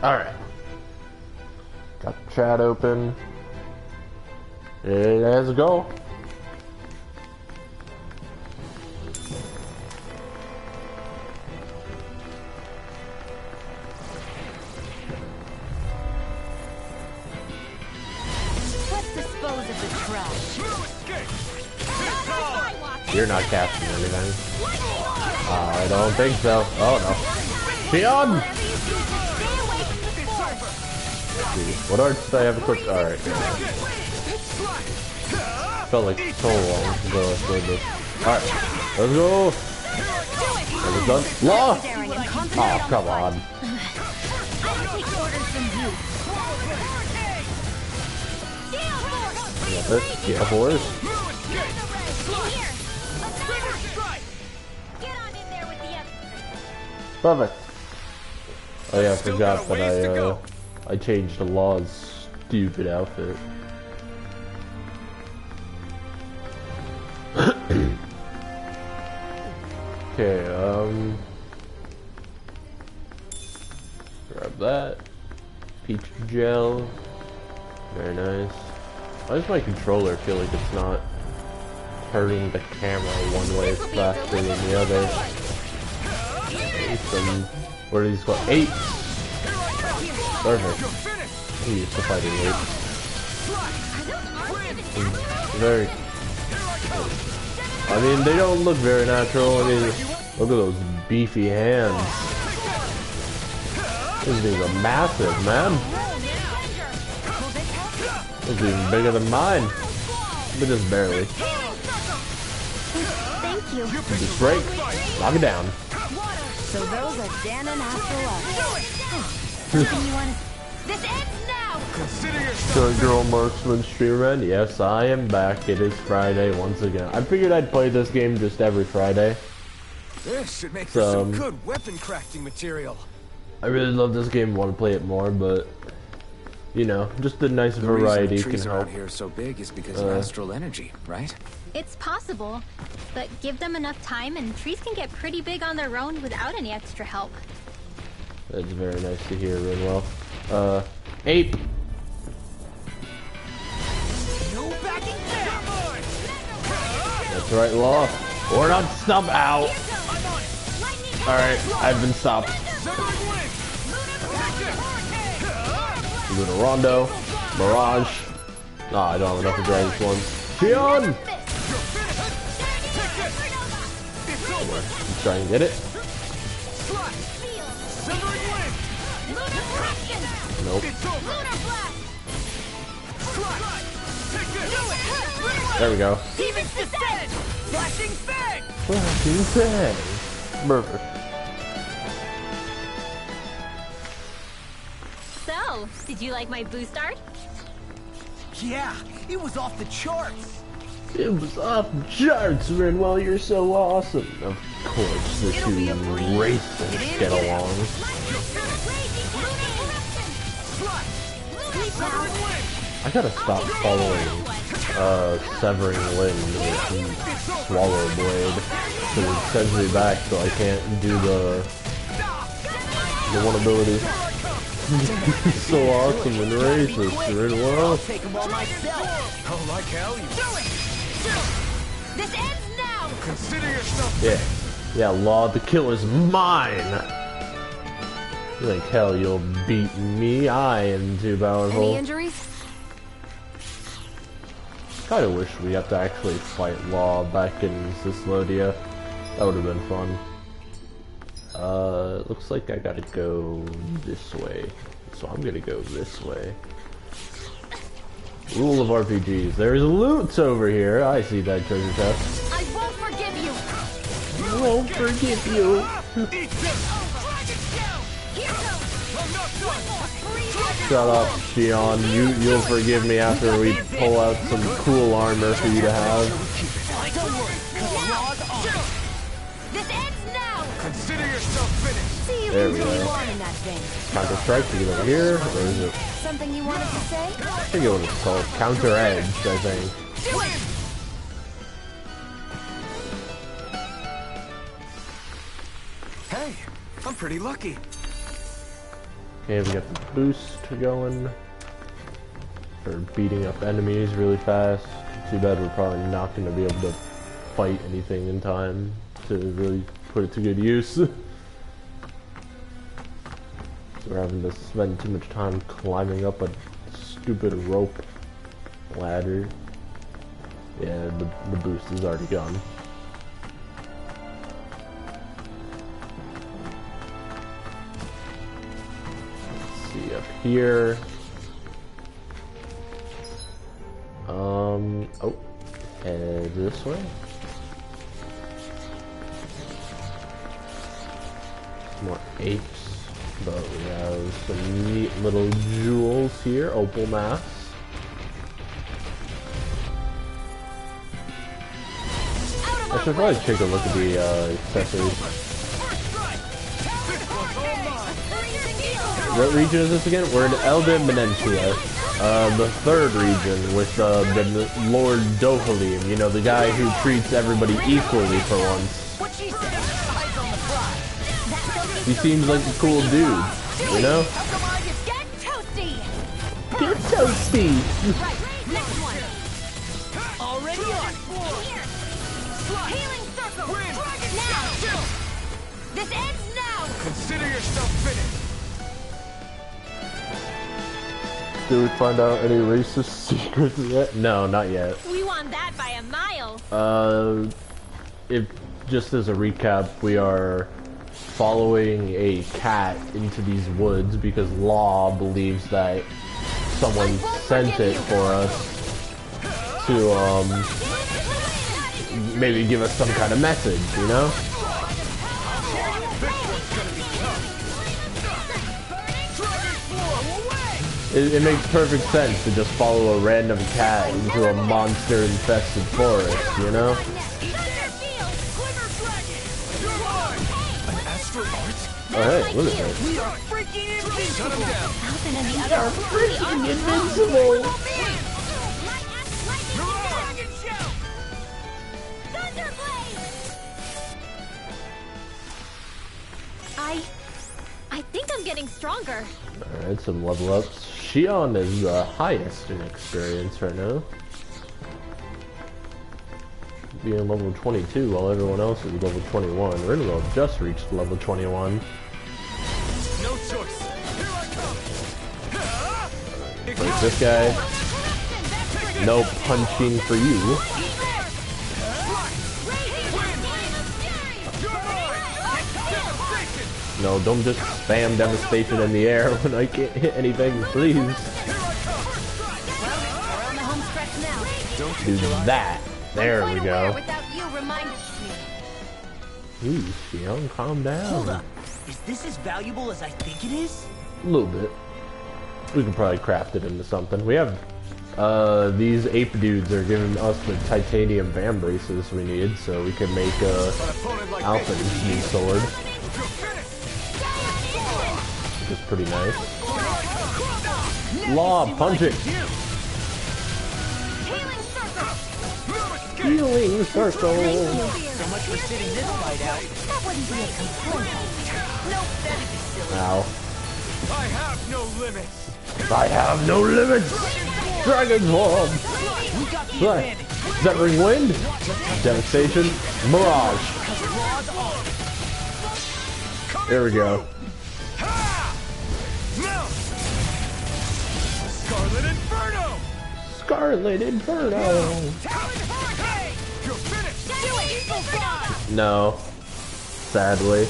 Alright. Got the chat open. Let's go. Let's dispose of the trash. You're not casting anything. I don't think so. Oh no. Beyond! What arts do I have equipped? Alright. Felt like so long ago I played this. Alright. Let's go! That was done. Law! Oh, come on. You got this? Yeah, boys. Perfect. Oh yeah, I forgot that I changed the law's stupid outfit. Okay, grab that. Peach gel. Very nice. Why does my controller feel like it's not turning the camera one way faster than the other? Some, what are these called? 8! Perfect. I'm used to fighting 8. Very... I mean, they don't look very natural. I mean, look at those beefy hands. These things are massive, man. This is even bigger than mine. But just barely. Thank you. Just break. Knock it down. So those are Dan and Astral. This ends now. Consider yourself. Girl Marksman Streamer, yes, I am back. It is Friday once again. I figured I'd play this game just every Friday. This should make for some good weapon crafting material. I really love this game, want to play it more, but you know, just a nice variety the can trees help. around here are so big is because of astral energy, right? It's possible, but give them enough time and trees can get pretty big on their own without any extra help. That's very nice to hear, Rinwell. Ape! No backing down. That's right, Law. Or not stop out! Alright, I've been stopped. Luna Rondo, Mirage. Nah, I don't have enough to drive this one. Shion! Try and get it. Nope. There we go. Flashing fang! Flashing fang! Perfect. So, did you like my boost art? Yeah, it was off the charts. It was off the charts, Rinwell, you're so awesome. Of course, the two racists get along. I gotta stop following Severing Wind with Swallow Blade, because it sends me back so I can't do the one ability. So awesome and racist, Rinwell. Oh, like hell, you This ends now. consider yourself. Yeah, Law, the kill is mine! You think hell you'll beat me? I am too powerful. Any injuries? Kinda wish we have to actually fight Law back in Cislodia. That would have been fun. Looks like I gotta go this way. So I'm gonna go this way. Rule of RPGs. There's loot over here. I see that treasure chest. I won't forgive you. I won't forgive you. Shut up, Shion. You'll forgive me after we pull out some cool armor for you to have. This ends now. Consider yourself finished. See you There we in go. in that vein. Counter Strike to get over here, or is it? Something you wanted to say? I think it was called Counter Edge, I think. Hey, I'm pretty lucky. Okay, we got the boost going for beating up enemies really fast. Too bad we're probably not going to be able to fight anything in time to really put it to good use. We're having to spend too much time climbing up a stupid rope ladder. Yeah, the boost is already gone. Let's see up here. Oh, head this way. More apes, but we have some neat little jewels here. Opal mask. I should probably take a look at the accessories. What region is this again? We're in Elde Menancia, the third region with the Lord Dohalim, you know, the guy who treats everybody equally for once. He seems like a cool dude, you know? Get toasty! Get toasty! Right, next one! Already on! Healing circle! Now! This ends now! Consider yourself finished. Did we find out any racist secrets yet? No, not yet. We won that by a mile. If just as a recap, we are following a cat into these woods because Law believes that someone sent it for us to maybe give us some kind of message, you know? It makes perfect sense to just follow a random cat into a monster-infested forest, you know? Oh hey, look at that. We are freaking invincible! Alvin and the other Freaking invincible! I think I'm getting stronger. Alright, some level ups. Shion is the highest in experience right now. Being level 22 while everyone else is level 21. Rinwell just reached level 21. No choice. Here I come. Like this guy. No punching for you. No, don't just spam devastation in the air when I can't hit anything, please. Do that. There we go. Ooh, Shion, calm down. Hold up. Is this as valuable as I think it is? A little bit. We could probably craft it into something. We have, these ape dudes are giving us the titanium van braces we need, so we can make, Alpha's new sword. Which is pretty nice. Law, punch it! Healing circle! So much for sitting this fight out. That wouldn't be a complaint. Nope, that'd be silly. Ow. I have no limits. I have no limits! Dragon Form! We got the advantage. Severing Wind? Devastation? Mirage! There we go. Now! Scarlet Inferno! Scarlet Inferno! Hey! You're finished! Do it! Eagle Fly! No. Sadly.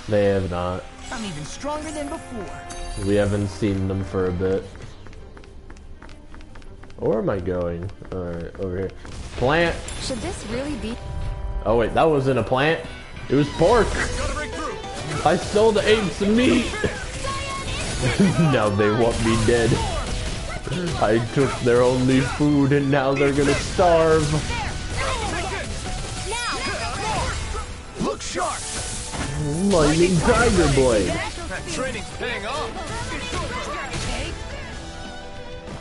They have not. I'm even stronger than before. We haven't seen them for a bit. Where am I going? Alright, over here. Plant! Should this really be? Oh wait, that wasn't a plant. It was pork! Gotta break through! I stole the apes' meat! Now they want me dead. I took their only food and now they're gonna starve. Look sharp! Lightning Tiger Blade! That training's paying off!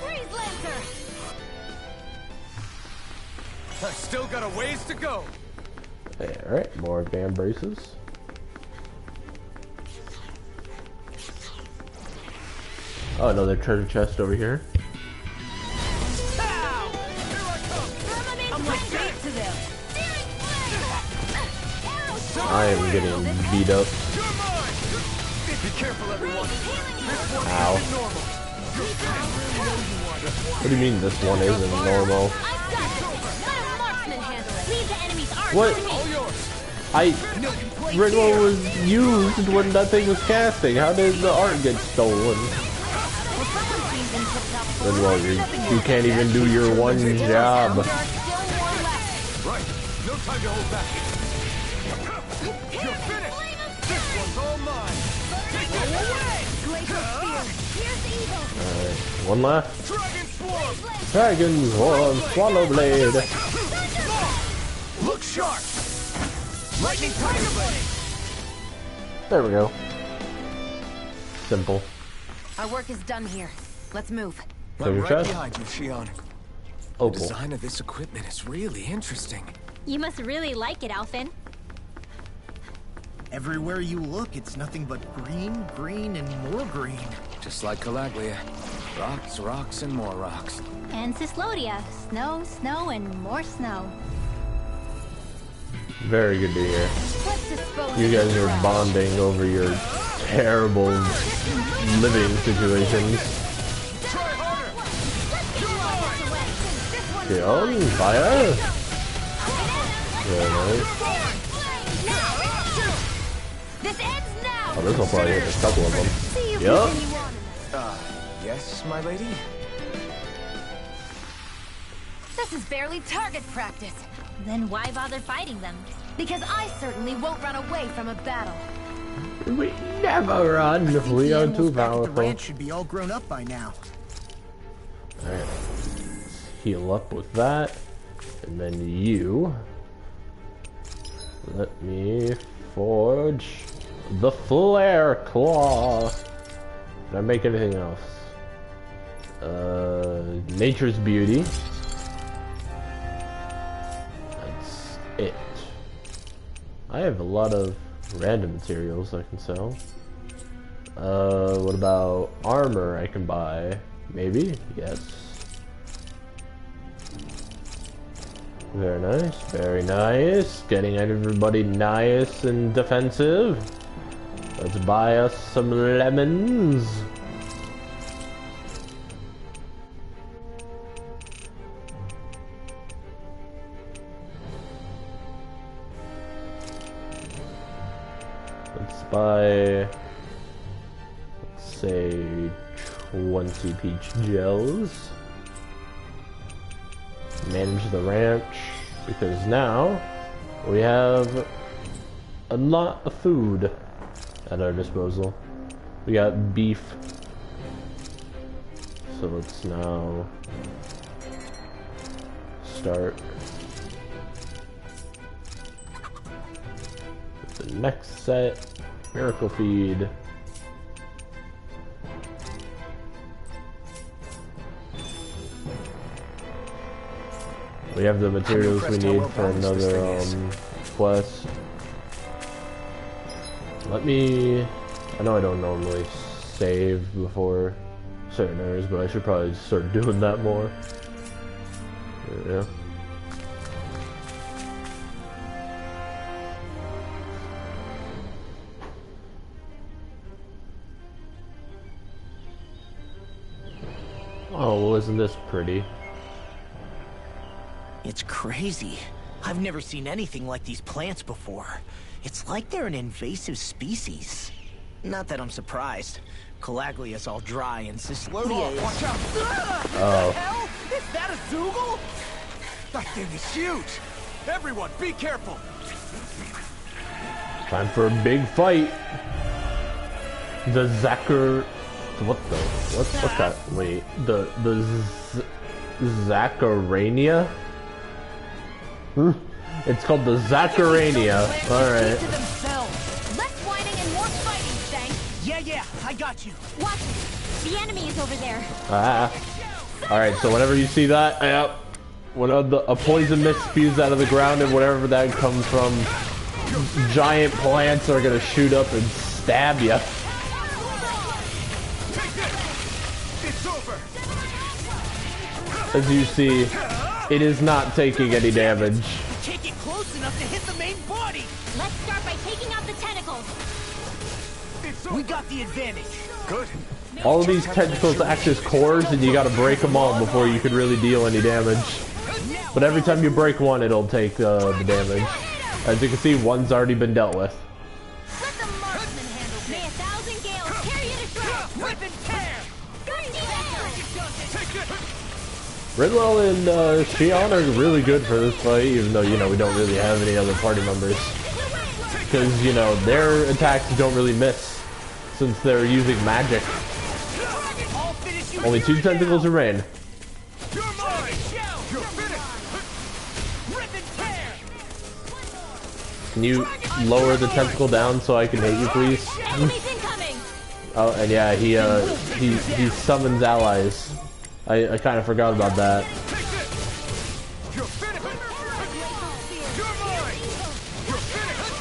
Freeze Lancer! I've still got a ways to go! Alright, more van braces. Oh, another treasure chest over here. I am getting beat up. Be careful, everyone. Ow. What do you mean this one isn't normal? What? Ringo was used when that thing was casting. How did the art get stolen? Ringo, you can't even do your one job. Right. No time to hold back. You're finished. This one's all mine. Take it away. Alright, one left. Dragon Swarm. Dragon Swarm, Swallow Blade. Look sharp. Lightning Tiger Blade. There we go. Simple. Our work is done here. Let's move. Treasure Right chest. behind you, Shion. The Opal. design of this equipment is really interesting. You must really like it, Alphen. Everywhere you look, it's nothing but green, green, and more green. Just like Calaglia. Rocks, rocks, and more rocks. And Cyslodia. Snow, snow, and more snow. Very good to hear. Let's dispose You of guys this are trash. bonding over your terrible living situations. Try harder. Okay, on fire. Very nice. This ends now. Oh, this will probably hit a couple of them. See you Yup. when you want. Yes, my lady? This is barely target practice. Then why bother fighting them? Because I certainly won't run away from a battle. We never run. We The are animals too back at the powerful. ranch should be all grown up by now. Alright. Let's heal up with that. And then you. Let me forge the flare claw. Did I make anything else? Nature's beauty. That's it. I have a lot of random materials I can sell. What about armor I can buy? Maybe? Yes. Very nice, very nice. Getting everybody nice and defensive. Let's buy us some lemons. Let's buy, let's say 20 peach gels. Manage the ranch, because now we have a lot of food at our disposal. We got beef, so let's now start with the next set. Miracle feed. We have the materials we need for another quest. Let me... I know I don't normally save before certain areas, but I should probably start doing that more. Yeah. Oh, well, isn't this pretty? It's crazy. I've never seen anything like these plants before. It's like they're an invasive species. Not that I'm surprised. Calaglia's all dry and Cyslodia is... Watch out! Oh. Hell? Is that a Zoogle? That thing is huge! Everyone, be careful! Time for a big fight. The Zacher... What the... What's that? Wait. The Zacharania? It's called the Zacharania. Alright. Less whining and more fighting, thanks. Yeah, I got you. Watch it. The enemy is over there. Ah. Alright, so whenever you see that, yep. When a poison mist spews out of the ground and whatever that comes from, giant plants are gonna shoot up and stab you. It's over. As you see, it is not taking any damage. Can't get close enough to hit the main body. Let's start by taking out the tentacles. It's We over. got the advantage. Good. All of these tentacles act as cores, and you gotta break them all before you can really deal any damage. But every time you break one, it'll take the damage. As you can see, one's already been dealt with. Let the marksman handle this. May 1,000 gales carry you to shreds. Rip and tear. Take it. Ridwell and Shion are really good for this fight, even though, you know, we don't really have any other party members. Because, you know, their attacks don't really miss, since they're using magic. I'll finish you. Only 2 tentacles remain. You're mine. You're finished. Rip and tear. Can you lower the tentacle down so I can hit you, please? Enemies incoming. Oh, and yeah, he summons allies. I kind of forgot about that. Take this. You're finished. You're mine. You're finished.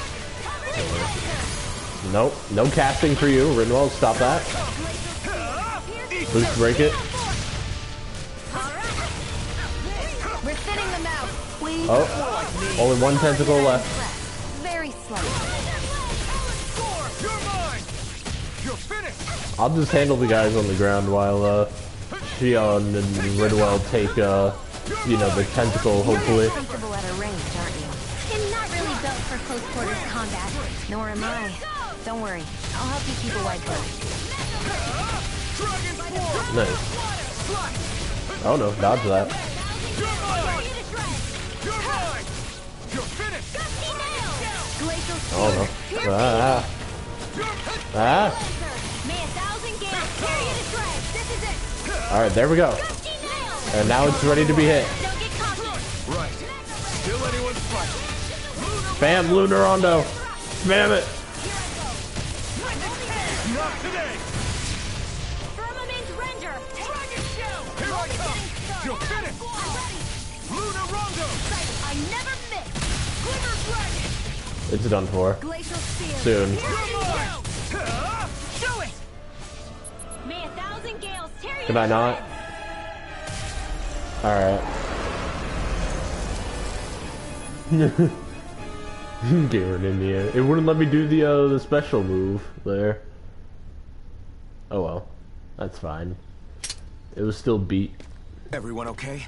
Nope, no casting for you. Rinwell, stop that. Let's break it. We're thinning them out. Oh, only 1 tentacle left. Very slow. You're mine. You're finished. I'll just handle the guys on the ground while Shion and Ridwell take you know, the tentacle, hopefully. Comfortable at a range, aren't you? I'm not really built for close quarters combat. Nor am I. Don't worry. I'll help you keep a wide berth. Dragon Force. Nice. Oh no, dodge that. You're mine. You're finished. Glacial Oh no. Ah. Ah. May 1,000 gales carry you to shreds. This is it. Alright, there we go. And now it's ready to be hit. Don't get cocky. Right. Still anyone's fight. Spam Lunar Rondo. Spam it. Not today. Firmament render. Dragon shell. Here I come. You're finished. Luna Rondo. I never miss. Glimmer Dragon. It's done for. glacial spear. Soon. You're mine. Do it. May 1,000 gales tear you Can to I not? Alright. Gave her an in the air. It wouldn't let me do the special move there. Oh well. That's fine. It was still beat. Everyone okay?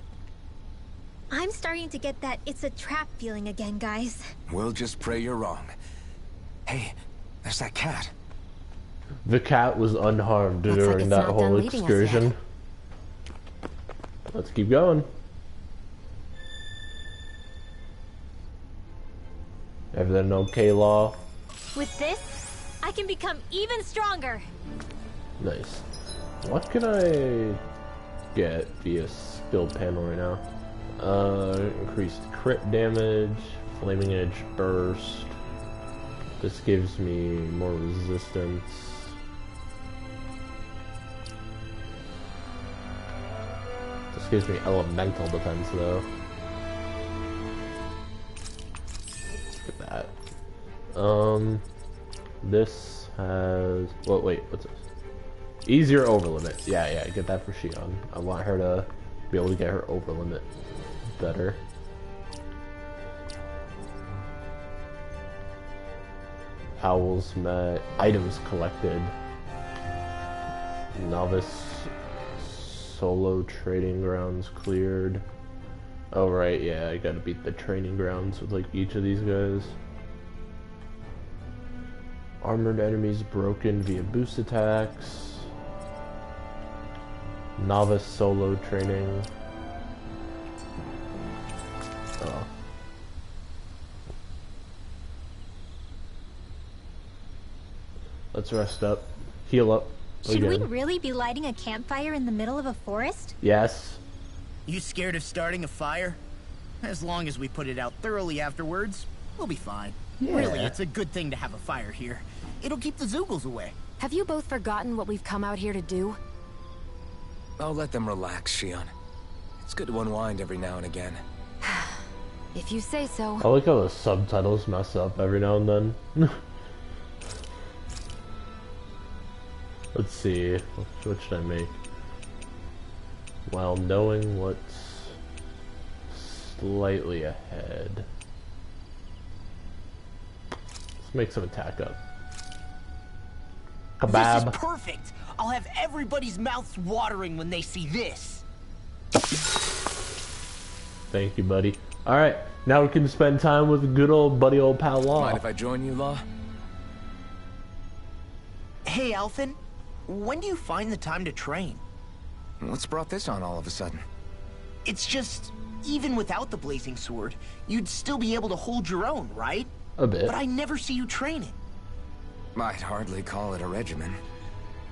I'm starting to get that it's a trap feeling again, guys. We'll just pray you're wrong. Hey, there's that cat. The cat was unharmed Looks like during it's that not whole done leading us excursion. yet. Let's keep going. Everything okay, Law? With this, I can become even stronger. Nice. What can I get via skill panel right now? Increased crit damage, flaming edge burst. This gives me more resistance. This gives me elemental defense though. Look at that. This has, well, wait, what's this? Easier over limit. Yeah, get that for Shion. I want her to be able to get her over limit better. Owls met. Items collected. Novice solo trading grounds cleared. Oh right, yeah, I gotta beat the training grounds with like each of these guys. Armored enemies broken via boost attacks. Novice solo training. Oh. Let's rest up. Heal up. Should we Again. really be lighting a campfire in the middle of a forest? Yes. You scared of starting a fire? As long as we put it out thoroughly afterwards, we'll be fine. Really, it's a good thing to have a fire here. It'll keep the Zoogles away. Have you both forgotten what we've come out here to do? I'll let them relax, Shion. It's good to unwind every now and again. If you say so. I like how the subtitles mess up every now and then. Let's see. What should I make? while knowing what's slightly ahead. Let's make some attack up. Kebab. This is perfect. I'll have everybody's mouths watering when they see this. Thank you, buddy. Alright, now we can spend time with good old buddy old pal Law. Mind if I join you, Law? Hey, Alphen. When do you find the time to train? What's brought this on all of a sudden? It's just, even without the blazing sword, you'd still be able to hold your own, right? A bit. But I never see you training. I'd hardly call it a regimen.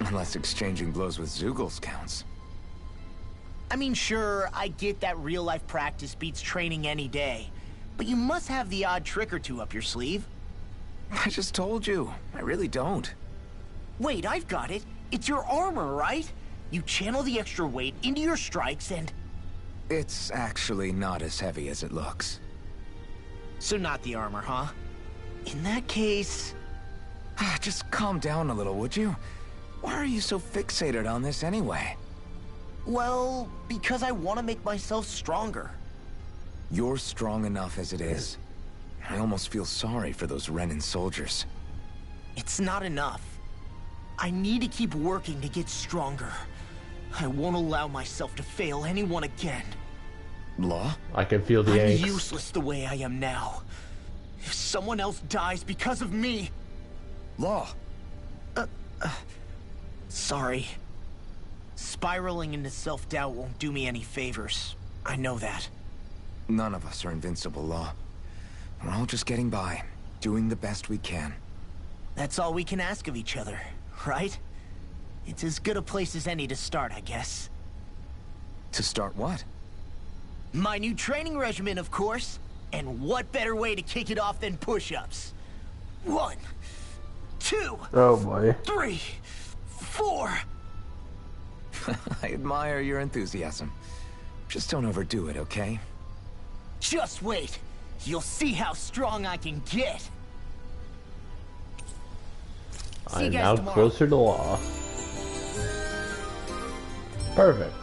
Unless exchanging blows with Zeugles counts. I mean, sure, I get that real-life practice beats training any day. But you must have the odd trick or two up your sleeve. I just told you. I really don't. Wait, I've got it. It's your armor, right? You channel the extra weight into your strikes and... It's actually not as heavy as it looks. So not the armor, huh? In that case... Just calm down a little, would you? Why are you so fixated on this anyway? Well, because I want to make myself stronger. You're strong enough as it is. I almost feel sorry for those Renin soldiers. It's not enough. I need to keep working to get stronger. I won't allow myself to fail anyone again. Law? I can feel the I'm angst. useless the way I am now. If someone else dies because of me... Law! Sorry. Spiraling into self-doubt won't do me any favors. I know that. None of us are invincible, Law. We're all just getting by, doing the best we can. That's all we can ask of each other, right? It's as good a place as any to start, I guess. To start what? My new training regimen, of course. And what better way to kick it off than push-ups? 1, 2, Oh boy. 3, 4. I admire your enthusiasm. Just don't overdo it, okay? Just wait. You'll see how strong I can get. I'm now closer to Law. Perfect.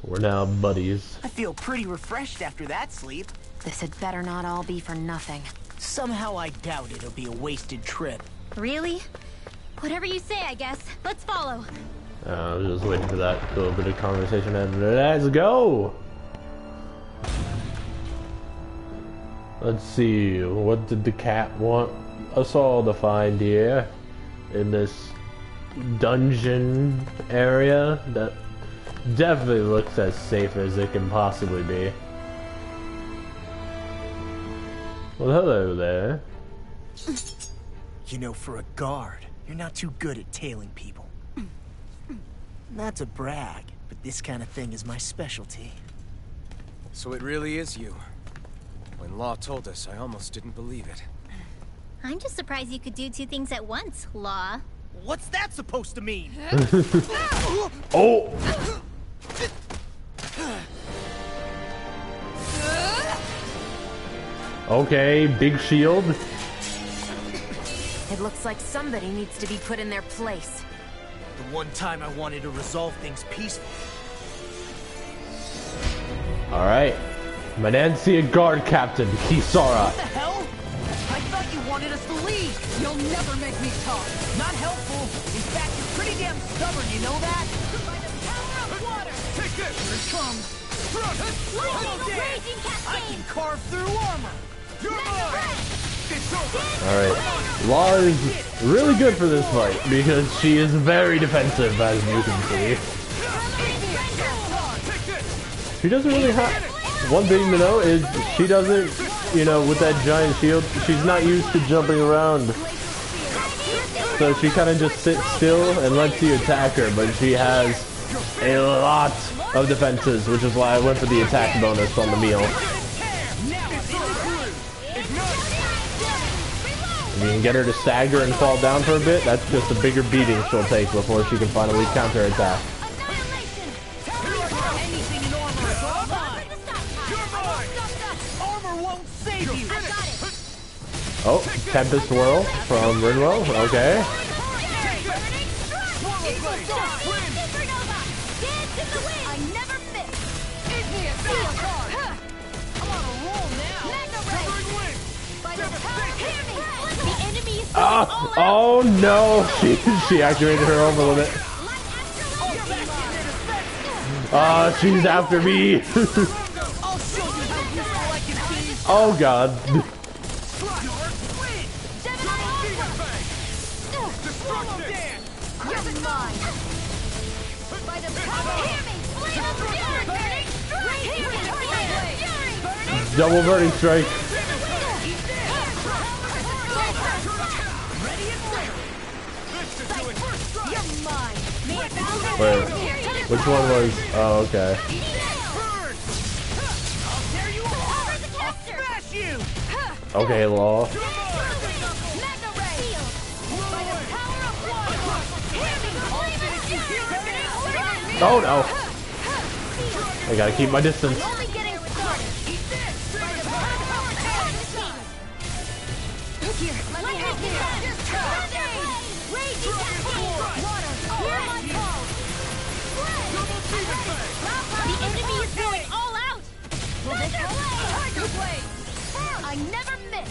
We're now buddies. I feel pretty refreshed after that sleep. This had better not all be for nothing. Somehow I doubt it'll be a wasted trip. Really? Whatever you say, I guess. Let's follow. I was just waiting for that little bit of conversation and let's go! Let's see, what did the cat want us all to find here? In this dungeon area that definitely looks as safe as it can possibly be. Well, hello there. You know, for a guard, you're not too good at tailing people. Not to brag, but this kind of thing is my specialty. So it really is you. When Law told us, I almost didn't believe it. I'm just surprised you could do two things at once, Law. What's that supposed to mean? Oh! Okay, big shield. It looks like somebody needs to be put in their place. The one time I wanted to resolve things peacefully. Alright. Menancia Guard Captain, Kisara. What the hell? I thought you wanted us to leave. You'll never make me talk. Not helpful. In fact, you're pretty damn stubborn, you know that? By the power of water. Take this. Here it comes. Raging I can cascade! carve through armor. You're mine. It's over. Alright. Law is really good for this fight because she is very defensive, as you can see. Take this. She doesn't really have... One thing to know is she doesn't, you know, with that giant shield, she's not used to jumping around. So she kind of just sits still and lets you attack her, but she has a lot of defenses, which is why I went for the attack bonus on the meal. If you can get her to stagger and fall down for a bit, that's just a bigger beating she'll take before she can finally counterattack. Anything in armor is all mine. Armor won't save you. Oh, Tempest Whirl from Rinwell, okay. Supernova! Dance in the wind! I never miss! Give me a Steel card! card! I'm on a roll now! Mega Covering ray! wind! By the power, hear me! The enemy is Oh, oh no! She activated her own limit. She's after me. I'll show you how useful I can be! Oh god. You're mine! By the power, hear me! Flame of fury! Burning strike! Hear me! Fury! Double burning strike. You're mine! Wait, which one was? Oh, okay. Smash you! Okay, law. Mega ray! By the power of water! Hear me! Flame of fury! Oh no! I gotta keep my distance. Only getting started! By the power of here, let me have this! Rage! Water! Hear my call! The enemy is going all out! Tiger Blade! I never miss!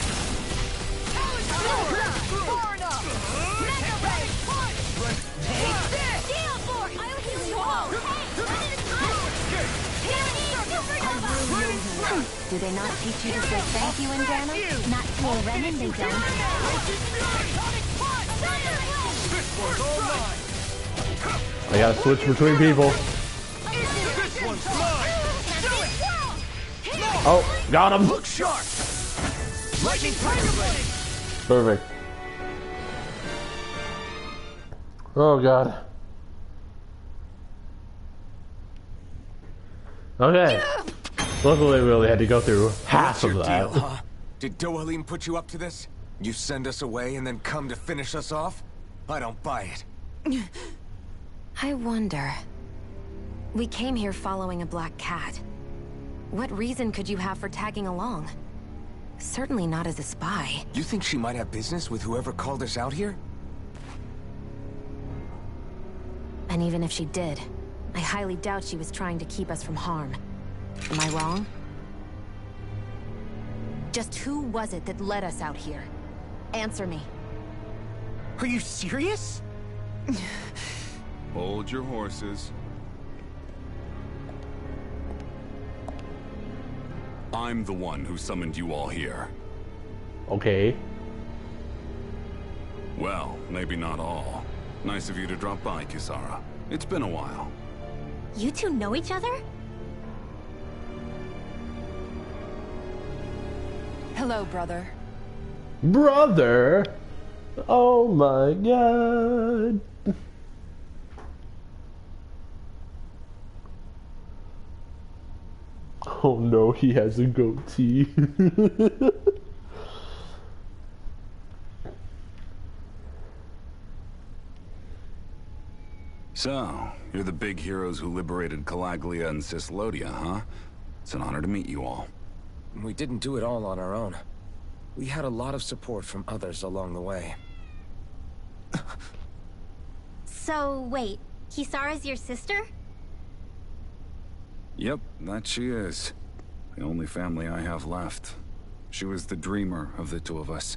Far enough! Mega Ray! Take this! Steel Force! I'll heal you all! Hey! One at a time! Supernova! Do they not teach you to say thank you, Indiana? Not to a Renin, they don't. This one's all mine! I gotta switch between people. This one's mine! Oh, got him. Look sharp! Lightning Tiger Blade! Perfect. Oh god. Okay. Luckily, we only had to go through half of What's that. your deal, huh? Did Dohalim put you up to this? You send us away and then come to finish us off? I don't buy it. I wonder. We came here following a black cat. What reason could you have for tagging along? Certainly not as a spy. You think she might have business with whoever called us out here? And even if she did, I highly doubt she was trying to keep us from harm. Am I wrong? Just who was it that led us out here? Answer me. Are you serious? Hold your horses. I'm the one who summoned you all here. Okay. Well, maybe not all. Nice of you to drop by, Kisara. It's been a while. You two know each other? Hello, brother. Brother! Oh my god. Oh no, he has a goatee. So, you're the big heroes who liberated Calaglia and Cislodia, huh? It's an honor to meet you all. We didn't do it all on our own. We had a lot of support from others along the way. So, wait. Kisara's your sister? Yep, that she is. The only family I have left. She was the dreamer of the two of us,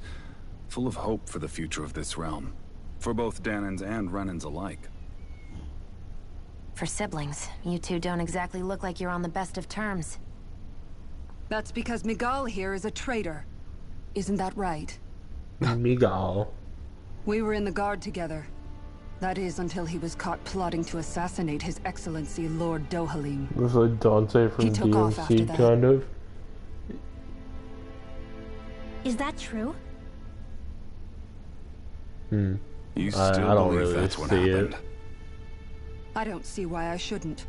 full of hope for the future of this realm. For both Danans and Renans alike. For siblings, you two don't exactly look like you're on the best of terms. That's because Miguel here is a traitor. Isn't that right? Miguel. We were in the guard together. That is, until he was caught plotting to assassinate His Excellency Lord Dohalim. Looks like Dante from He took off after DMC, that. kind of. Is that true? You I still don't believe really that's what see happened? it. I don't see why I shouldn't.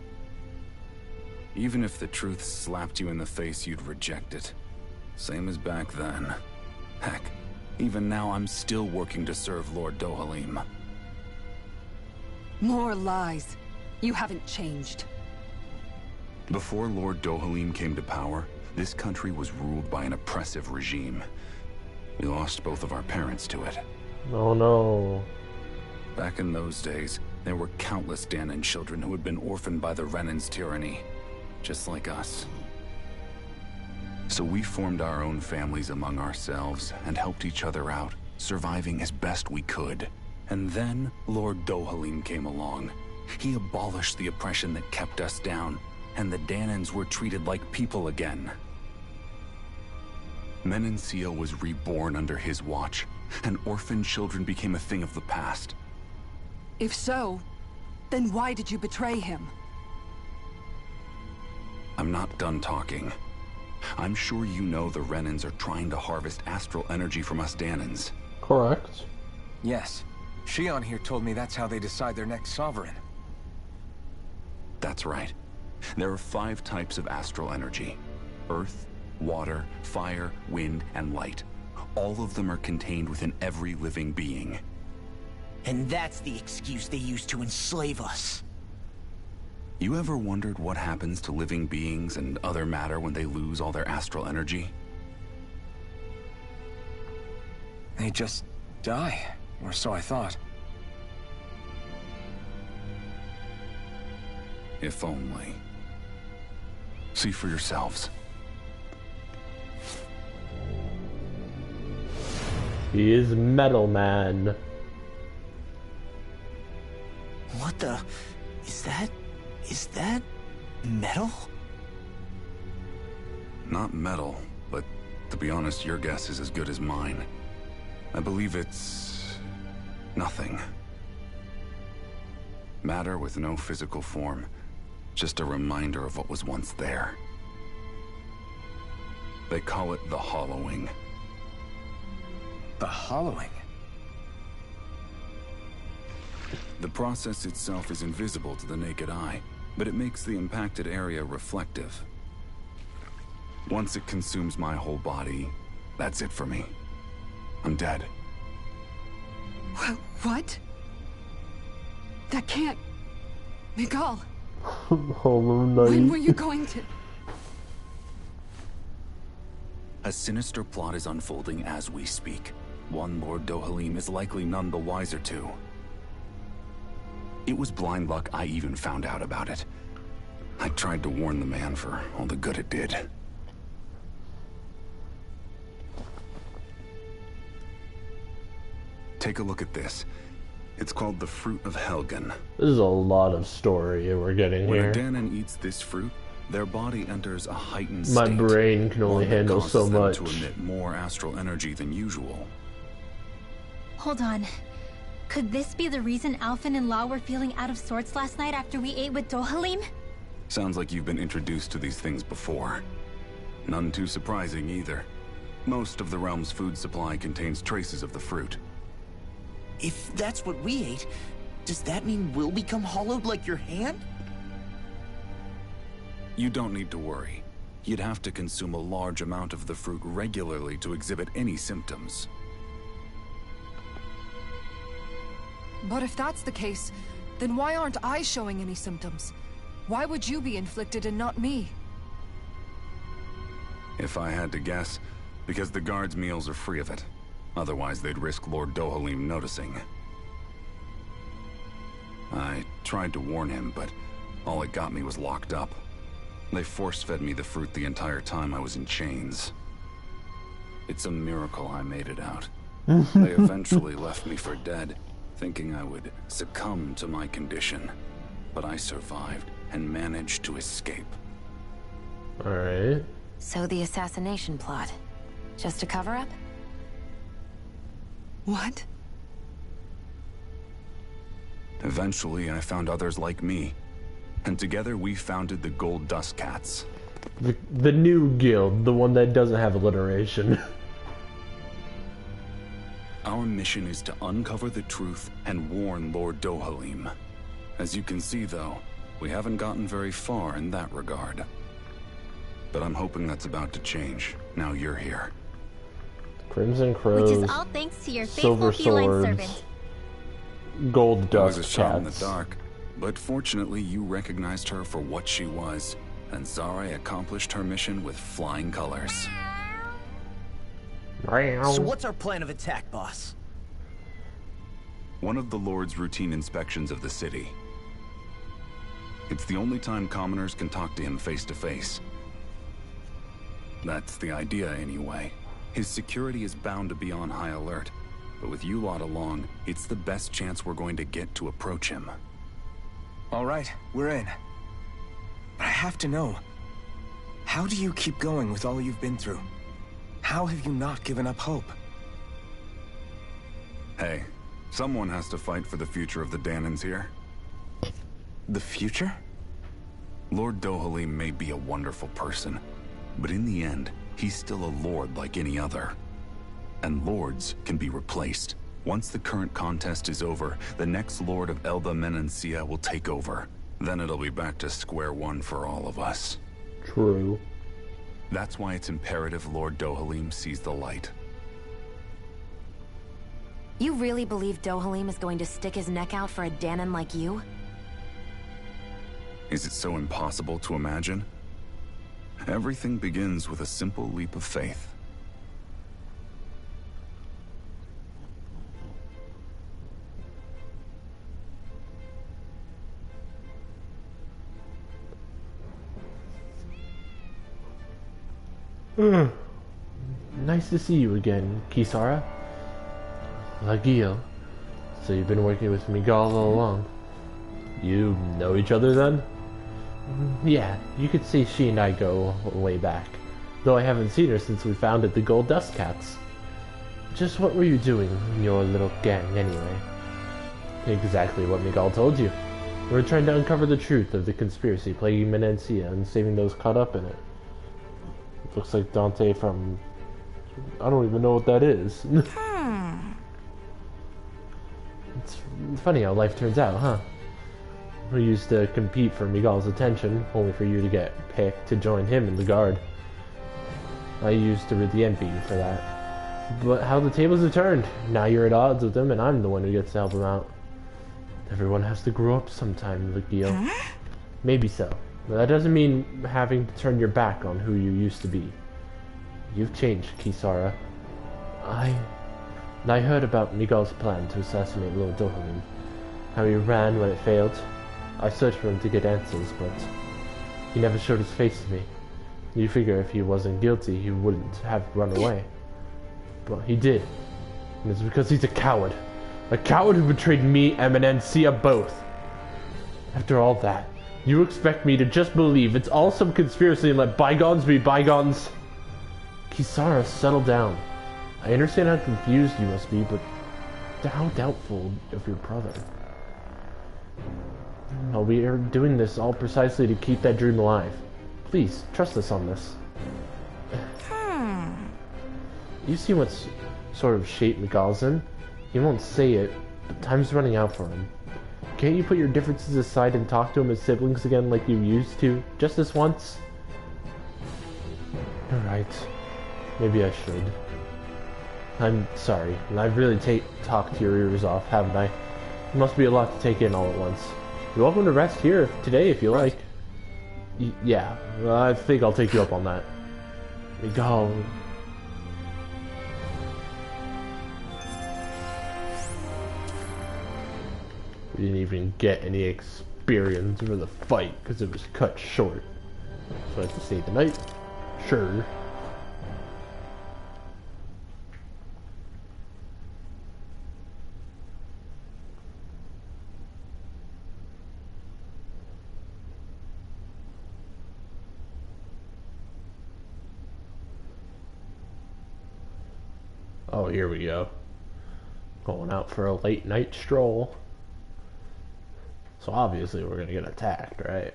Even if the truth slapped you in the face, you'd reject it. Same as back then. Heck, even now I'm still working to serve Lord Dohalim. More lies. You haven't changed. Before Lord Dohalim came to power, this country was ruled by an oppressive regime. We lost both of our parents to it. Oh no. Back in those days, There were countless Danan children who had been orphaned by the Renan's tyranny, just like us. So we formed our own families among ourselves and helped each other out, surviving as best we could. And then Lord Dohalim came along. He abolished the oppression that kept us down, and the Danans were treated like people again. Menancia was reborn under his watch, and orphaned children became a thing of the past. If so, then why did you betray him? I'm not done talking. I'm sure you know the Renans are trying to harvest astral energy from us Danans. Correct. Yes. Shion here told me that's how they decide their next sovereign. That's right. There are 5 types of astral energy. Earth, water, fire, wind, and light. All of them are contained within every living being. And that's the excuse they use to enslave us. You ever wondered what happens to living beings and other matter when they lose all their astral energy? They just die, or so I thought. If only. See for yourselves. He is Metal Man. What the... Is that metal? Not metal, but to be honest, your guess is as good as mine. I believe it's... nothing. Matter with no physical form. Just a reminder of what was once there. They call it the hollowing. The hollowing? The process itself is invisible to the naked eye, but it makes the impacted area reflective. Once it consumes my whole body, that's it for me. I'm dead. What? That can't... Miguel, Hollow Knight. when were you going to... A sinister plot is unfolding as we speak. One Lord Dohalim is likely none the wiser to. It was blind luck I even found out about it. I tried to warn the man for all the good it did. Take a look at this. It's called the Fruit of Helgen. This is a lot of story we're getting When here. a Danan eats this fruit, their body enters a heightened state. My brain can only one that handle so causes them much. to emit more astral energy than usual. Hold on. Could this be the reason Alphen and Law were feeling out of sorts last night after we ate with Dohalim? Sounds like you've been introduced to these things before. None too surprising either. Most of the realm's food supply contains traces of the fruit. If that's what we ate, does that mean we'll become hollowed like your hand? You don't need to worry. You'd have to consume a large amount of the fruit regularly to exhibit any symptoms. But if that's the case, then why aren't I showing any symptoms? Why would you be inflicted and not me? If I had to guess, because the guards' meals are free of it. Otherwise, they'd risk Lord Dohalim noticing. I tried to warn him, but all it got me was locked up. They force-fed me the fruit the entire time I was in chains. It's a miracle I made it out. They eventually left me for dead, thinking I would succumb to my condition. But I survived and managed to escape. Alright. So the assassination plot, just a cover-up? What? Eventually, I found others like me. And together we founded the Gold Dust Cats. The new guild, the one that doesn't have alliteration. Our mission is to uncover the truth and warn Lord Dohalim. As you can see, though, we haven't gotten very far in that regard. But I'm hoping that's about to change, now you're here. Crimson Crows, Which is all thanks to your faithful Silver feline Swords, servant. Gold I was Dust a shot in the Cats. dark, but fortunately you recognized her for what she was, and Zare accomplished her mission with flying colors. So what's our plan of attack, boss? One of the Lord's routine inspections of the city. It's the only time commoners can talk to him face to face. That's the idea, anyway. His security is bound to be on high alert, but with you lot along, it's the best chance we're going to get to approach him. All right, we're in. But I have to know, how do you keep going with all you've been through? How have you not given up hope? Hey, someone has to fight for the future of the Danans here. The future? Lord Dohalim may be a wonderful person, but in the end, he's still a lord like any other. And lords can be replaced. Once the current contest is over, the next lord of Elde Menancia will take over. Then it'll be back to square one for all of us. True. That's why it's imperative Lord Dohalim sees the light. You really believe Dohalim is going to stick his neck out for a Danan like you? Is it so impossible to imagine? Everything begins with a simple leap of faith. Nice to see you again, Kisara. Lagil. So you've been working with Miguel all along. You know each other then? Yeah, you could say she and I go way back. Though I haven't seen her since we founded the Gold Dust Cats. Just what were you doing in your little gang anyway? Exactly what Miguel told you. We're trying to uncover the truth of the conspiracy plaguing Menancia and saving those caught up in it. Looks like Dante from... I don't even know what that is. It's funny how life turns out, huh? We used to compete for Miguel's attention, only for you to get picked to join him in the guard. I used to really envy you for that. But how the tables have turned. Now you're at odds with him, and I'm the one who gets to help him out. Everyone has to grow up sometime, Lagil. Maybe so. But that doesn't mean having to turn your back on who you used to be. You've changed, Kisara. I heard about Miguel's plan to assassinate Lord Dohalim. How he ran when it failed. I searched for him to get answers, but he never showed his face to me. You figure if he wasn't guilty, he wouldn't have run away. But he did. And it's because he's a coward. A coward who betrayed me and Menancia both. After all that, you expect me to just believe it's all some conspiracy and let bygones be bygones? Kisara, settle down. I understand how confused you must be, but how doubtful of your brother. Well, we are doing this all precisely to keep that dream alive. Please, trust us on this. You see what sort of shape Miguel's in? He won't say it, but time's running out for him. Can't you put your differences aside and talk to him as siblings again like you used to, just this once? You're right. Maybe I should. I'm sorry. I've really talked your ears off, haven't I? It must be a lot to take in all at once. You're welcome to rest here today if you like. Yeah, I think I'll take you up on that. Miguel. We didn't even get any experience for the fight because it was cut short. So I have to stay the night? Sure. Oh, here we go. Going out for a late night stroll. So obviously we're gonna get attacked, right?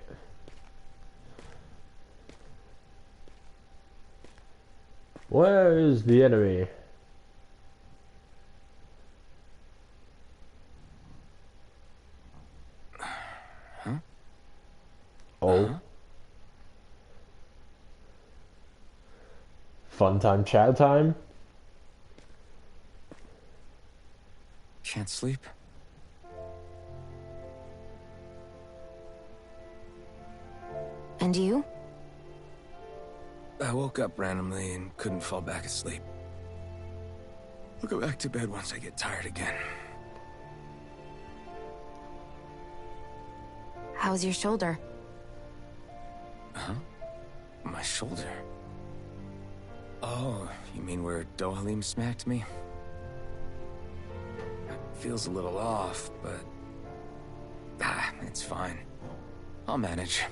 Where is the enemy? Huh? Oh. Fun time, chat time? Can't sleep. And you? I woke up randomly and couldn't fall back asleep. I'll go back to bed once I get tired again. How's your shoulder? Huh? My shoulder? Oh, you mean where Dohalim smacked me? It feels a little off, but... it's fine. I'll manage.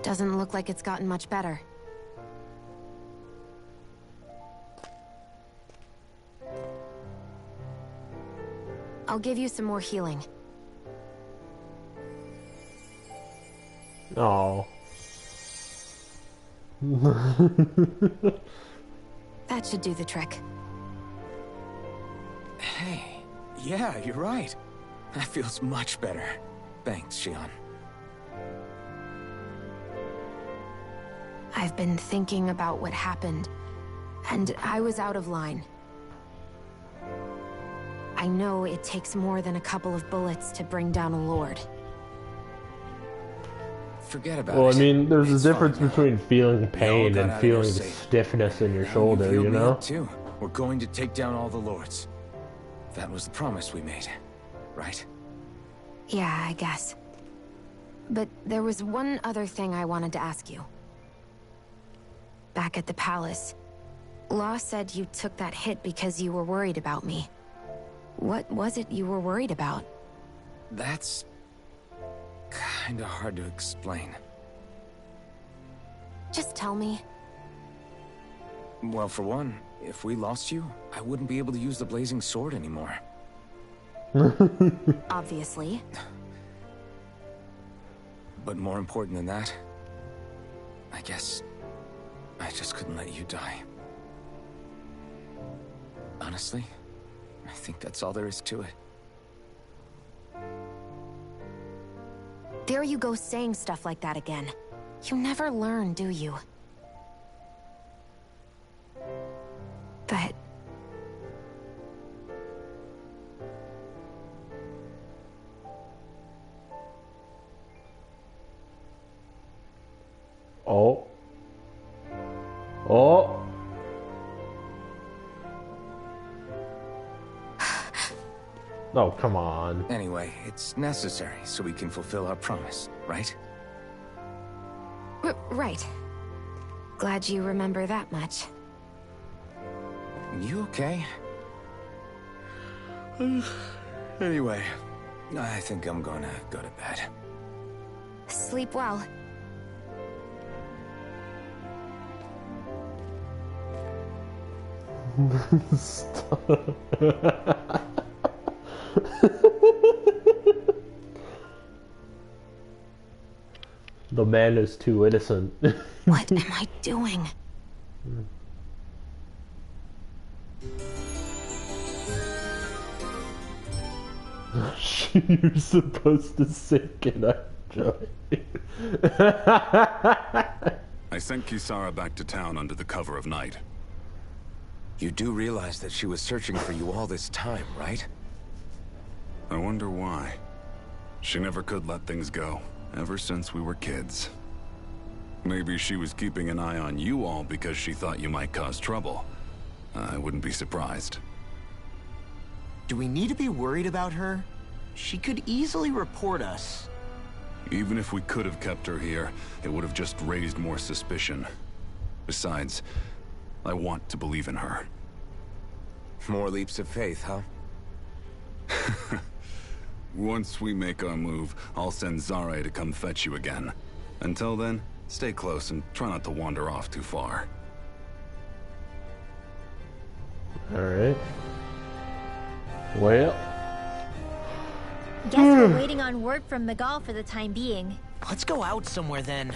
Doesn't look like it's gotten much better. I'll give you some more healing. Oh. That should do the trick. Hey, yeah, you're right. That feels much better. Thanks, Shion. I've been thinking about what happened, and I was out of line. I know it takes more than a couple of bullets to bring down a lord. Forget about it. Well, I mean, there's It's a difference fine now. between feeling We all pain got and out of feeling here the safe. stiffness in your Now shoulder, you've healed you me know? up too. We're going to take down all the lords. That was the promise we made, right? Yeah, I guess. But there was one other thing I wanted to ask you. Back at the palace, Law said you took that hit because you were worried about me. What was it you were worried about? That's... kinda hard to explain. Just tell me. Well, for one, if we lost you, I wouldn't be able to use the blazing sword anymore. Obviously. But more important than that, I guess I just couldn't let you die. Honestly, I think that's all there is to it. There you go saying stuff like that again. You never learn, do you? But... Oh. Oh. Oh, come on. Anyway, it's necessary so we can fulfill our promise, right? Right. Glad you remember that much. You okay? Anyway, I think I'm gonna go to bed. Sleep well. Stop. The man is too innocent. What am I doing? You're supposed to sink it, actually. I sent Kisara back to town under the cover of night. You do realize that she was searching for you all this time, right? I wonder why. She never could let things go, ever since we were kids. Maybe she was keeping an eye on you all because she thought you might cause trouble. I wouldn't be surprised. Do we need to be worried about her? She could easily report us. Even if we could have kept her here, it would have just raised more suspicion. Besides, I want to believe in her. More leaps of faith, huh? Once we make our move, I'll send Zare to come fetch you again. Until then, stay close and try not to wander off too far. Alright. Well. Guess we're waiting on word from Miguel for the time being. Let's go out somewhere then.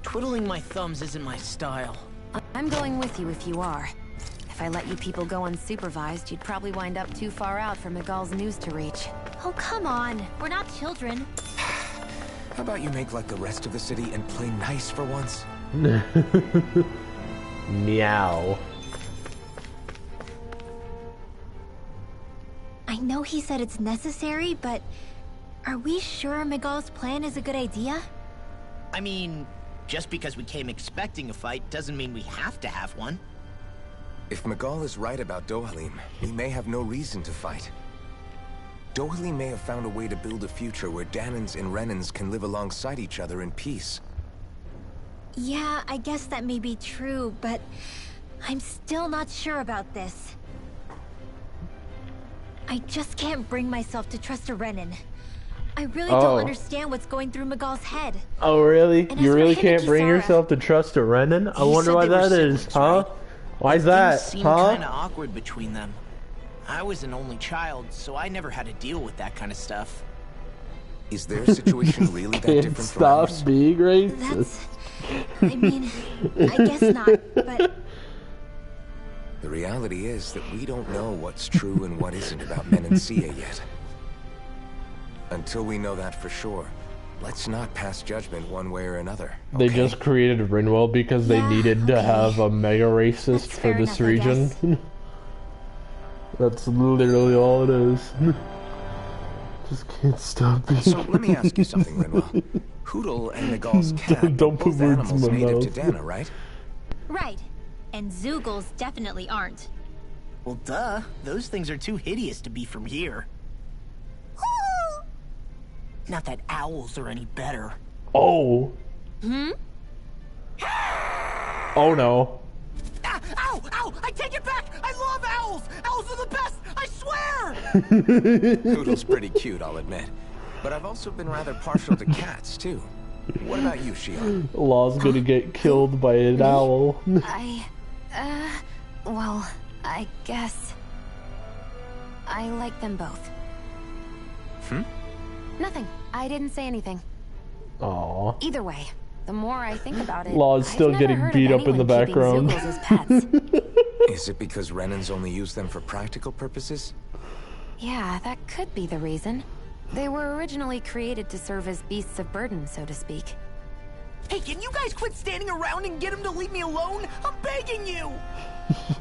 Twiddling my thumbs isn't my style. I'm going with you if you are. If I let you people go unsupervised, you'd probably wind up too far out for Miguel's news to reach. Oh, come on. We're not children. How about you make like the rest of the city and play nice for once? Meow. I know he said it's necessary, but are we sure Miguel's plan is a good idea? I mean, just because we came expecting a fight doesn't mean we have to have one. If Miguel is right about Dohalim, we may have no reason to fight. Dohalie may have found a way to build a future where Danans and Renans can live alongside each other in peace. Yeah, I guess that may be true, but I'm still not sure about this. I just can't bring myself to trust a Renan. I really don't understand what's going through Magal's head. Oh, really? And You as for really him can't and bring Kisara, yourself to trust a Renan? I wonder said why they were that is, siblings, huh? right? Why's Things that, seemed huh? kind of awkward between them. I was an only child, so I never had to deal with that kind of stuff. Is their situation really that Can't different from stop ours? being racist. That's... I mean, I guess not, but... The reality is that we don't know what's true and what isn't about Menancia yet. Until we know that for sure, let's not pass judgment one way or another. They okay? just created Rinwell because they Yeah, needed to okay. have a mega racist That's for fair this enough, I region. guess. That's literally all it is. Just can't stop being So let me ask you something, Rinwell. Hootle and Nagal's cat Don't are put both words in animals my native to mouth. Dana, right? Right. And Zoogles definitely aren't. Well, duh. Those things are too hideous to be from here. Not that owls are any better. Oh. Hmm? Oh no. Ah, ow! Ow! I take it back! I love owls! Owls are the best! I swear! Hootle's pretty cute, I'll admit. But I've also been rather partial to cats, too. What about you, Shion? Law's gonna get killed by an owl. Well, I guess... I like them both. Hmm? Nothing. I didn't say anything. Aw. Either way, the more I think about it, Law's I've still never getting heard of beat up in the anyone keeping background. Zoogles as pets. Is it because Renans only use them for practical purposes? Yeah, that could be the reason. They were originally created to serve as beasts of burden, so to speak. Hey, can you guys quit standing around and get him to leave me alone? I'm begging you!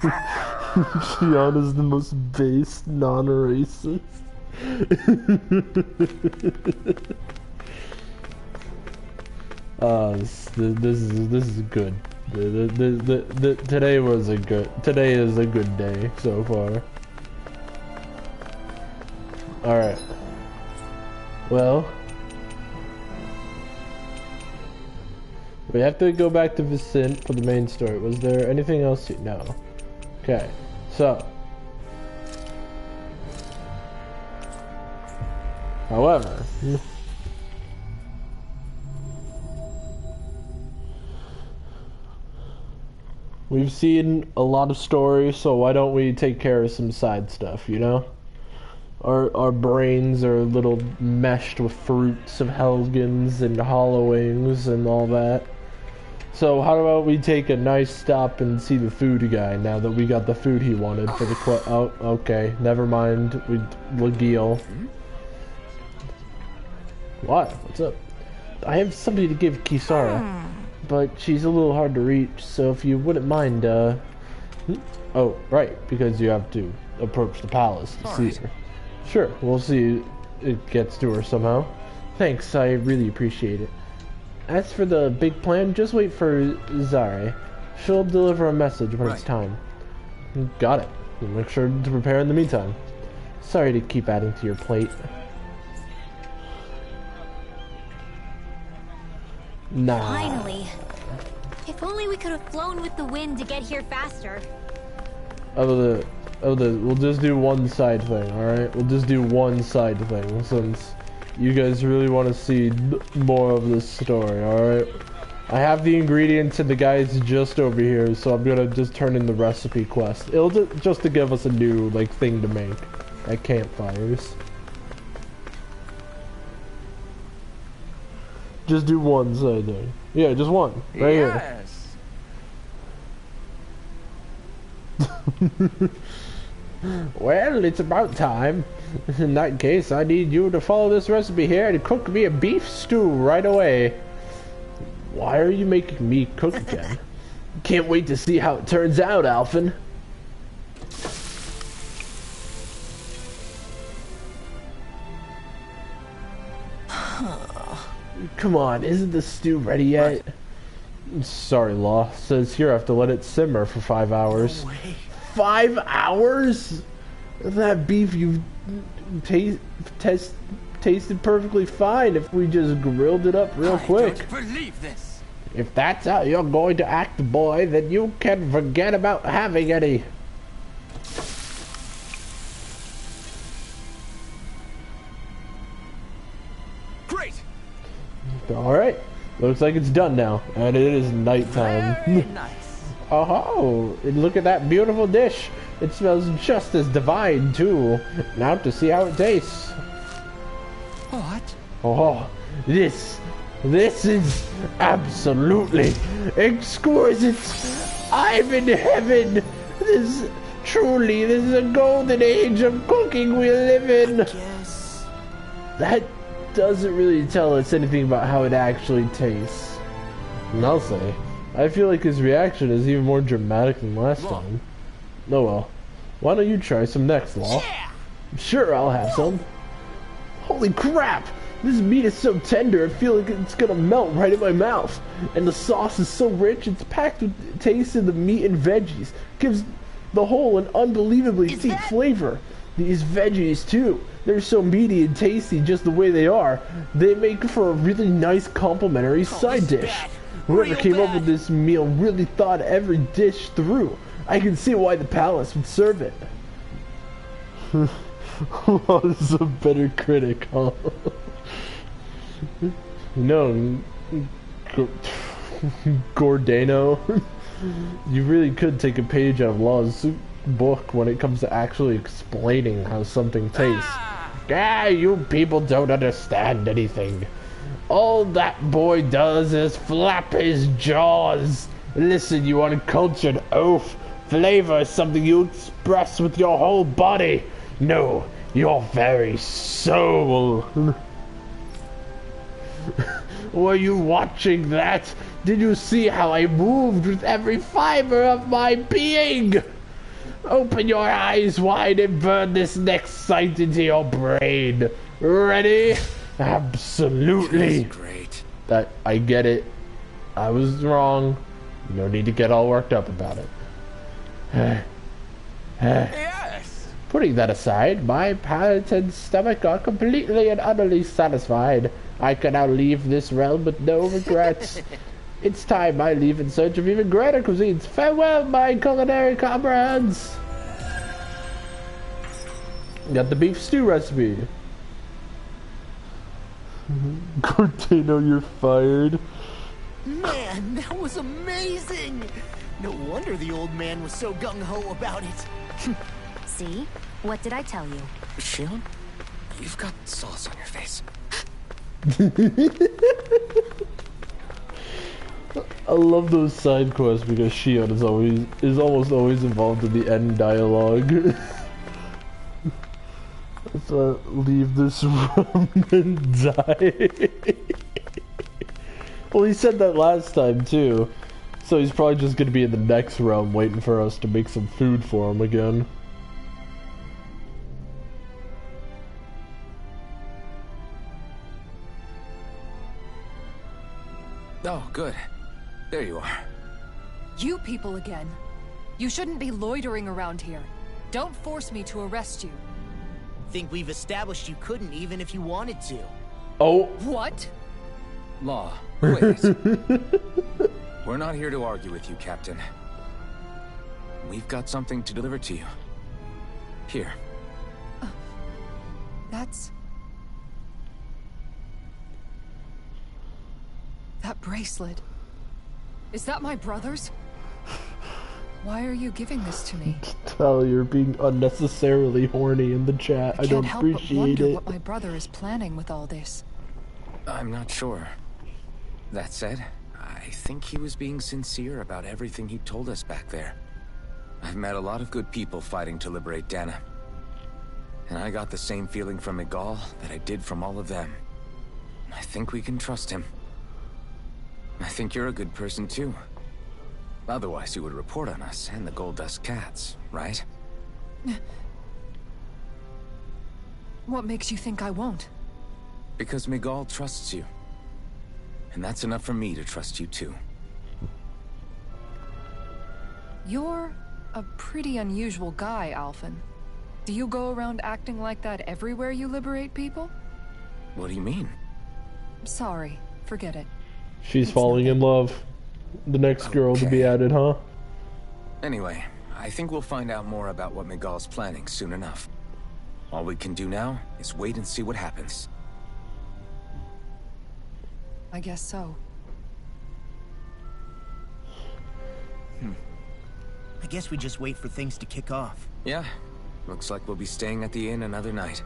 Shion is the most base non-racist. This is good. Today is a good day so far. Alright. Well, we have to go back to Vicent for the main story. Was there anything else? No. Okay, so. However, we've seen a lot of stories, so why don't we take care of some side stuff, you know? Our brains are a little meshed with fruits of Helgens and Hollowings and all that. So how about we take a nice stop and see the food guy now that we got the food he wanted for the oh, okay, never mind. Lagiel. What? What's up? I have something to give Kisara, but she's a little hard to reach, so if you wouldn't mind, oh, right, because you have to approach the palace to see her. Sure, we'll see it gets to her somehow. Thanks, I really appreciate it. As for the big plan, just wait for Zare. She'll deliver a message when it's time. Got it. We'll make sure to prepare in the meantime. Sorry to keep adding to your plate. Nah. Finally. If only we could have flown with the wind to get here faster. We'll just do one side thing, alright? We'll just do one side thing, since you guys really want to see more of this story, alright? I have the ingredients and the guy's just over here, so I'm gonna just turn in the recipe quest. It'll just to give us a new, like, thing to make at campfires. Just do one side thing. Yeah, just one. Right here. Well, it's about time. In that case, I need you to follow this recipe here and cook me a beef stew right away. Why are you making me cook again? Can't wait to see how it turns out, Alphen. Come on, isn't the stew ready yet? Sorry, Law. Says here I have to let it simmer for 5 hours. No way. 5 hours? That beef you've tasted perfectly fine if we just grilled it up real quick. I don't believe this. If that's how you're going to act, boy, then you can forget about having any. Great. Alright, looks like it's done now, and it is nighttime. Very nice. Oh, and look at that beautiful dish. It smells just as divine, too. Now to see how it tastes. What? Oh, this is absolutely exquisite. I'm in heaven. This is a golden age of cooking we live in. Yes. That doesn't really tell us anything about how it actually tastes. And I'll say, I feel like his reaction is even more dramatic than last time. Oh well. Why don't you try some next, Law? Yeah. Sure, I'll have some. Holy crap! This meat is so tender, I feel like it's gonna melt right in my mouth. And the sauce is so rich, it's packed with taste of the meat and veggies. Gives the whole an unbelievably deep flavor. These veggies, too. They're so meaty and tasty just the way they are. They make for a really nice complimentary side dish. Whoever came up with this meal really thought every dish through. I can see why the palace would serve it. Well, this is a better critic, huh? No, Gordano, you really could take a page out of Law's book when it comes to actually explaining how something tastes. Ah, you people don't understand anything. All that boy does is flap his jaws. Listen, you uncultured oaf. Flavor is something you express with your whole body. No, your very soul. Were you watching that? Did you see how I moved with every fiber of my being? Open your eyes wide and burn this next sight into your brain. Ready? Absolutely. That's great. That I get it. I was wrong. No need to get all worked up about it. Yes. Putting that aside, my palate and stomach are completely and utterly satisfied. I can now leave this realm with no regrets. It's time I leave in search of even greater cuisines. Farewell, my culinary comrades! Got the beef stew recipe. Cortino, you're fired. Man, that was amazing! No wonder the old man was so gung-ho about it. See? What did I tell you? Shion, you've got sauce on your face. I love those side quests because Shion is almost always involved in the end dialogue. So leave this room and die. Well, he said that last time too, so he's probably just gonna be in the next realm waiting for us to make some food for him again. Oh, good. There you are. You people again. You shouldn't be loitering around here. Don't force me to arrest you. Think we've established you couldn't even if you wanted to. Oh. What? Law, wait. We're not here to argue with you, Captain. We've got something to deliver to you. Here. That's... That bracelet. Is that my brother's? Why are you giving this to me? Tell you're being unnecessarily horny in the chat. I don't can't help but appreciate wonder it. what my brother is planning with all this. I'm not sure. That said, I think he was being sincere about everything he told us back there. I've met a lot of good people fighting to liberate Dana. And I got the same feeling from Miguel that I did from all of them. I think we can trust him. I think you're a good person too. Otherwise you would report on us and the Gold Dust Cats, right? What makes you think I won't? Because Miguel trusts you. And that's enough for me to trust you too. You're a pretty unusual guy, Alphen. Do you go around acting like that everywhere you liberate people? What do you mean? Sorry, forget it. She's falling in love. The next girl to be added, huh? Anyway, I think we'll find out more about what Miguel's planning soon enough. All we can do now is wait and see what happens. I guess so. I guess we just wait for things to kick off. Yeah, looks like we'll be staying at the inn another night.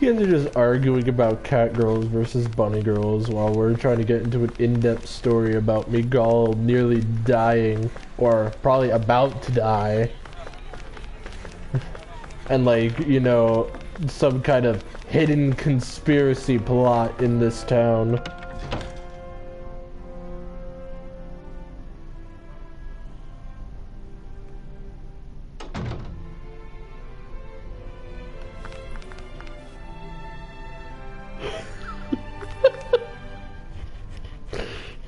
You guys are just arguing about cat girls versus bunny girls while we're trying to get into an in-depth story about Miguel nearly dying, or probably about to die. And like, you know, some kind of hidden conspiracy plot in this town.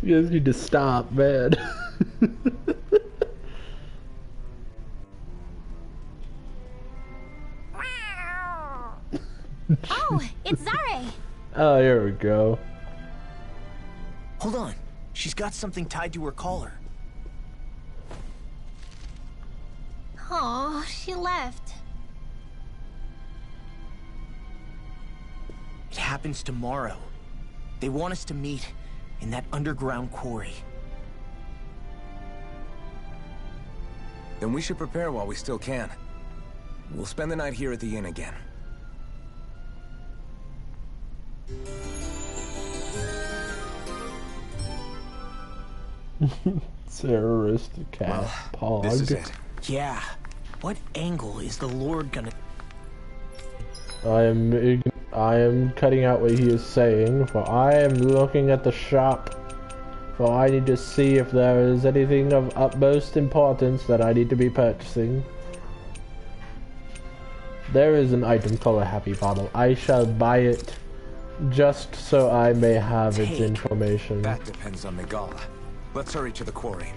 You guys need to stop, man. Oh, it's Zare! Oh, here we go. Hold on. She's got something tied to her collar. Oh, she left. It happens tomorrow. They want us to meet in that underground quarry. Then we should prepare while we still can. We'll spend the night here at the inn again. Terrorist cat pog. This is it. Yeah. What angle is the Lord gonna... I am cutting out what he is saying, for I am looking at the shop. For I need to see if there is anything of utmost importance that I need to be purchasing. There is an item called a happy bottle. I shall buy it just so I may have its information. That depends on Miguel. Let's hurry to the quarry.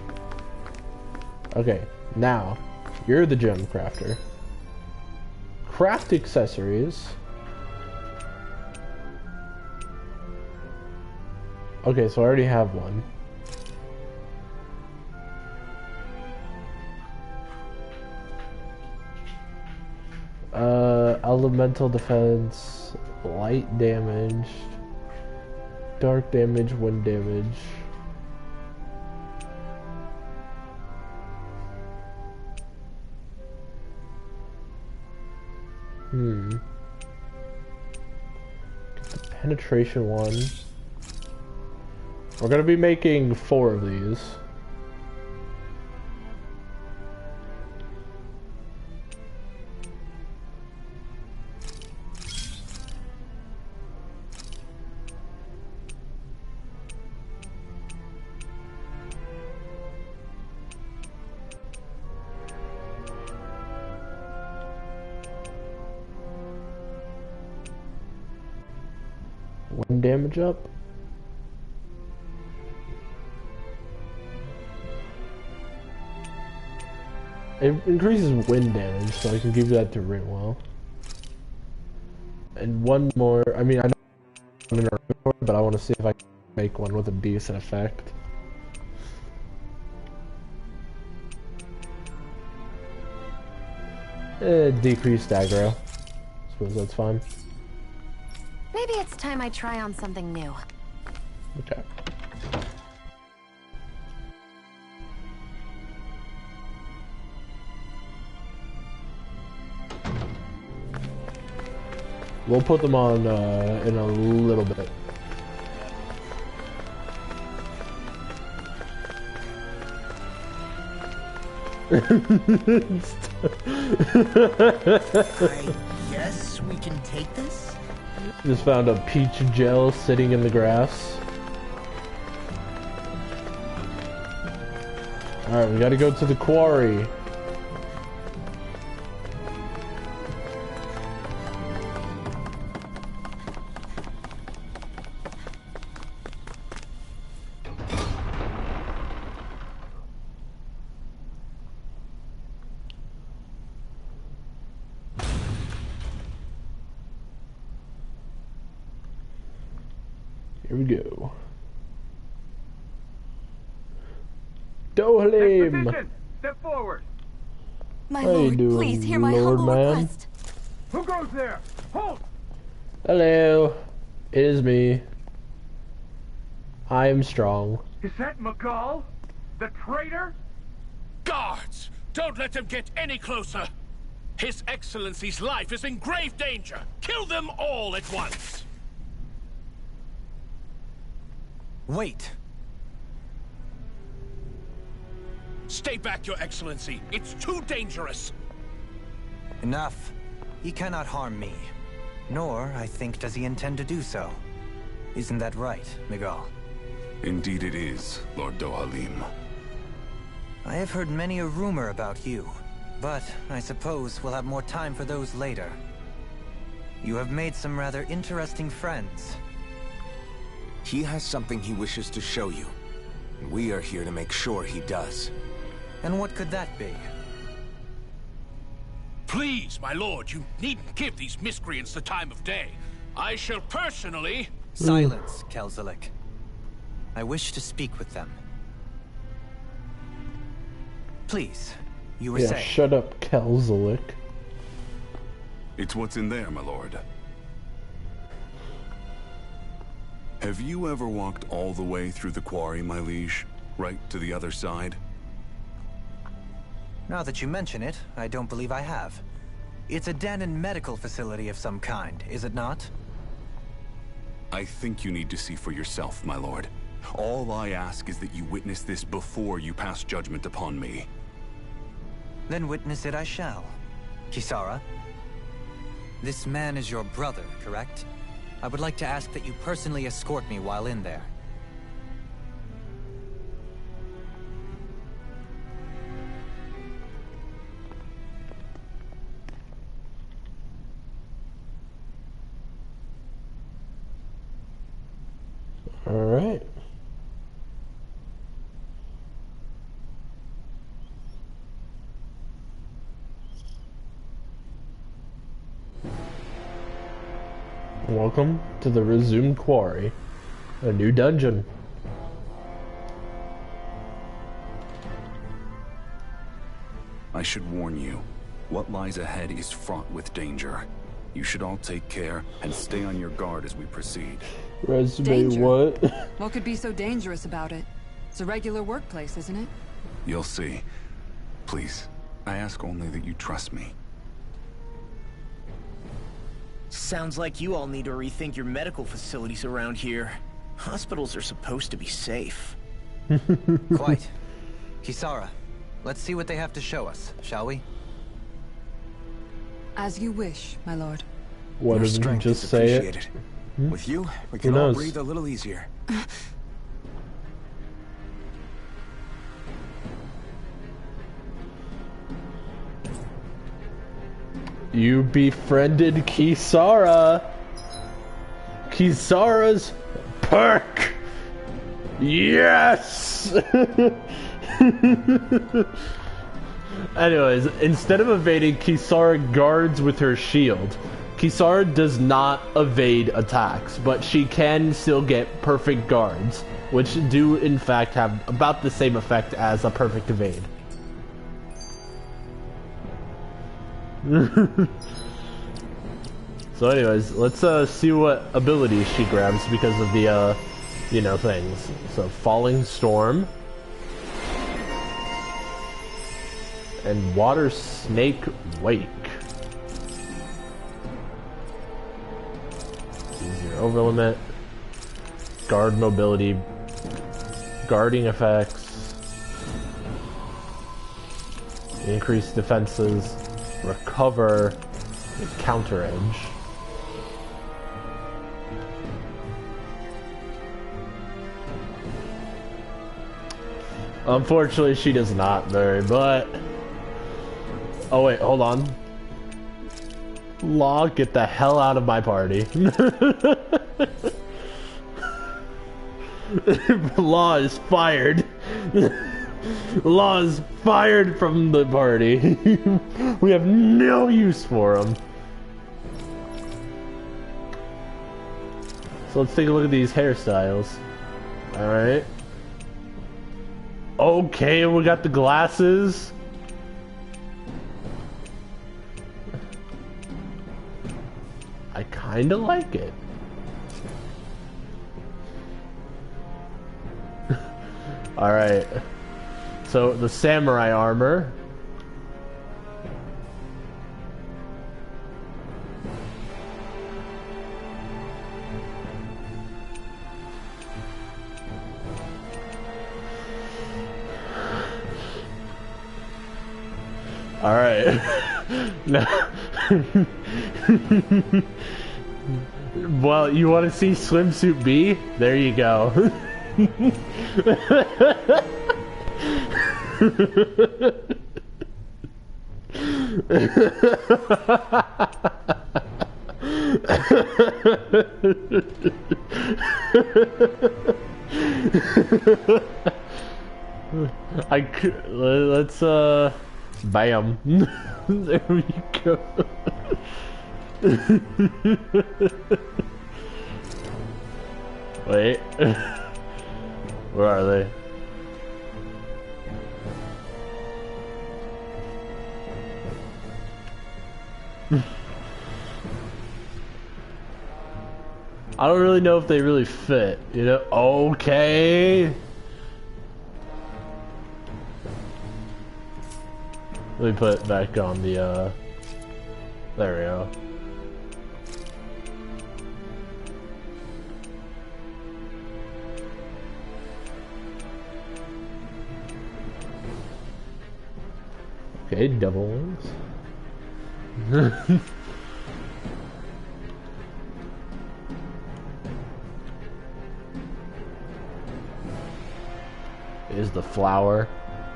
Okay, now, you're the gem crafter. Craft accessories. Okay, so I already have one. Elemental defense, light damage, dark damage, wind damage. Get the penetration one. We're gonna be making 4 of these. Wind damage up. It increases wind damage, so I can give that to Ringwell. And one more, I mean, I know I'm in a record, but I want to see if I can make one with a decent effect. Decreased aggro. Suppose that's fine. Maybe it's time I try on something new. Okay. We'll put them on in a little bit. I guess we can take this? Just found a peach gel sitting in the grass. Alright, we gotta go to the quarry. Here we go. Take Dohalim! position. Step forward. My How you lord, doing, please hear my Lord humble man? request. Who goes there? Halt! Hello, it is me. I am strong. Is that Miguel? The traitor? Guards! Don't let them get any closer! His Excellency's life is in grave danger! Kill them all at once! Wait. Stay back, Your Excellency. It's too dangerous. Enough. He cannot harm me. Nor, I think, does he intend to do so. Isn't that right, Miguel? Indeed it is, Lord Dohalim. I have heard many a rumor about you, but I suppose we'll have more time for those later. You have made some rather interesting friends. He has something he wishes to show you. And we are here to make sure he does. And what could that be? Please, my lord, you needn't give these miscreants the time of day. I shall personally... Silence, Kelzelik. I wish to speak with them. Please, you were Yeah, saying... shut up, Kelzelik. It's what's in there, my lord. Have you ever walked all the way through the quarry, my liege? Right to the other side? Now that you mention it, I don't believe I have. It's a Danon medical facility of some kind, is it not? I think you need to see for yourself, my lord. All I ask is that you witness this before you pass judgment upon me. Then witness it I shall. Kisara? This man is your brother, correct? I would like to ask that you personally escort me while in there. Alright. Welcome to the resumed quarry. A new dungeon. I should warn you, what lies ahead is fraught with danger. You should all take care and stay on your guard as we proceed. Resume Danger. what? What could be so dangerous about it? It's a regular workplace, isn't it? You'll see. Please, I ask only that you trust me. Sounds like you all need to rethink your medical facilities around here. Hospitals are supposed to be safe. Quite. Kisara, let's see what they have to show us, shall we? As you wish, my lord. What Your did you strength just is say? It? appreciated. With you, we can all knows? breathe a little easier. You befriended Kisara. Kisara's perk. Yes. Anyways, instead of evading, Kisara guards with her shield. Kisara does not evade attacks, but she can still get perfect guards, which do in fact have about the same effect as a perfect evade. So anyways, let's see what abilities she grabs because of the, you know, things. So, Falling Storm. And Water Snake Wake. Easier overlimit. Guard mobility. Guarding effects. Increase defenses. Recover. And counter edge. Unfortunately, she does not vary, but... Oh wait, hold on. Law, get the hell out of my party. Law is fired. Law is fired from the party. We have no use for him. So So let's take a look at these hairstyles. Alright. Okay, we got the glasses. I kinda like it. Alright. So the samurai armor. Alright. No. Well, you want to see swimsuit B? There you go. Let's bam. There we go. Wait. Where are they? I don't really know if they really fit, you know? Okay. Let me put it back on the, there we go. Okay, double ones. Is the flower.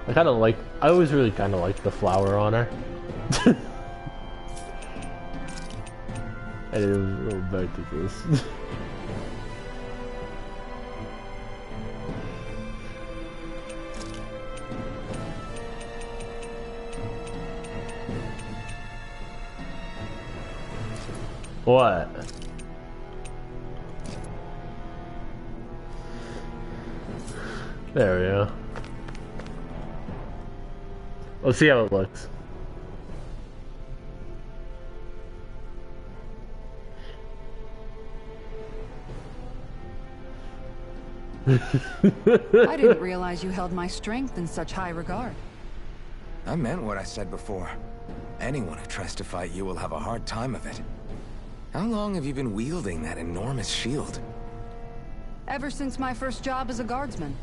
I kind of like, I always really kind of like the flower on her. I didn't go back to this. What? There we go. Let's see how it looks. I didn't realize you held my strength in such high regard. I meant what I said before. Anyone who tries to fight you will have a hard time of it. How long have you been wielding that enormous shield? Ever since my first job as a guardsman.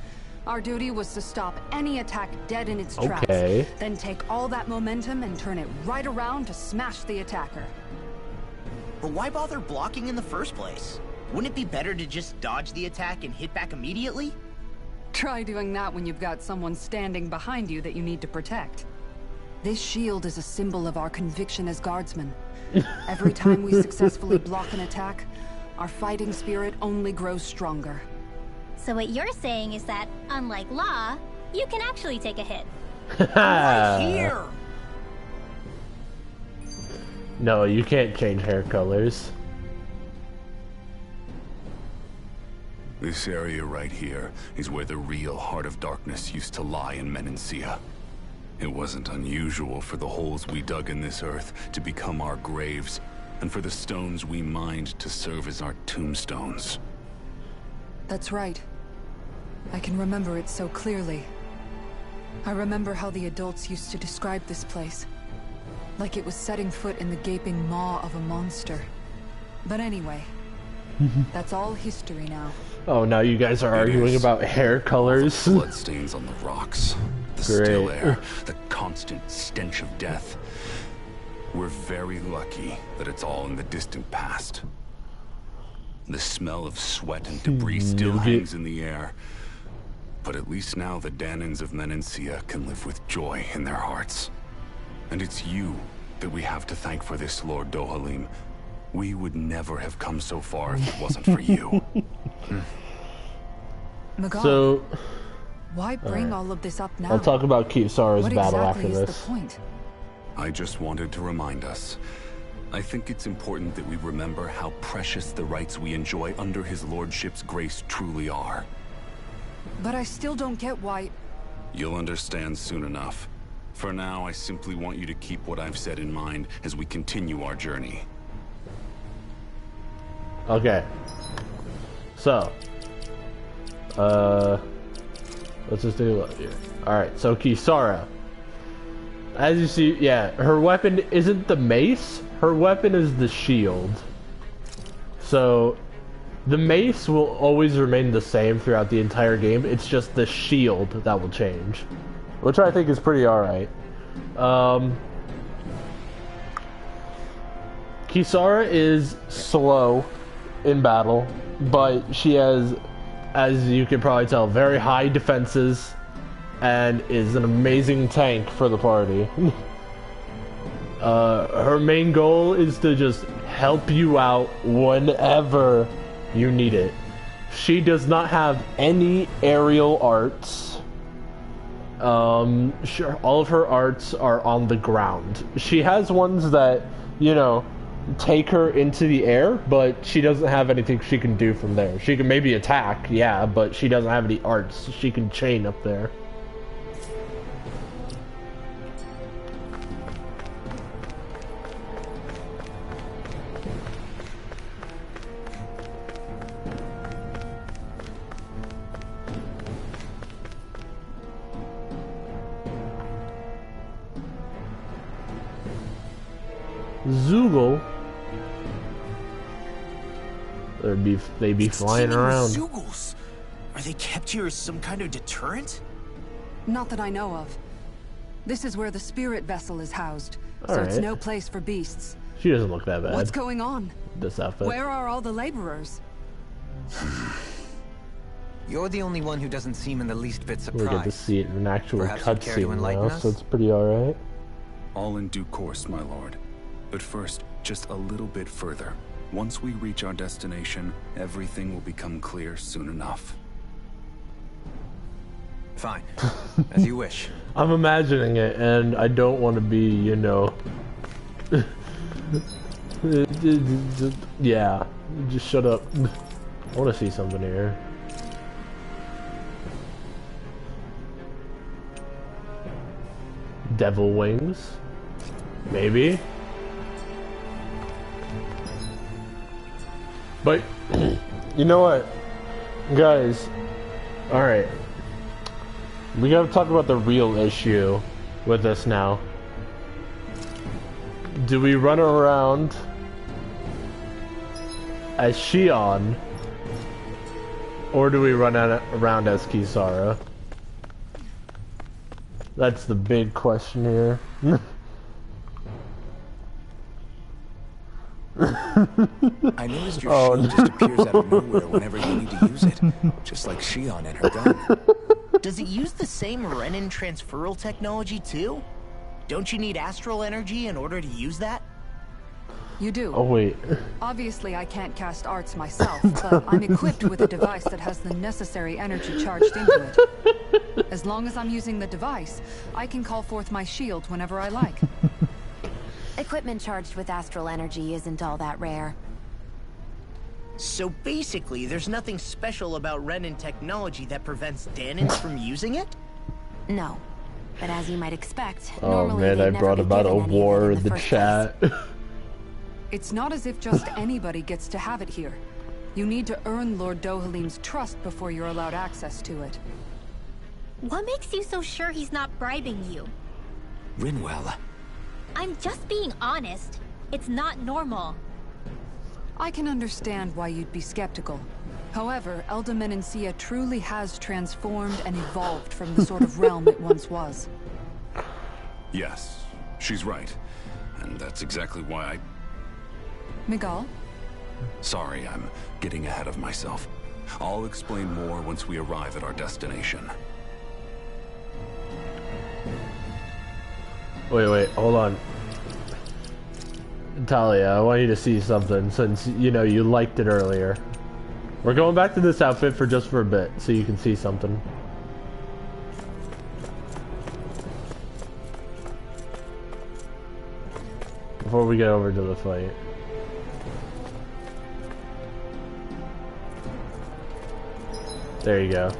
Our duty was to stop any attack dead in its tracks, then take all that momentum and turn it right around to smash the attacker. But why bother blocking in the first place? Wouldn't it be better to just dodge the attack and hit back immediately? Try doing that when you've got someone standing behind you that you need to protect. This shield is a symbol of our conviction as guardsmen. Every time we successfully block an attack, our fighting spirit only grows stronger. So what you're saying is that, unlike Law, you can actually take a hit. Right here! No, you can't change hair colors. This area right here is where the real Heart of Darkness used to lie in Menancia. It wasn't unusual for the holes we dug in this earth to become our graves, and for the stones we mined to serve as our tombstones. That's right. I can remember it so clearly. I remember how the adults used to describe this place. Like it was setting foot in the gaping maw of a monster. But anyway, that's all history now. Oh, now you guys are arguing about hair colors? The bloodstains on the rocks, the still air, the constant stench of death. We're very lucky that it's all in the distant past. The smell of sweat and debris still hangs in the air. But at least now the Danans of Menancia can live with joy in their hearts. And it's you that we have to thank for this, Lord Dohalim. We would never have come so far if it wasn't for you. Magal, So, why bring all of this up now? I'll talk about Kisara's what battle exactly after is this. the point? I just wanted to remind us I think it's important that we remember how precious the rights we enjoy under his lordship's grace truly are. But I still don't get why... You'll understand soon enough. For now, I simply want you to keep what I've said in mind as we continue our journey. Okay. So. Let's just do it here. Alright, so Kisara. As you see, yeah, her weapon isn't the mace. Her weapon is the shield. So, the mace will always remain the same throughout the entire game. It's just the shield that will change. Which I think is pretty alright. Kisara is slow in battle, but she has, as you can probably tell, very high defenses and is an amazing tank for the party. Her main goal is to just help you out whenever you need it. She does not have any aerial arts. Sure, all of her arts are on the ground. She has ones that, you know, take her into the air, but she doesn't have anything she can do from there. She can maybe attack, yeah, but she doesn't have any arts she can chain up there. Zoogle, they'd be flying around. Zoogles. Are they kept here as some kind of deterrent? Not that I know of. This is where the spirit vessel is housed, so it's no place for beasts. She doesn't look that bad. What's going on? This outfit. Where are all the laborers? You're the only one who doesn't seem in the least bit surprised. We get to see it in an actual cutscene now, us? so it's pretty alright. All in due course, my lord. But first, just a little bit further. Once we reach our destination, everything will become clear soon enough. Fine. As you wish. I'm imagining it, and I don't want to be, you know... yeah, just shut up. I want to see something here. Devil wings? Maybe? But, you know what, guys, alright, we gotta talk about the real issue with this now. Do we run around as Shion, or do we run around as Kisara? That's the big question here. I noticed your shield just appears out of nowhere whenever you need to use it, just like Shion and her gun. Does it use the same Renin transferal technology too? Don't you need astral energy in order to use that? You do. Oh wait. Obviously I can't cast arts myself, but I'm equipped with a device that has the necessary energy charged into it. As long as I'm using the device, I can call forth my shield whenever I like. Equipment charged with astral energy isn't all that rare. So basically, there's nothing special about Renin technology that prevents Danins from using it? No. But as you might expect, Oh normally man, I they'd brought never be about a given any of war them in the first chat. It's not as if just anybody gets to have it here. You need to earn Lord Dohalim's trust before you're allowed access to it. What makes you so sure he's not bribing you? Rinwell. I'm just being honest. It's not normal. I can understand why you'd be skeptical. However, Elde Menancia truly has transformed and evolved from the sort of realm it once was. Yes, she's right. And that's exactly why I... Miguel? Sorry, I'm getting ahead of myself. I'll explain more once we arrive at our destination. Wait, hold on. Talia, I want you to see something since, you know, you liked it earlier. We're going back to this outfit for just for a bit so you can see something. before we get over to the fight. There you go.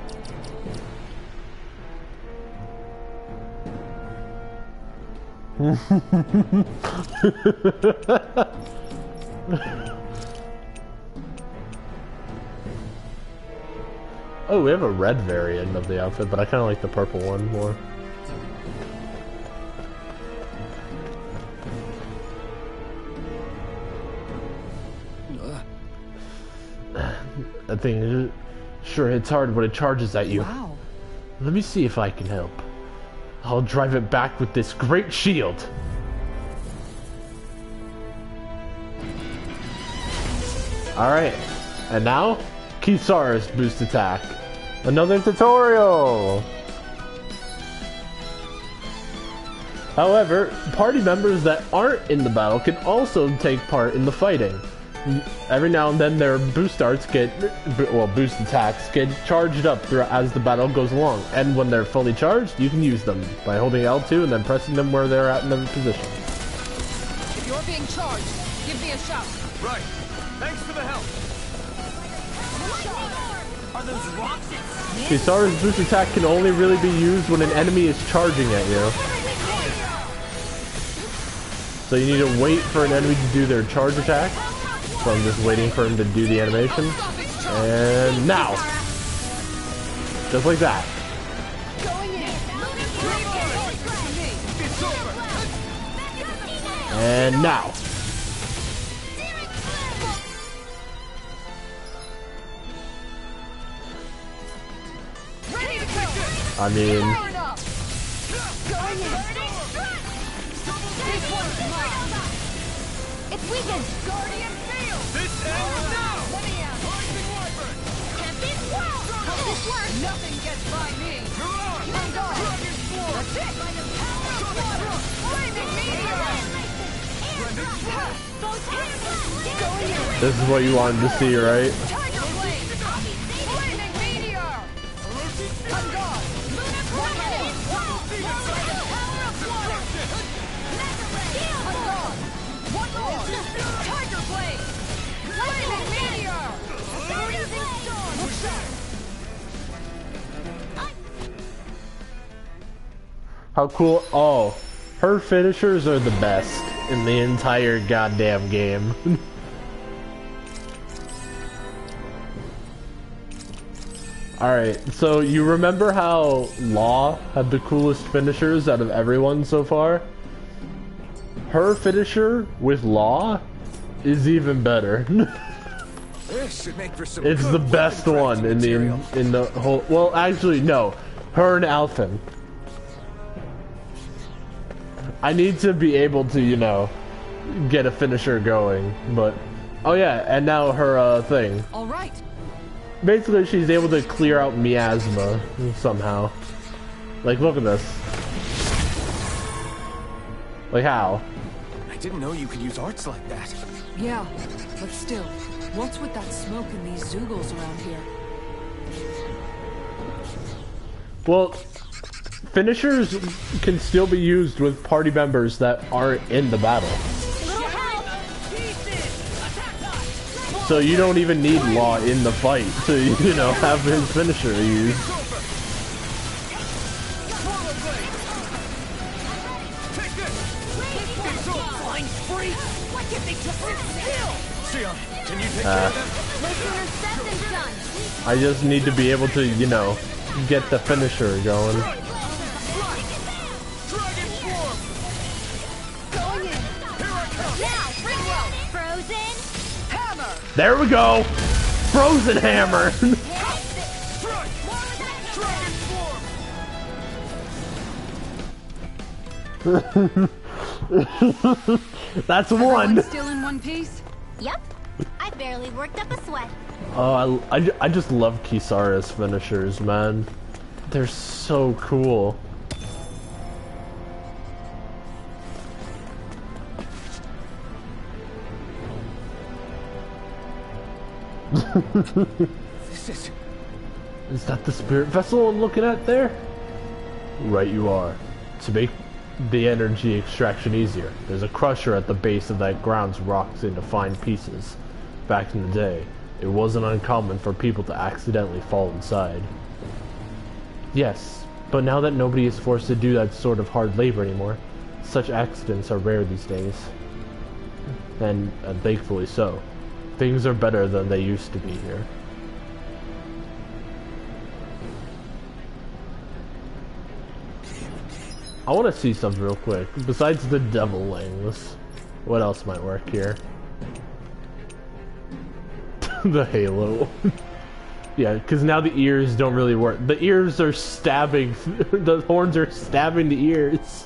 Oh, we have a red variant of the outfit, but I kind of like the purple one more. That thing sure hits hard when it charges at you. Wow. Let me see if I can help. I'll drive it back with this great shield. Alright, and now, Kisara's boost attack. Another tutorial! However, party members that aren't in the battle can also take part in the fighting. Every now and then their boost attacks get charged up as the battle goes along. And when they're fully charged, you can use them by holding L2 and then pressing them where they're at in the position. If you're being charged, give me a shout. Right. Thanks for the help. Are those rocks? Kisara's boost attack can only really be used when an enemy is charging at you. So you need to wait for an enemy to do their charge attack. So I'm just waiting for him to do the animation. And now! Just like that. And now! I mean... It's weakened! Guardian field! This ends now! Lightning Wyvern! Tempest Swirl! How's this work? Nothing gets by me! You're on! On guard! Dragon Swarm! That's it! By the power of water! Flaming meteor! Going in! This is what you wanted to see, right? Tiger blade! Flaming meteor! On guard! One more! By the power of water! On guard! One more! Tiger blade! Flaming meteor! Freezing storm! How cool. Oh, her finishers are the best in the entire goddamn game. Alright, so you remember how Law had the coolest finishers out of everyone so far? Her finisher with Law is even better. This should make for some It's good the best one in the whole. Well, actually, no. Her and Alphen. I need to be able to, you know, get a finisher going. But oh yeah, and now her thing. All right. Basically, she's able to clear out miasma somehow. Like, look at this. Like how? I didn't know you could use arts like that. Yeah, but still, what's with that smoke and these zoogles around here? Well, finishers can still be used with party members that aren't in the battle. So you don't even need Law in the fight to, you know, have his finisher used. I just need to be able to, you know, get the finisher going. There we go! Frozen hammer! That's one! Still in one piece? Yep. I barely worked up a sweat. Oh, I just love Kisara's finishers, man. They're so cool. Is that the spirit vessel I'm looking at there? Right you are. the energy extraction easier. There's a crusher at the base of that ground's rocks into fine pieces. Back in the day, it wasn't uncommon for people to accidentally fall inside. Yes, but now that nobody is forced to do that sort of hard labor anymore, such accidents are rare these days. And thankfully so. Things are better than they used to be here. I want to see something real quick. Besides the devil wings, what else might work here? The halo. Yeah, because now the ears don't really work. The ears are stabbing. The horns are stabbing the ears.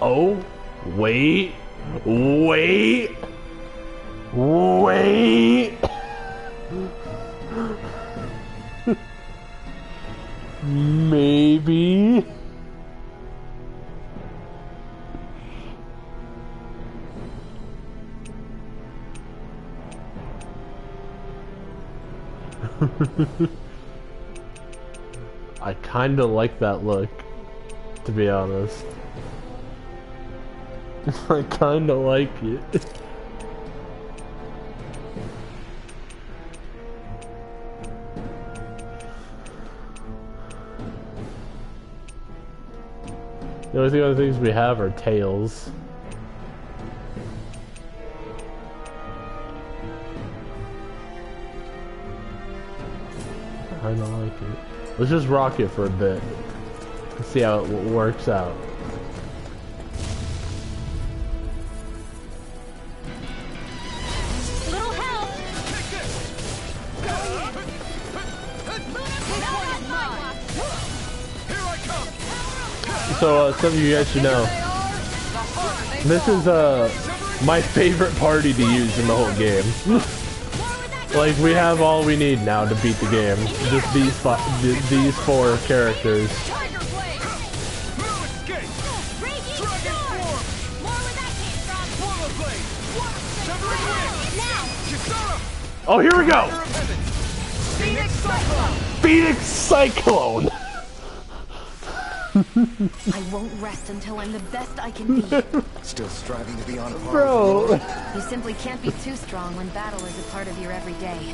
Oh, wait. Maybe. I kinda like that look, to be honest. I kinda like it. The only other things we have are tails. I don't like it. Let's just rock it for a bit. Let's see how it works out. Little help! So, some of you guys should know, this is, my favorite party to use in the whole game. Like, we have all we need now to beat the game. Just these four characters. Oh, here we go! Phoenix Cyclone! I won't rest until I'm the best I can be. Still striving to be on par. Bro! You simply can't be too strong when battle is a part of your everyday.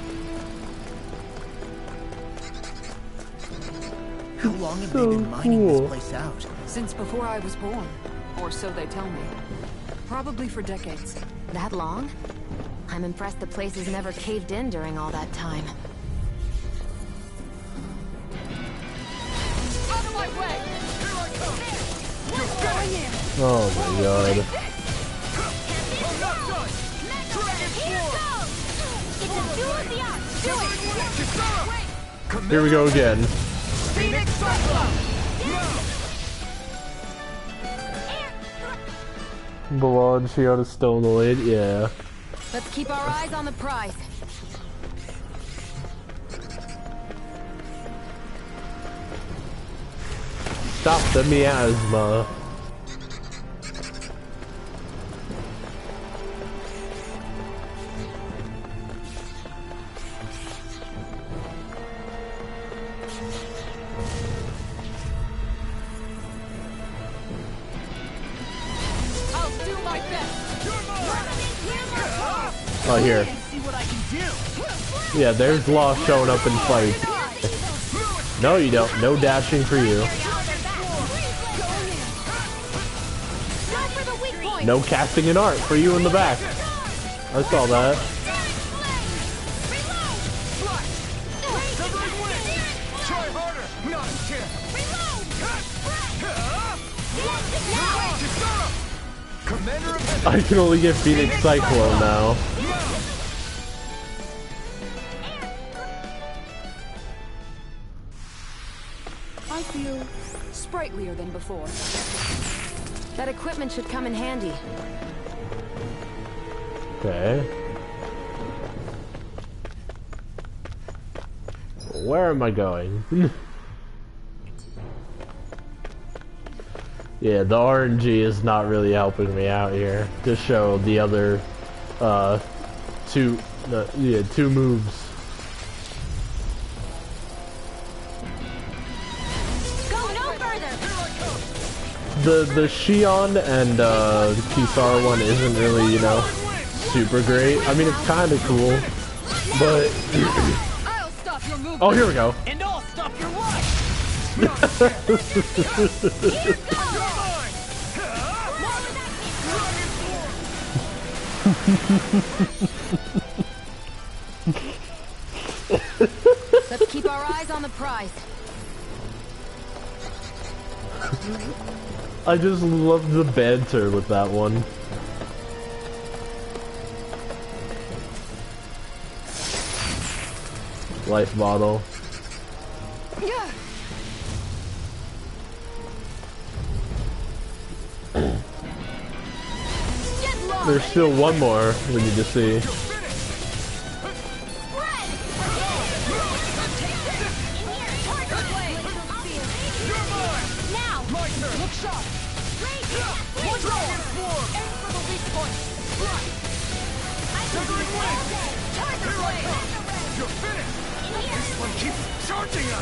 How long have they been mining this place out? Since before I was born. Or so they tell me. Probably for decades. That long? I'm impressed the place has never caved in during all that time. Out of my way! Here I come! Oh my god. I'm not done! Dragon Form! Here we go again. Phoenix Cyclone! Blonde, she got a stone lid, yeah. Let's keep our eyes on the prize. Stop the miasma. I'll do my best! Oh, here. See what I can do! Yeah, there's Law showing up in fight. No, you don't. No dashing for you. No casting an art for you in the back. I saw that. Try harder! Not a chance! Commander of Heaven! I can only get Phoenix Cyclone now. I feel sprightlier than before. That equipment should come in handy. Okay. Where am I going? Yeah, the RNG is not really helping me out here to show the other two moves. the Shion and Kisara one isn't really, you know, super great. I mean, it's kind of cool, but I'll stop your movement. oh, here we go. And I'll stop your life! Let's keep our eyes on the prize. I just love the banter with that one. Life bottle. There's still one more we need to see.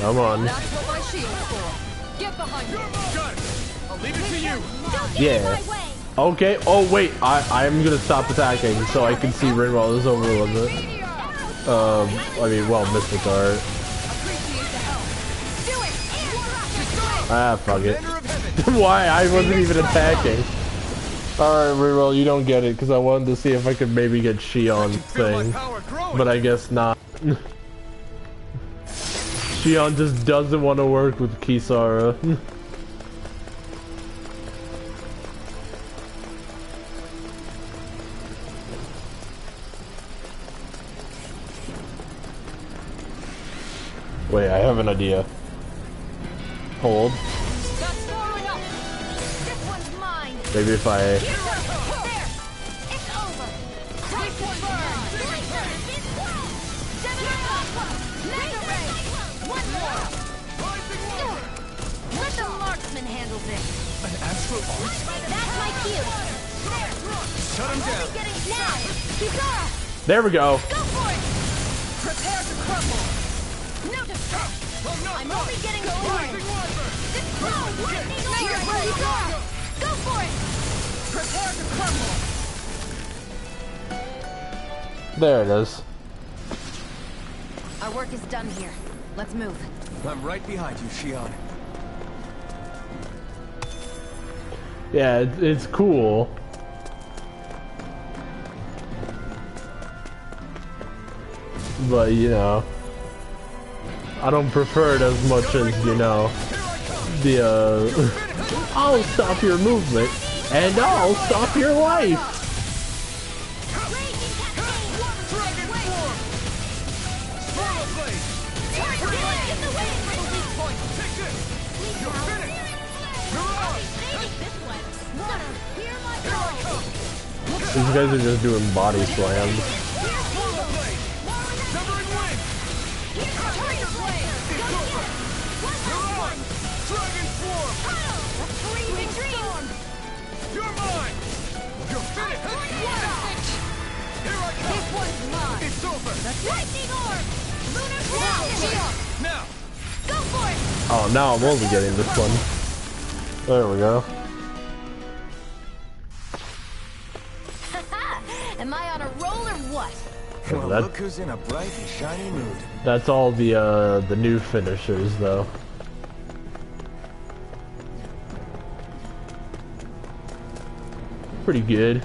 Come on. That's what my shield's for. Get behind me. Got it. I'll leave it to you. Yeah. Okay. Oh wait, I'm gonna stop attacking so I can see Rinwell is over with it. I mean, well, Mystic Art. Ah, fuck it. Why? I wasn't even attacking. Alright, Rinwell, you don't get it because I wanted to see if I could maybe get Shion thing, but I guess not. Shion just doesn't want to work with Kisara. Wait, I have an idea. Hold. Maybe if I... Let the marksman handle this. An astral arc? That's my cue. Shut him down. Now, Kisara, There we go. go for it. Prepare to crumble. No distress. I'm only getting started. Lightning Kisara, go for it. Prepare to crumble. There it is. Our work is done here. Let's move. I'm right behind you, Shion. Yeah, it's cool. But, you know, I don't prefer it as much as, you know, the, I'll stop your movement, and I'll stop your life. These guys are just doing body slams. Oh, now I'm only getting this one. There we go. Am I on a roll or what? Well, That- look who's in a bright and shiny mood. That's all the new finishers, though. Pretty good.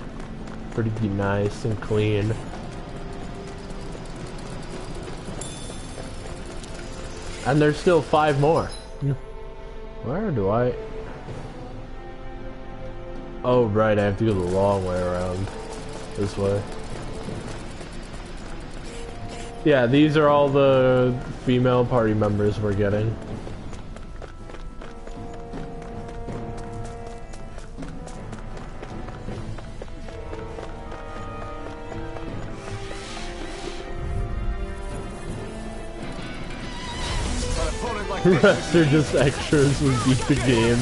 Pretty nice and clean. And there's still 5 more. Where do I... Oh, right, I have to go the long way around. This way. Yeah, these are all the female party members we're getting. The rest are just extras who beat the game.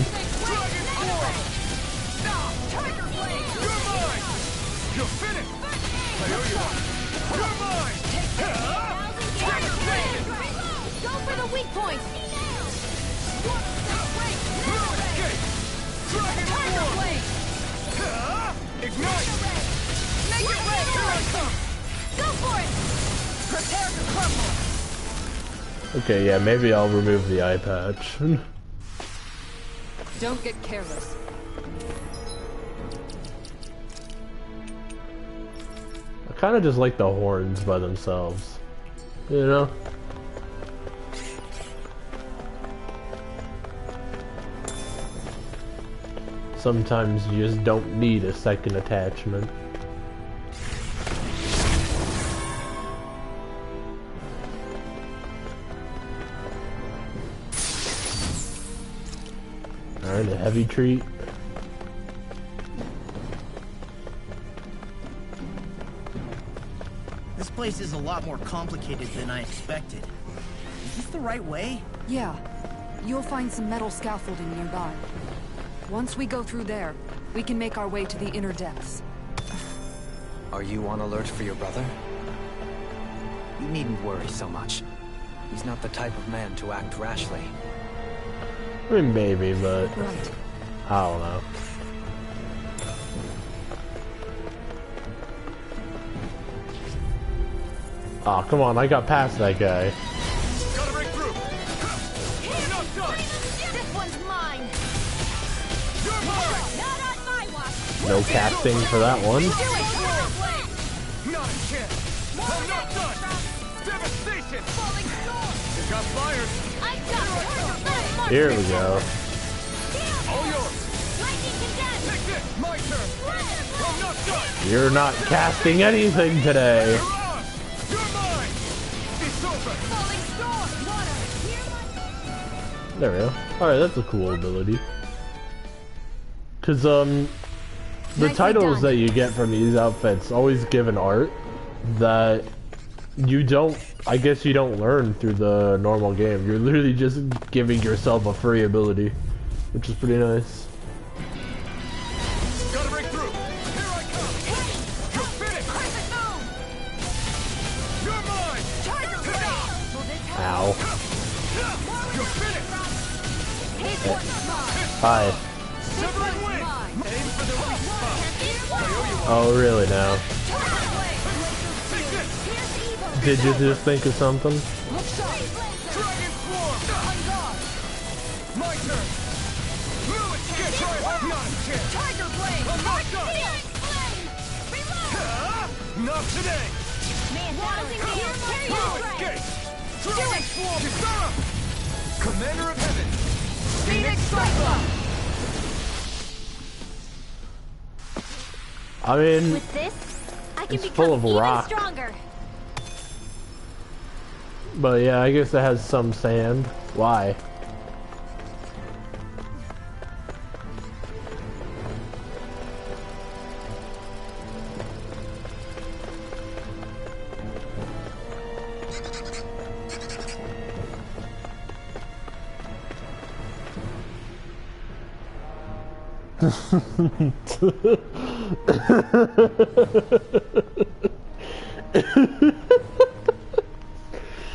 Tiger Blade! Ignite! Make it red! Here I come! Go for it! Prepare to crumble! Okay, yeah, maybe I'll remove the eye patch. Don't get careless. I kind of just like the horns by themselves, you know? Sometimes you just don't need a second attachment. Alright, a heavy treat. This place is a lot more complicated than I expected. Is this the right way? Yeah. You'll find some metal scaffolding nearby. Once we go through there, we can make our way to the inner depths. Are you on alert for your brother? You needn't worry so much. He's not the type of man to act rashly. I mean, maybe, but Right. I don't know. Aw, come on, I got past that guy. Gotta break through! Not done! This one's mine! You're mine! Not on my watch! No casting for that one. Do it! Tiger Blade! Not a chance! I'm not done! Devastation! Falling storm! You got fired! I got it! Let it mark Here we this go. All yours! Lightning condensed! Take this! My turn! I'm not done! You're not casting anything today. You're on! You're mine! It's over! Falling storm! Water! Hear my... There we go. Alright, that's a cool ability. Cause, the Nicely titles done. that you get from these outfits always give an art that you don't, I guess you don't learn through the normal game. You're literally just giving yourself a free ability, which is pretty nice. Gotta break through! Here I come! You're finished! Crescent moon! You're mine! Tiger Blade! Ow. You're finished! This one's mine! Hi. Severing wind! Aim for the weak spot! Oh, really now? Tiger Blade! Take this! Here's evil! Did you just think of something? Look sharp! Dragon Swarm! On guard! My turn! No escape! Not a chance! Tiger Blade! I'm not done! Searing flame! Reload! Not today! Man, balancing the air! Carry No your escape! Do Dragon it! Swarm! Kisara! Commander of Heaven! Phoenix Strike! I mean, With this, I can It's become full of even rock. stronger. but yeah, I guess it has some sand. Why?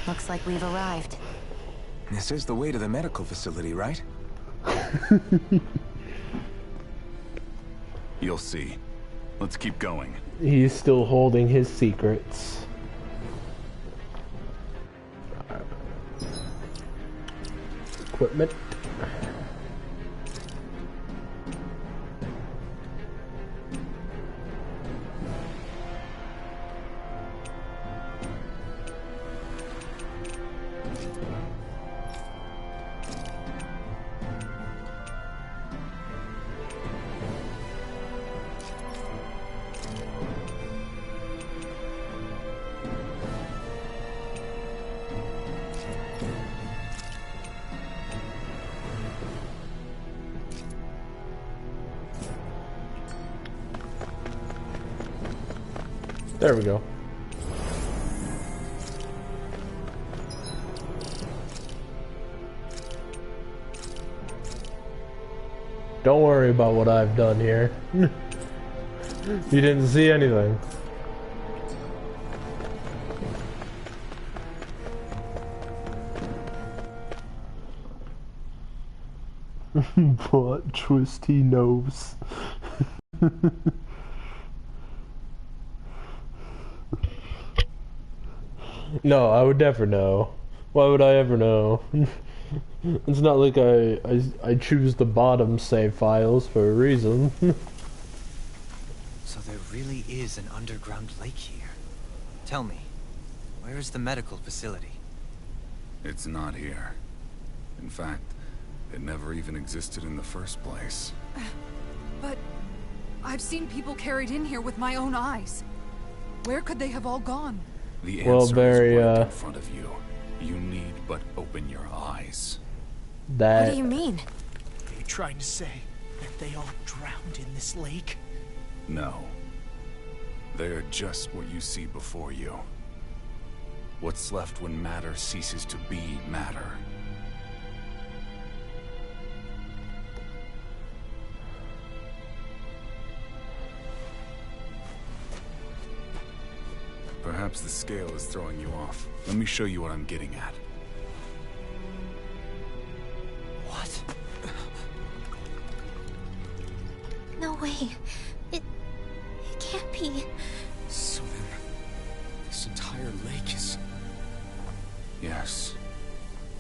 Looks like we've arrived. This is the way to the medical facility, right? You'll see. Let's keep going. He's still holding his secrets. Equipment. There we go. Don't worry about what I've done here. You didn't see anything. Plot twist, he knows. No, I would never know. Why would I ever know? It's not like I choose the bottom save files for a reason. So there really is an underground lake here. Tell me, where is the medical facility? It's not here. In fact, it never even existed in the first place. But I've seen people carried in here with my own eyes. Where could they have all gone? The answer is right in front of you. You need but open your eyes. What do you mean? Are you trying to say that they all drowned in this lake? No. They are just what you see before you. What's left when matter ceases to be matter. Perhaps the scale is throwing you off. Let me show you what I'm getting at. What? No way. It can't be. So then, this entire lake is... Yes.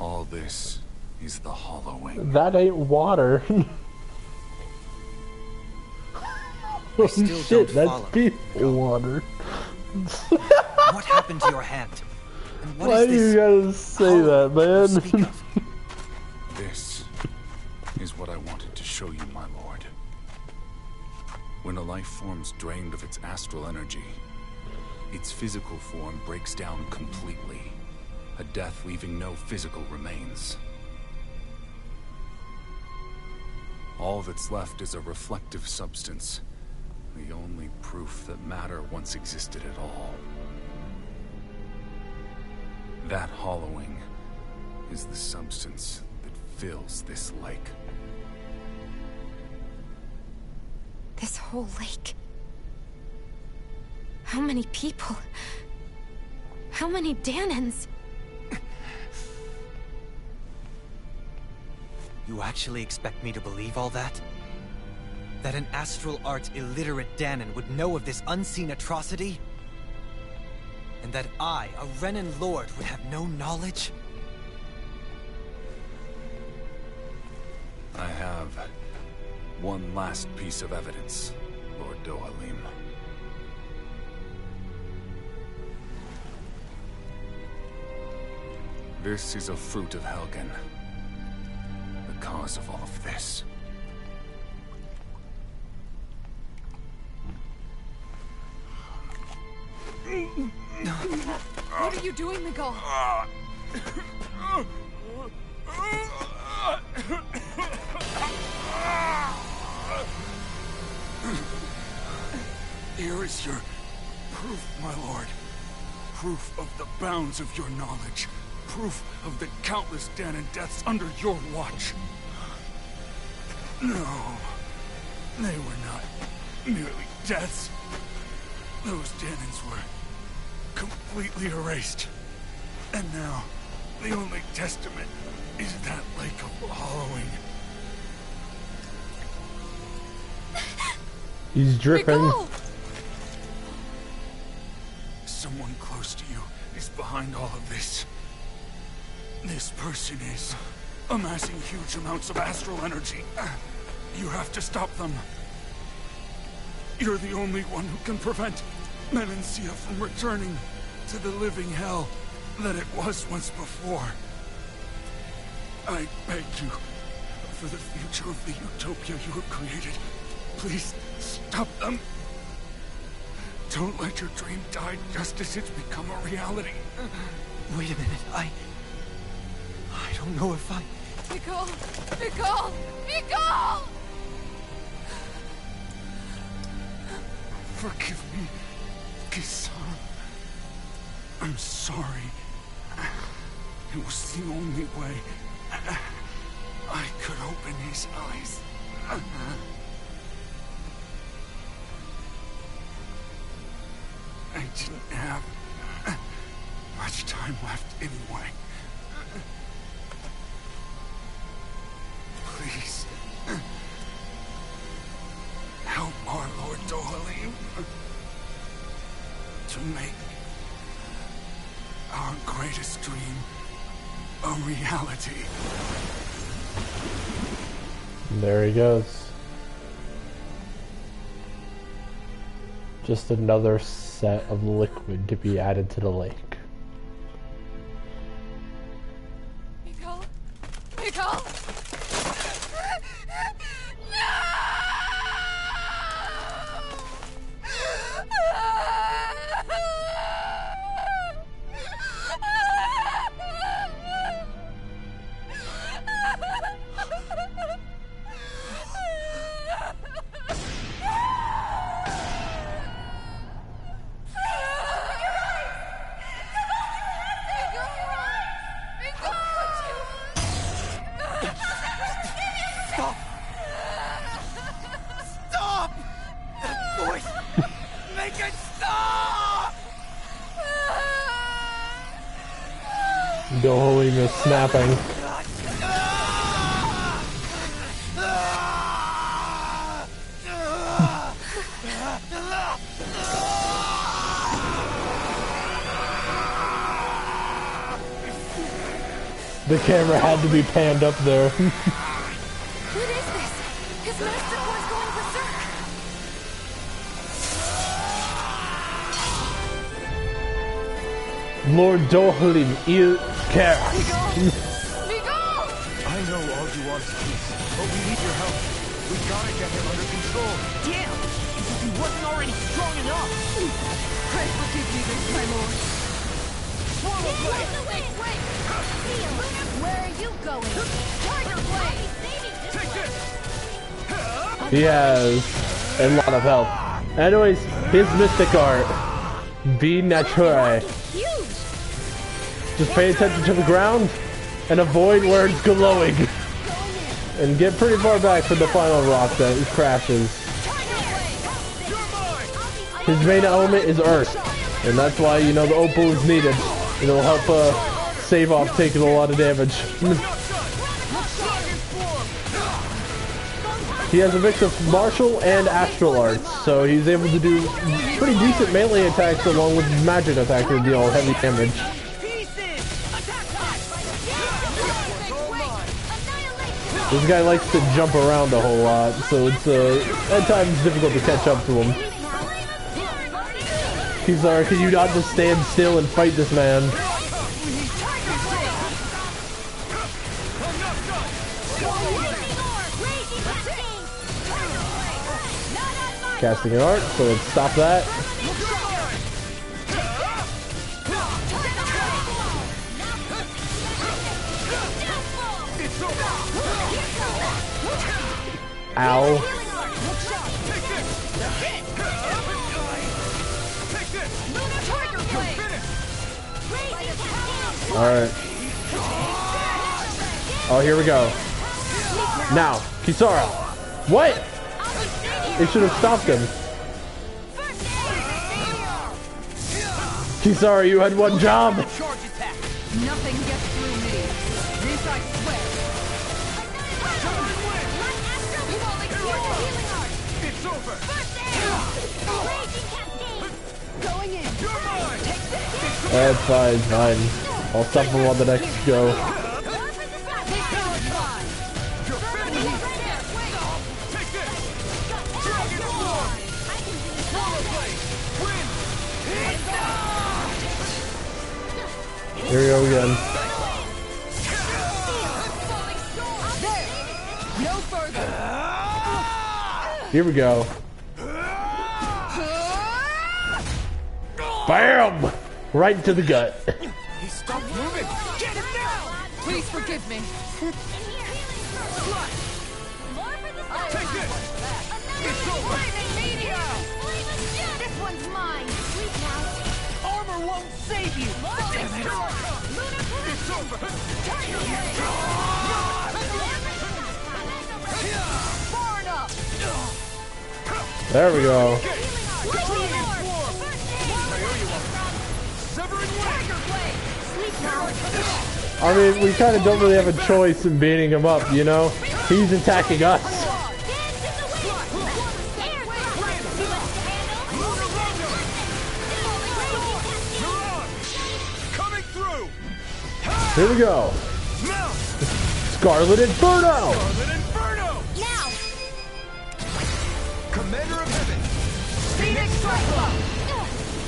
All this is the hollowing. That ain't water. I still Shit, don't that's follow. people water. What happened to your hand? And what Why is do you this gotta say that, man? speak of? This is what I wanted to show you, my lord. When a life form's drained of its astral energy, its physical form breaks down completely. A death leaving no physical remains. All that's left is a reflective substance. The only proof that matter once existed at all. That hollowing is the substance that fills this lake. This whole lake. How many people? How many Danans? You actually expect me to believe all that? That an astral arts illiterate Danan would know of this unseen atrocity? And that I, a Renan lord, would have no knowledge? I have one last piece of evidence, Lord Dohalim. This is a fruit of Helgen. The cause of all of this. What are you doing, Miguel? Here is your proof, my lord. Proof of the bounds of your knowledge. Proof of the countless Danan deaths under your watch. No, they were not merely deaths. Those Danans were completely erased. And now, the only testament is that lake of hollowing. He's dripping. Miguel! Someone close to you is behind all of this. This person is amassing huge amounts of astral energy. You have to stop them. You're the only one who can prevent Menancia from returning to the living hell that it was once before. I beg you, for the future of the utopia you have created, please stop them. Don't let your dream die just as it's become a reality. Wait a minute, I don't know if I... Miguel! Miguel! Miguel! Forgive me, Kisara. I'm sorry. It was the only way I could open his eyes. I didn't have much time left anyway. Please, this dream a reality? There he goes. Just another set of liquid to be added to the lake. Nicole? Nicole? Doing is snapping. The camera had to be panned up there. What is this? His master core's going berserk. Lord Dohalim, il care. Miguel! I know all you want is peace, but we need your help. We gotta get him under control. Damn! As if he wasn't already strong enough! Pray forgive me this, my lord. Wait! Where are you going? Tiger Blade! Take this! He has a lot of health. Anyways, his mystic art. Be natural. Just pay attention to the ground and avoid where it's glowing. And get pretty far back from the final rock that crashes. His main element is earth. And that's why, you know, the opal is needed. It'll help save off taking a lot of damage. He has a mix of martial and astral arts, so he's able to do pretty decent melee attacks along with his magic attacks that deal heavy damage. This guy likes to jump around a whole lot, so it's at times difficult to catch up to him. Kisara, can you not just stand still and fight this man? Casting an art, so let's stop that. Ow. Alright. Oh, here we go. Now, Kisara. What? It should have stopped him. Kisara, you had one job. Nothing gets through me. This I swear. It's over! Going in. That's fine, fine. I'll stop him on the next go. Here we go again. No further. Here we go. Bam! Right to the gut. He stopped moving! Get him now! Please forgive me. Take this! It's over! This one's mine. Armor won't save you! Damn it! It's over! Far enough. There we go. I mean, we kind of don't really have a choice in beating him up, you know? He's attacking us. Coming through! Here we go. Scarlet Inferno! Scarlet Inferno! Now! Commander of Heaven! Phoenix Strike!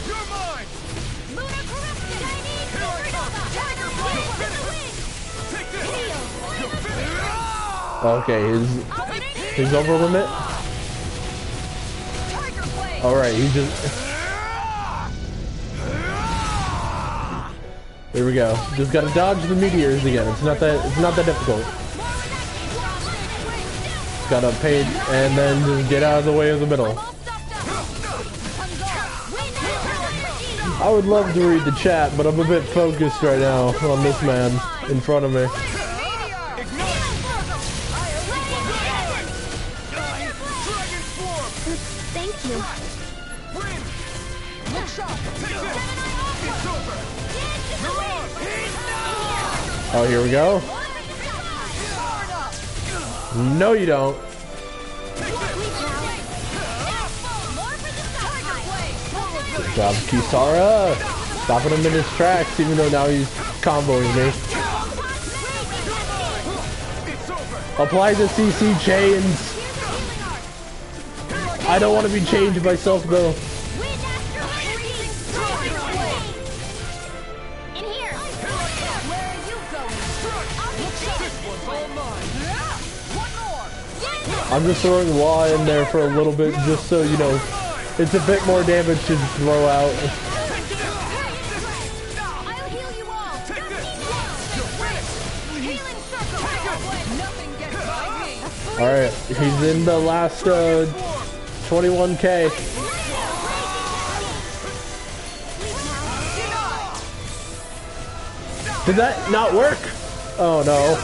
You're mine! Lunar Corruption! Chinese Here I come! Tiger Blade! With the wind! Take this! Heal! You're finished! Okay, his over limit. Tiger Blade! Alright, he just... Here we go. Just gotta dodge the meteors again. It's not that difficult. Gotta paint and then just get out of the way of the middle. I would love to read the chat, but I'm a bit focused right now on this man in front of me. Thank you. Oh, here we go. No, you don't. Good job, Kisara. Stopping him in his tracks, even though now he's comboing me. Apply the CC chains. I don't want to be changed myself, though. I'm just throwing Law in there for a little bit, just so, you know, it's a bit more damage to throw out. Alright, he's in the last 21k. Did that not work? Oh no.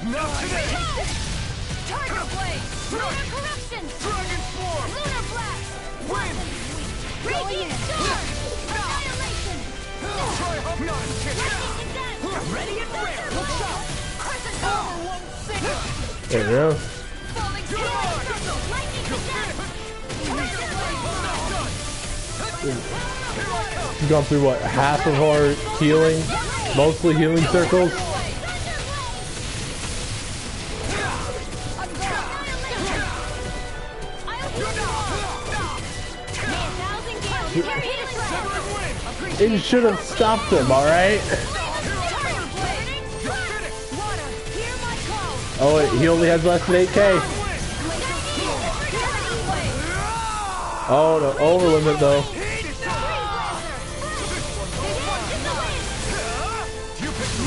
Not today! Tiger Blade! Lunar Corruption! Dragon Form! Lunar Blast! Wind! Radiant Storm! Annihilation! Try Hopkins! Lightning Descent! Ready and rare! Look sharp! Crescent Power won't sink! There you go. Falling Storm! Lightning Descent! He's gone through what, half of our healing? Mostly healing circles? It should have stopped him, alright? Oh, wait, he only has less than 8k. Oh, no, over limit though.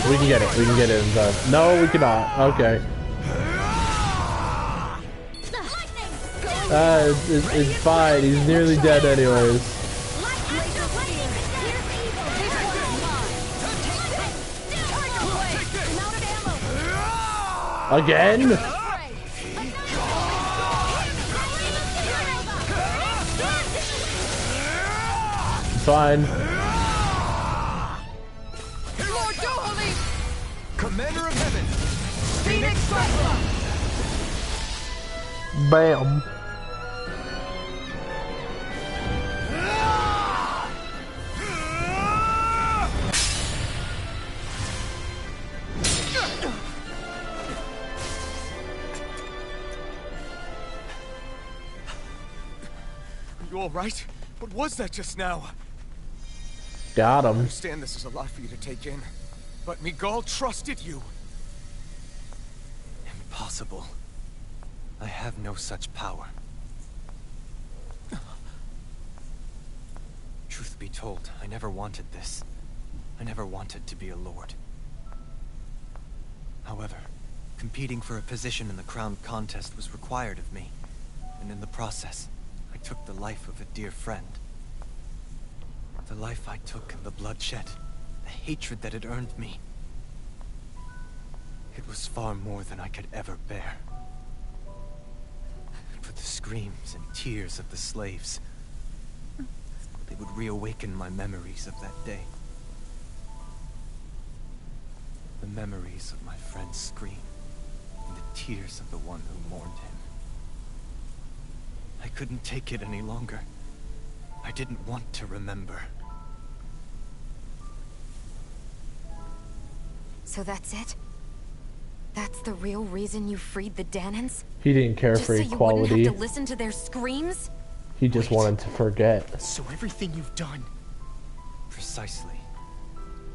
We can get it, we can get it in time. No, we cannot. Okay. It's fine, he's nearly dead anyways. Again? Fine. Commander of Heaven! Phoenix Strike! Bam. You all right? What was that just now? Got I him. understand this is a lot for you to take in, but Miguel trusted you. Impossible. I have no such power. Truth be told, I never wanted this. I never wanted to be a lord. However, competing for a position in the crown contest was required of me, and in the process, I took the life of a dear friend. The life I took and the bloodshed, the hatred that it earned me. It was far more than I could ever bear. And with the screams and tears of the slaves, they would reawaken my memories of that day. The memories of my friend's scream, and the tears of the one who mourned him. I couldn't take it any longer. I didn't want to remember. So that's it? That's the real reason you freed the Danans? He didn't care Just for so you equality. wouldn't have to listen to their screams? He just wanted to forget. So everything you've done... Precisely.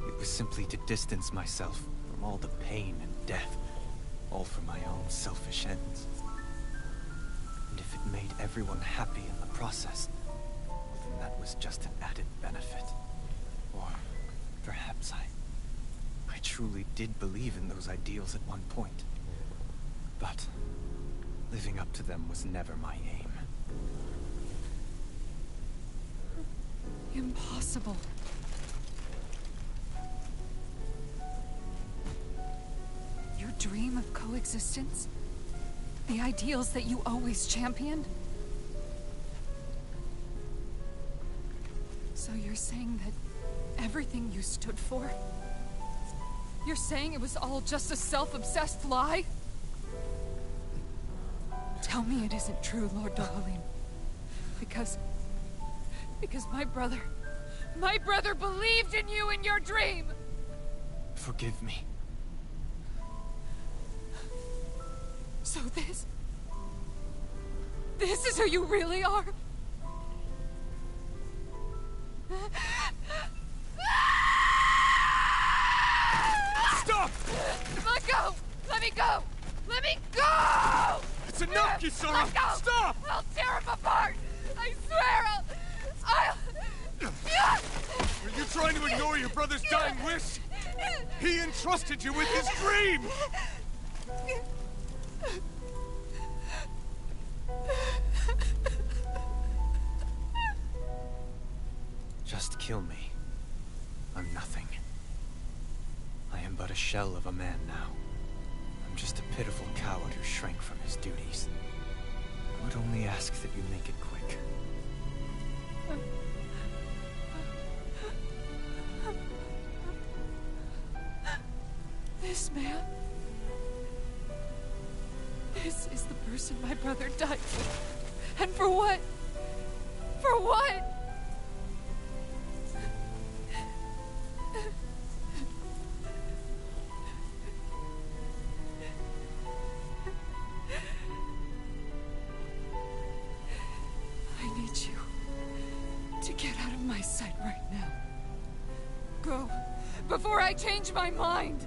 It was simply to distance myself from all the pain and death. All for my own selfish ends. And if it made everyone happy in the process, then that was just an added benefit. Or perhaps I truly did believe in those ideals at one point. But living up to them was never my aim. Impossible. Your dream of coexistence? The ideals that you always championed? So you're saying that everything you stood for? You're saying it was all just a self-obsessed lie? Tell me it isn't true, Lord Dohalim. Because my brother believed in you in your dream! Forgive me. So this is who you really are? Stop! Let go! Let me go! Let me go! It's enough, Kisara! Let go! Stop! I'll tear him apart! I swear I'll... Are you trying to ignore your brother's dying wish? He entrusted you with his dream! Just kill me. I'm nothing. I am but a shell of a man now. I'm just a pitiful coward who shrank from his duties. I would only ask that you make it quick. This man... This is the person my brother died for. And for what? For what? I need you to get out of my sight right now. Go, before I change my mind!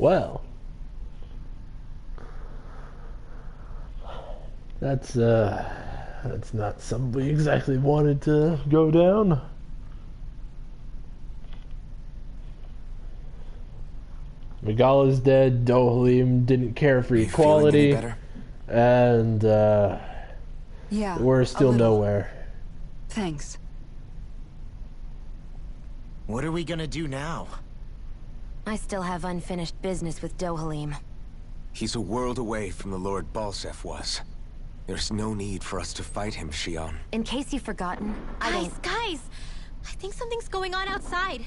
Well, that's not something we exactly wanted to go down. Megala's dead, Dohalim didn't care for equality, and yeah, we're still nowhere. Thanks. What are we gonna do now? I still have unfinished business with Dohalim. He's a world away from the Lord Balsef was. There's no need for us to fight him, Shion. In case you've forgotten, Guys! I think something's going on outside.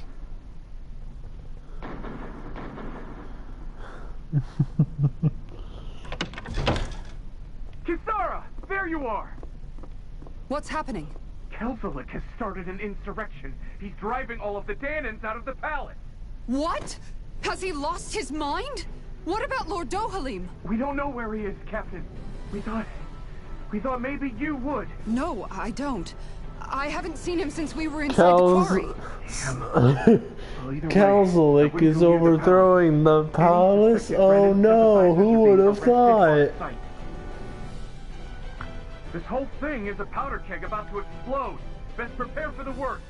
Kisara! There you are! What's happening? Kelzelik has started an insurrection. He's driving all of the Danans out of the palace. What? Has he lost his mind? What about Lord Dohalim? We don't know where he is, Captain. We thought maybe you would. No, I don't. I haven't seen him since we were inside the quarry. Kelzelik is overthrowing the palace? Oh no, who would have thought? This whole thing is a powder keg about to explode. Best prepare for the worst.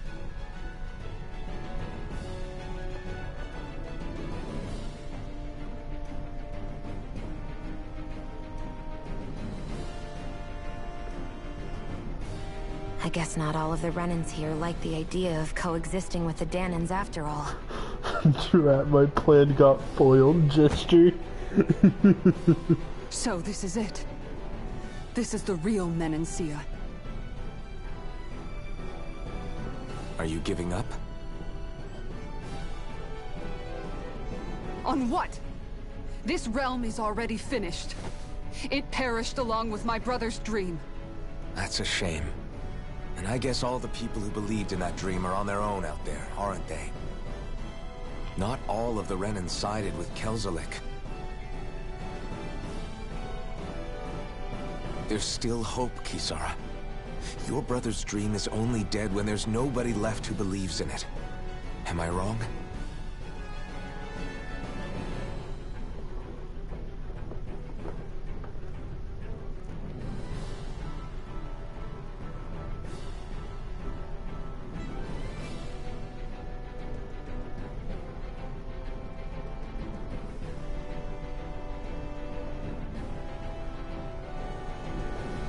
I guess not all of the Renans here like the idea of coexisting with the Danans after all. Drat, my plan got foiled gesture. So this is it. This is the real Menancia. Are you giving up? On what? This realm is already finished. It perished along with my brother's dream. That's a shame. And I guess all the people who believed in that dream are on their own out there, aren't they? Not all of the Renan sided with Kelzelik. There's still hope, Kisara. Your brother's dream is only dead when there's nobody left who believes in it. Am I wrong?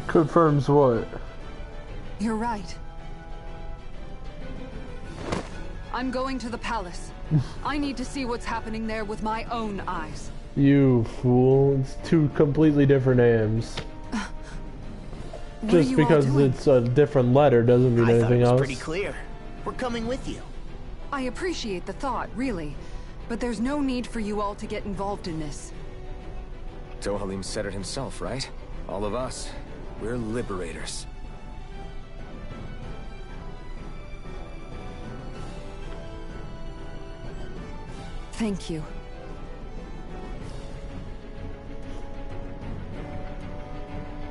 Confirms what? You're right. I'm going to the palace. I need to see what's happening there with my own eyes. You fool. It's two completely different names. Just because it's a different letter doesn't mean anything else. I thought it was pretty clear. We're coming with you. I appreciate the thought, really. But there's no need for you all to get involved in this. Dohalim said it himself, right? All of us. We're liberators. Thank you.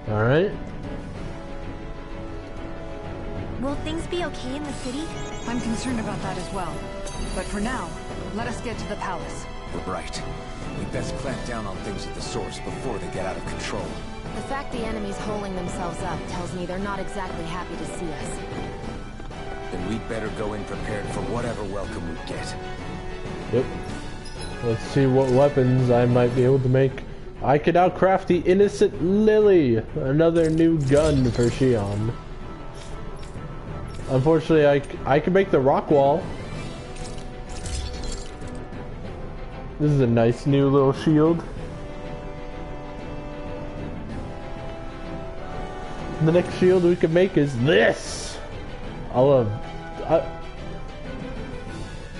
All right. Will things be okay in the city? I'm concerned about that as well. But for now, let us get to the palace. Right. We best clamp down on things at the source before they get out of control. The fact the enemy's holding themselves up tells me they're not exactly happy to see us. Then we'd better go in prepared for whatever welcome we get. Yep. Let's see what weapons I might be able to make. I could outcraft the Innocent Lily! Another new gun for Shion. Unfortunately, I can make the rock wall. This is a nice new little shield. The next shield we can make is this! I love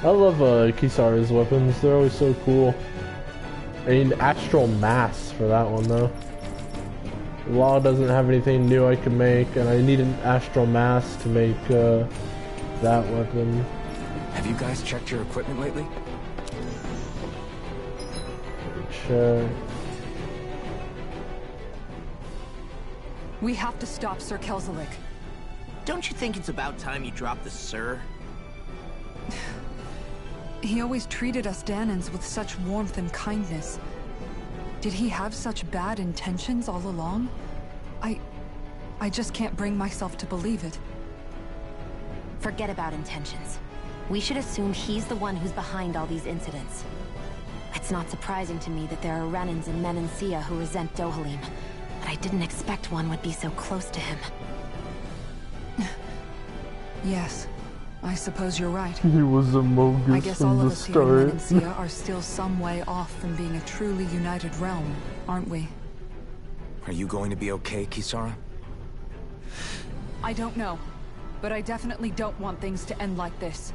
Kisara's weapons. They're always so cool. I need Astral Mass for that one though. Law doesn't have anything new I can make, and I need an Astral Mass to make that weapon. Have you guys checked your equipment lately? Check. We have to stop Sir Kelzelik. Don't you think it's about time you drop the sir? He always treated us Danans with such warmth and kindness. Did he have such bad intentions all along? I just can't bring myself to believe it. Forget about intentions. We should assume he's the one who's behind all these incidents. It's not surprising to me that there are Renans in Menancia who resent Dohalim, but I didn't expect one would be so close to him. Yes, I suppose you're right. He was a Mogus I guess from all the of us here in start. Menancia are still some way off from being a truly united realm, aren't we? Are you going to be okay, Kisara? I don't know, but I definitely don't want things to end like this.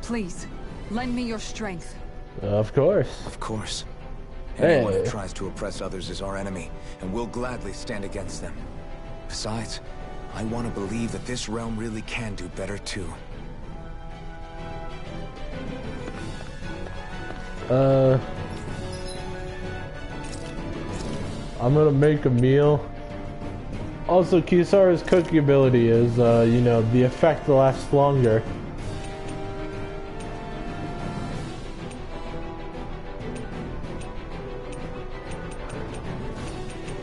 Please, lend me your strength. Of course. Of course. Hey. Anyone who tries to oppress others is our enemy, and we'll gladly stand against them. Besides, I want to believe that this realm really can do better too. I'm gonna make a meal. Also, Kisara's cooking ability is, you know, the effect lasts longer.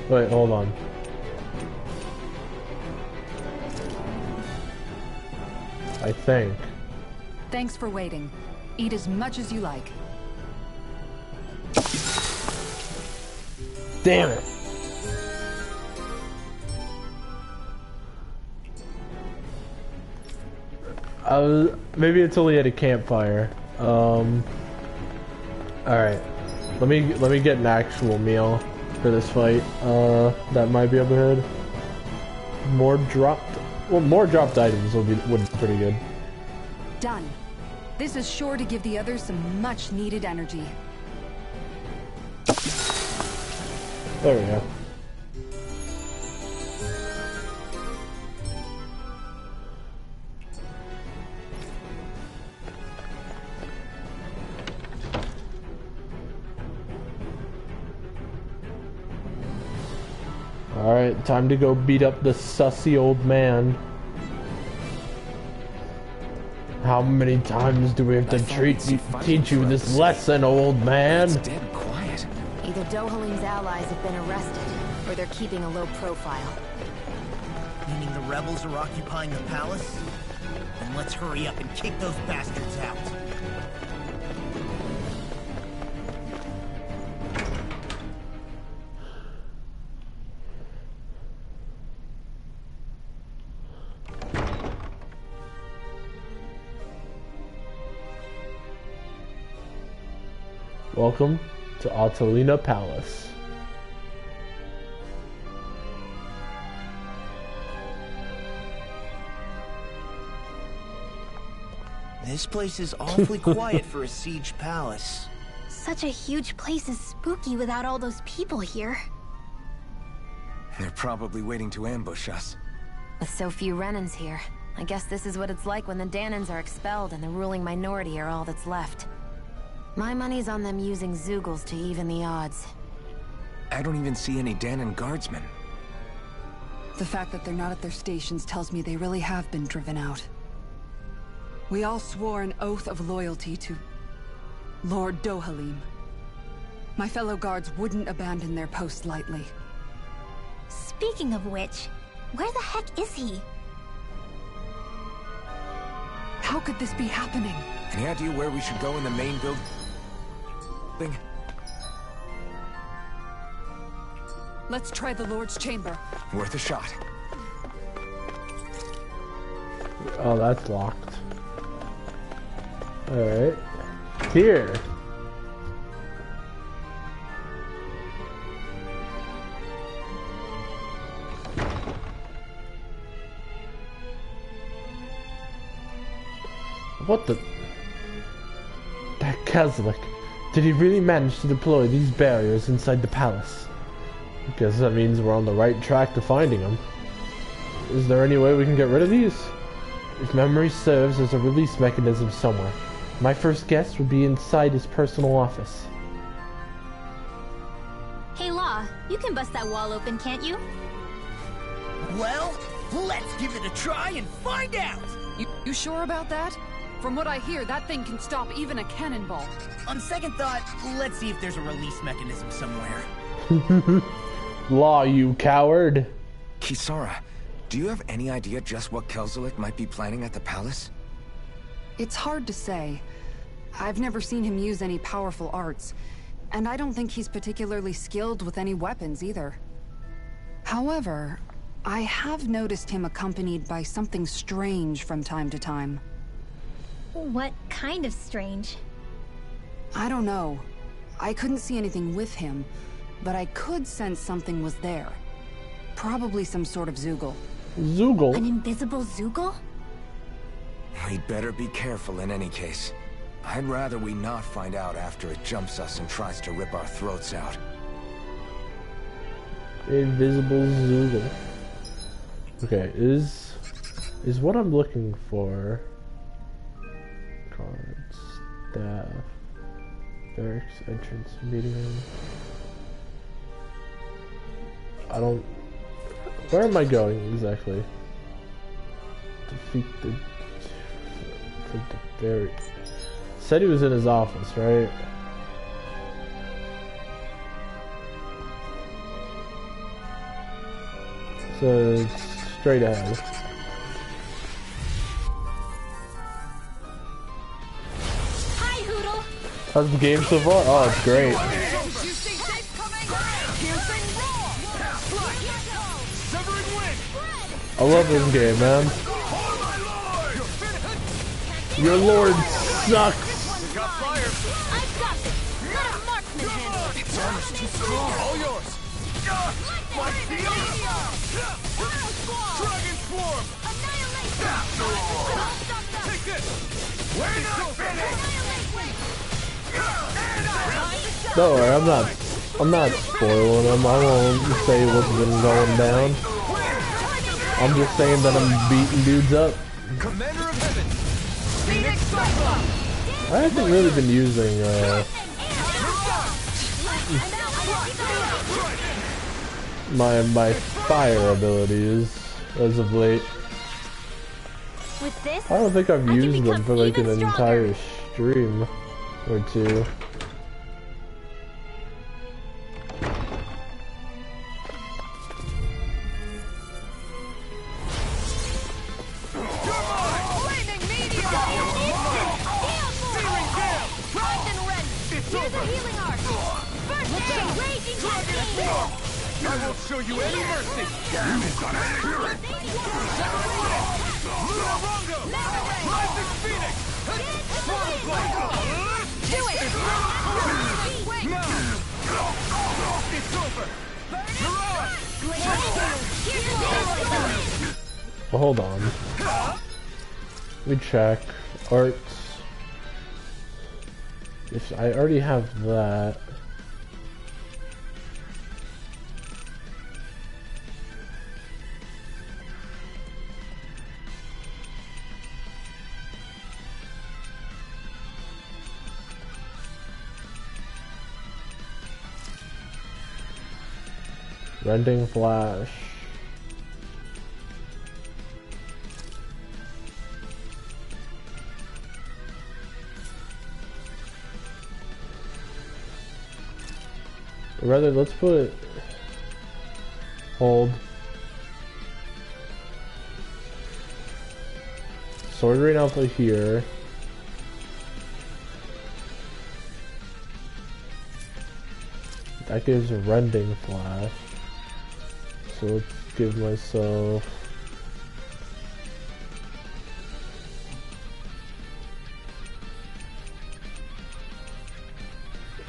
Wait, hold on. I think. Thanks for waiting. Eat as much as you like. Damn it! Maybe it's only at a campfire. All right. Let me get an actual meal for this fight. That might be up ahead. More dropped items would be pretty good. Done. This is sure to give the others some much needed energy. There we go. Alright, time to go beat up the sussy old man. How many times do we have to teach you this lesson, old man? It's dead quiet. Either Dohalim's allies have been arrested, or they're keeping a low profile. Meaning the rebels are occupying the palace? Then let's hurry up and kick those bastards out. Welcome to Altalina Palace. This place is awfully quiet for a siege palace. Such a huge place is spooky without all those people here. They're probably waiting to ambush us. With so few Renans here, I guess this is what it's like when the Danans are expelled and the ruling minority are all that's left. My money's on them using Zeugles to even the odds. I don't even see any Danan guardsmen. The fact that they're not at their stations tells me they really have been driven out. We all swore an oath of loyalty to Lord Dohalim. My fellow guards wouldn't abandon their post lightly. Speaking of which, where the heck is he? How could this be happening? Any idea where we should go in the main building? Let's try the Lord's chamber. Worth a shot. Oh, that's locked. Alright. Here. What the? That Kazlik. Did he really manage to deploy these barriers inside the palace? I guess that means we're on the right track to finding him. Is there any way we can get rid of these? If memory serves, there's a release mechanism somewhere. My first guess would be inside his personal office. Hey Law, you can bust that wall open, can't you? Well, let's give it a try and find out! You sure about that? From what I hear, that thing can stop even a cannonball. On second thought, let's see if there's a release mechanism somewhere. Law, you coward. Kisara, do you have any idea just what Kelzelik might be planning at the palace? It's hard to say. I've never seen him use any powerful arts, and I don't think he's particularly skilled with any weapons either. However, I have noticed him accompanied by something strange from time to time. What kind of strange? I don't know. I couldn't see anything with him, but I could sense something was there. Probably some sort of Zeugl. Zeugl? An invisible Zeugl? We'd better be careful in any case. I'd rather we not find out after it jumps us and tries to rip our throats out. Invisible Zeugl. Okay, is what I'm looking for. Cards, staff, barracks, entrance, meeting room. I don't. Where am I going exactly? Defeat the barrack. Said he was in his office, right? So it's straight ahead. How's the game so far? Oh, it's great. I love this game, man. Your lord sucks. Got fire! I've got this! Let a marksman handle it! Its armor's too strong! All yours! My shield! Dragon Swarm! Annihilation! Take this! We're not finished! Don't worry, I'm not spoiling them. I won't say what's been going down. I'm just saying that I'm beating dudes up. Commander of Heaven! Phoenix Cyclone! I haven't really been using my fire abilities as of late. With this, I don't think I've I can used them become for like an even stronger. entire stream or two. Flaming meteor! Searing gale! Primed and ready! Here's a healing arc! First aid! Raging cascade! I won't show you any mercy! Lunarongo! Rising Phoenix! Swarm Blade! Do it! Now! It's over! Here's a healing Well, hold on. Let me check. Arts. If I already have that. Rending Flash. Or rather, let's put hold. Sword Rain Alpha here. That gives a Rending Flash. So let's give myself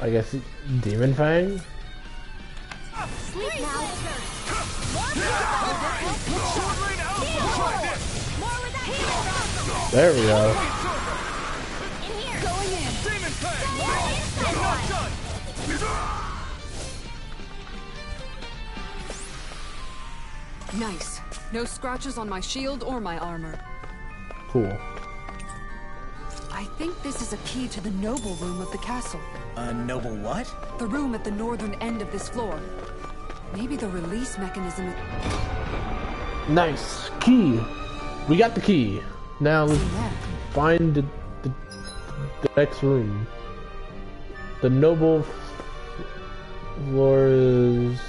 I guess Demon Fang? Sleep now! There we go. In here! Going in! Demon Fang! Nice. No scratches on my shield or my armor. Cool. I think this is a key to the noble room of the castle. Noble what? The room at the northern end of this floor. Maybe the release mechanism is... Nice. Key. We got the key. Now let's find the next room. The noble floor is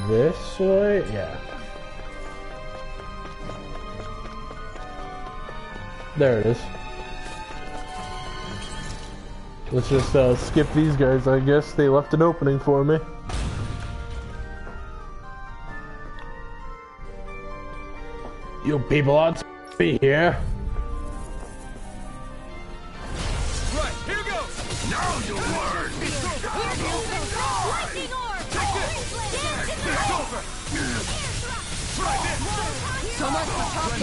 this way? Yeah. There it is. Let's just skip these guys. I guess they left an opening for me. You people ought to be here. Right, here goes! Now you'll learn! Lightning orb! It's over! Try this! So much for talking.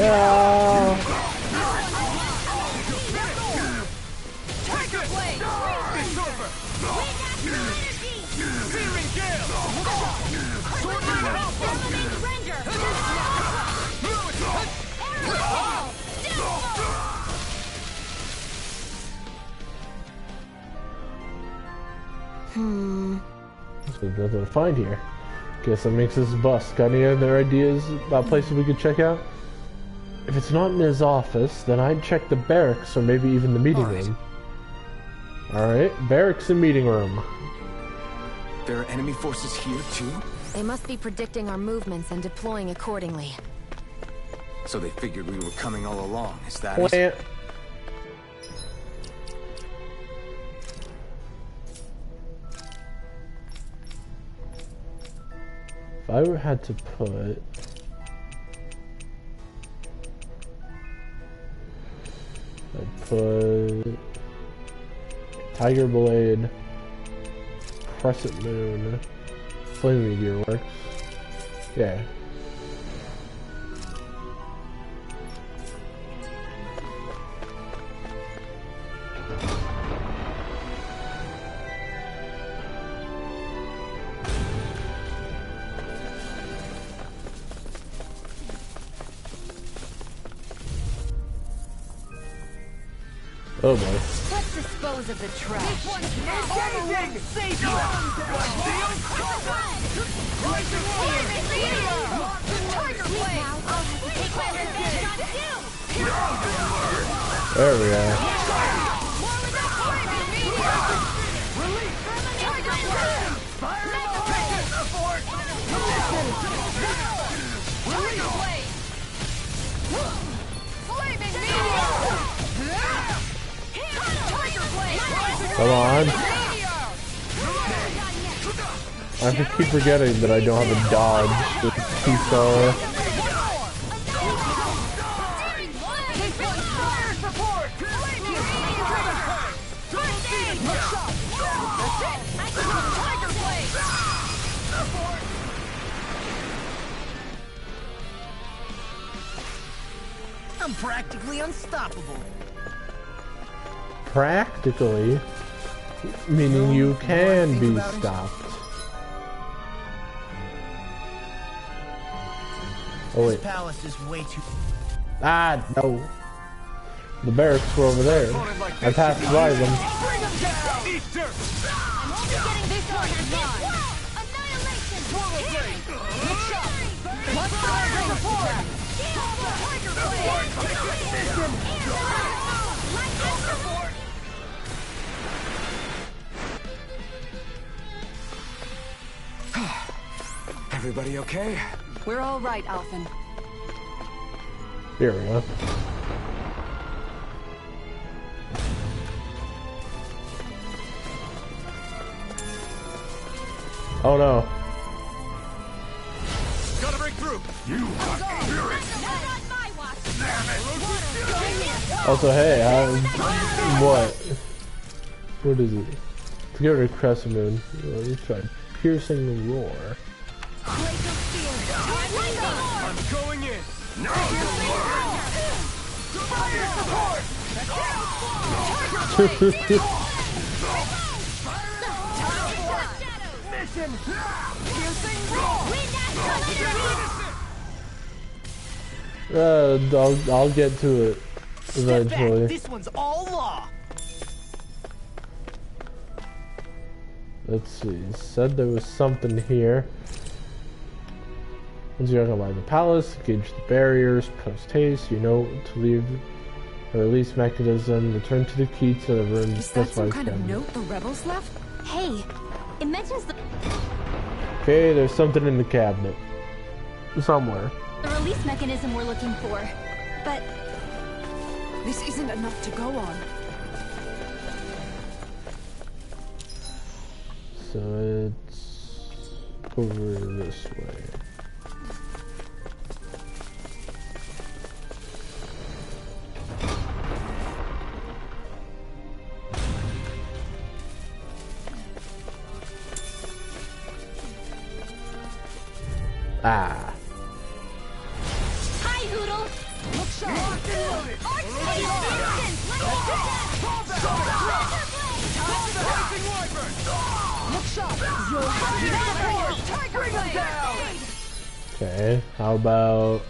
Take it! It's over! Searing gale! Sword Rain Alpha! There's nothing to find here. Guess that makes us bust. Got any other ideas about places we could check out? If it's not in his office, then I'd check the barracks or maybe even the meeting room. Alright, barracks and meeting room. There are enemy forces here too? They must be predicting our movements and deploying accordingly. So they figured we were coming all along, is that Plant. it? If I had to put... I put Tiger Blade, Crescent Moon, Flame Meteor works. Yeah. Oh boy. Let's dispose of the trash. This one's Engaging! Save you! Tiger Blade! I'll have to take my revenge on you! There we go. More with that flaming meteor! Release! Tiger Blade! Fire in the hole! Support! Tiger Blade! Flaming meteor! Come on. I have to keep forgetting that I don't have a dodge with Kisara. I'm practically unstoppable. Practically, meaning you can be stopped. Oh wait. This palace is way too... Ah, no. The barracks were over there. I passed by them. I'm only getting this one annihilation! Look sharp! Let's fire the support! Everybody okay? We're all right, Alphen. Here we go. Oh no. Gotta break through! You Also, hey, what? What is it? To get rid of Crescent Moon, let's try Piercing the Roar. I'm going in! No! Fire support! Mission! I'll get to it eventually. This one's all law. Let's see. Said there was something here. Once you occupy the palace, engage the barriers, post haste, you know to leave the release mechanism, return to the key to the room. Is that some kind of note the rebels left? Hey, it mentions the Okay, there's something in the cabinet. Somewhere. release mechanism we're looking for, but This isn't enough to go on. So it's over this way. Ah. Hi, Hoodle! Look sharp! Look sharp! Tiger Blade! Okay, how about...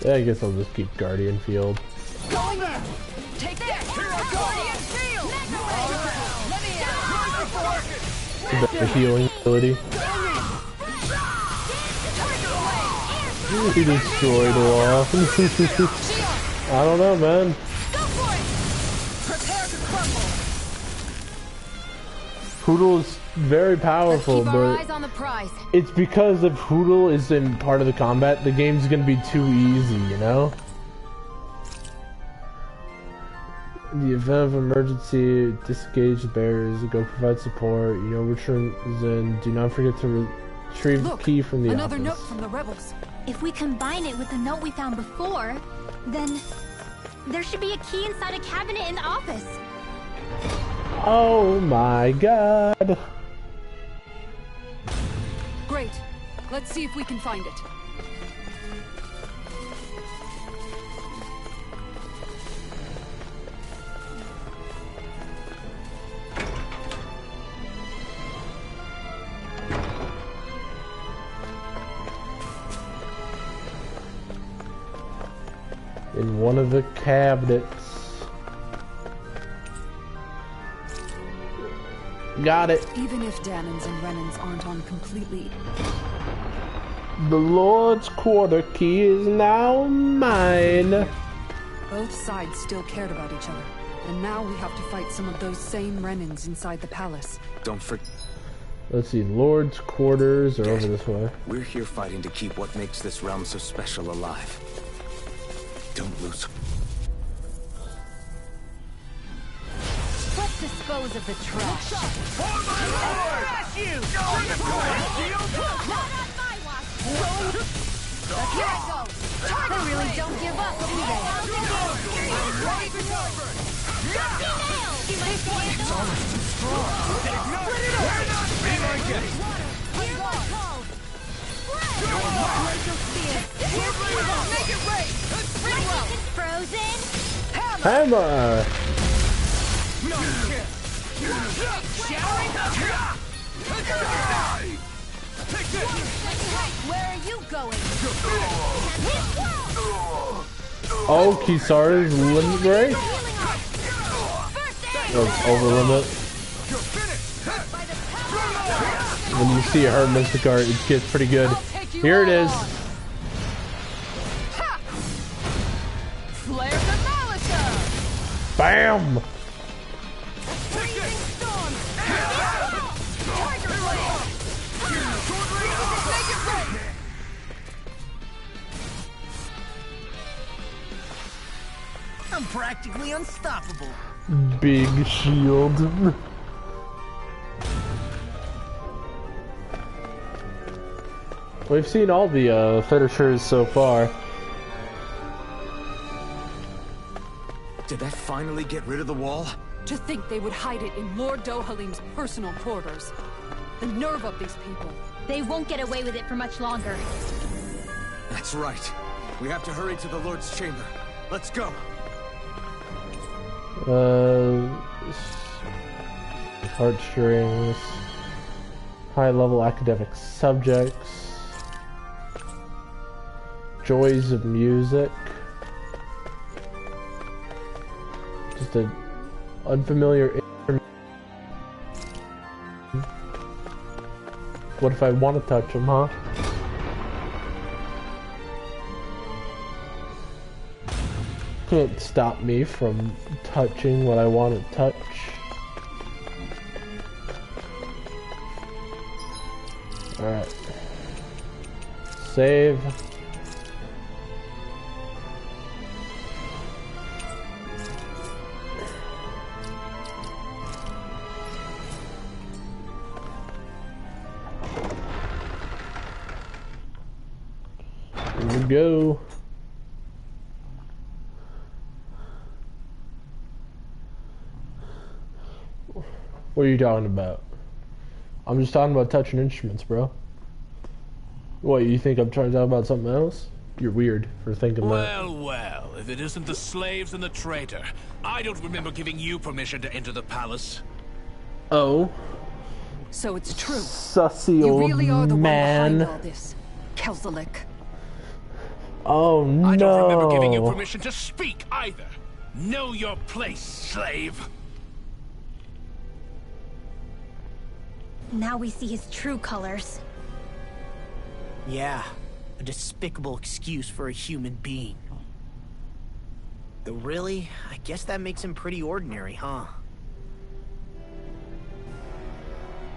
Yeah, I guess I'll just keep Guardian Field. Going in! Take that! Guardian Shield! Let me The healing ability. He destroyed a wall. I don't know, man. Go for it! Prepare to crumble! Hoodle is very powerful, Keep our eyes but on the prize. it's because if Hoodle isn't part of the combat, the game's gonna be too easy, you know? In the event of emergency, disengage the barriers, go provide support, you know, returns in, do not forget to Retrieve the Look, key from the another office. note from the rebels. If we combine it with the note we found before, then there should be a key inside a cabinet in the office. Oh my god. Great. Let's see if we can find it. In one of the cabinets. Got it. Even if Danins and Renans aren't on completely... The Lord's quarter key is now mine. Both sides still cared about each other. And now we have to fight some of those same Renans inside the palace. Don't forget. Let's see, Lord's quarters are over this way. We're here fighting to keep what makes this realm so special alive. Don't lose. Let's dispose of the trash. For my lord! You! Not on my watch. Here I go. They really don't give up, do they? Make it rain! Frozen. Hammer! Where are you going? Oh, Kisara's limit break? Over limit. When you see her Mysticart, it gets pretty good. Here it is. Flare the Malika. Bam! I'm practically unstoppable. Big shield. We've seen all the finishers so far. Did that finally get rid of the wall? To think they would hide it in Lord Dohalim's personal quarters. The nerve of these people. They won't get away with it for much longer. That's right. We have to hurry to the Lord's chamber. Let's go. Heartstrings. High-level academic subjects. Joys of music. Just an unfamiliar. What if I want to touch them, huh? Can't stop me from touching what I want to touch. Alright. Save. Here we go. What are you talking about? I'm just talking about touching instruments, bro. What, you think I'm trying to talk about something else? You're weird for thinking that. Well, if it isn't the slaves and the traitor, I don't remember giving you permission to enter the palace. Oh. So it's true. Sussy You old really are the man. one behind all this, Kelzelik. Oh no. I don't remember giving you permission to speak either. Know your place, slave. Now we see his true colors. Yeah, a despicable excuse for a human being. Though really, I guess that makes him pretty ordinary, huh?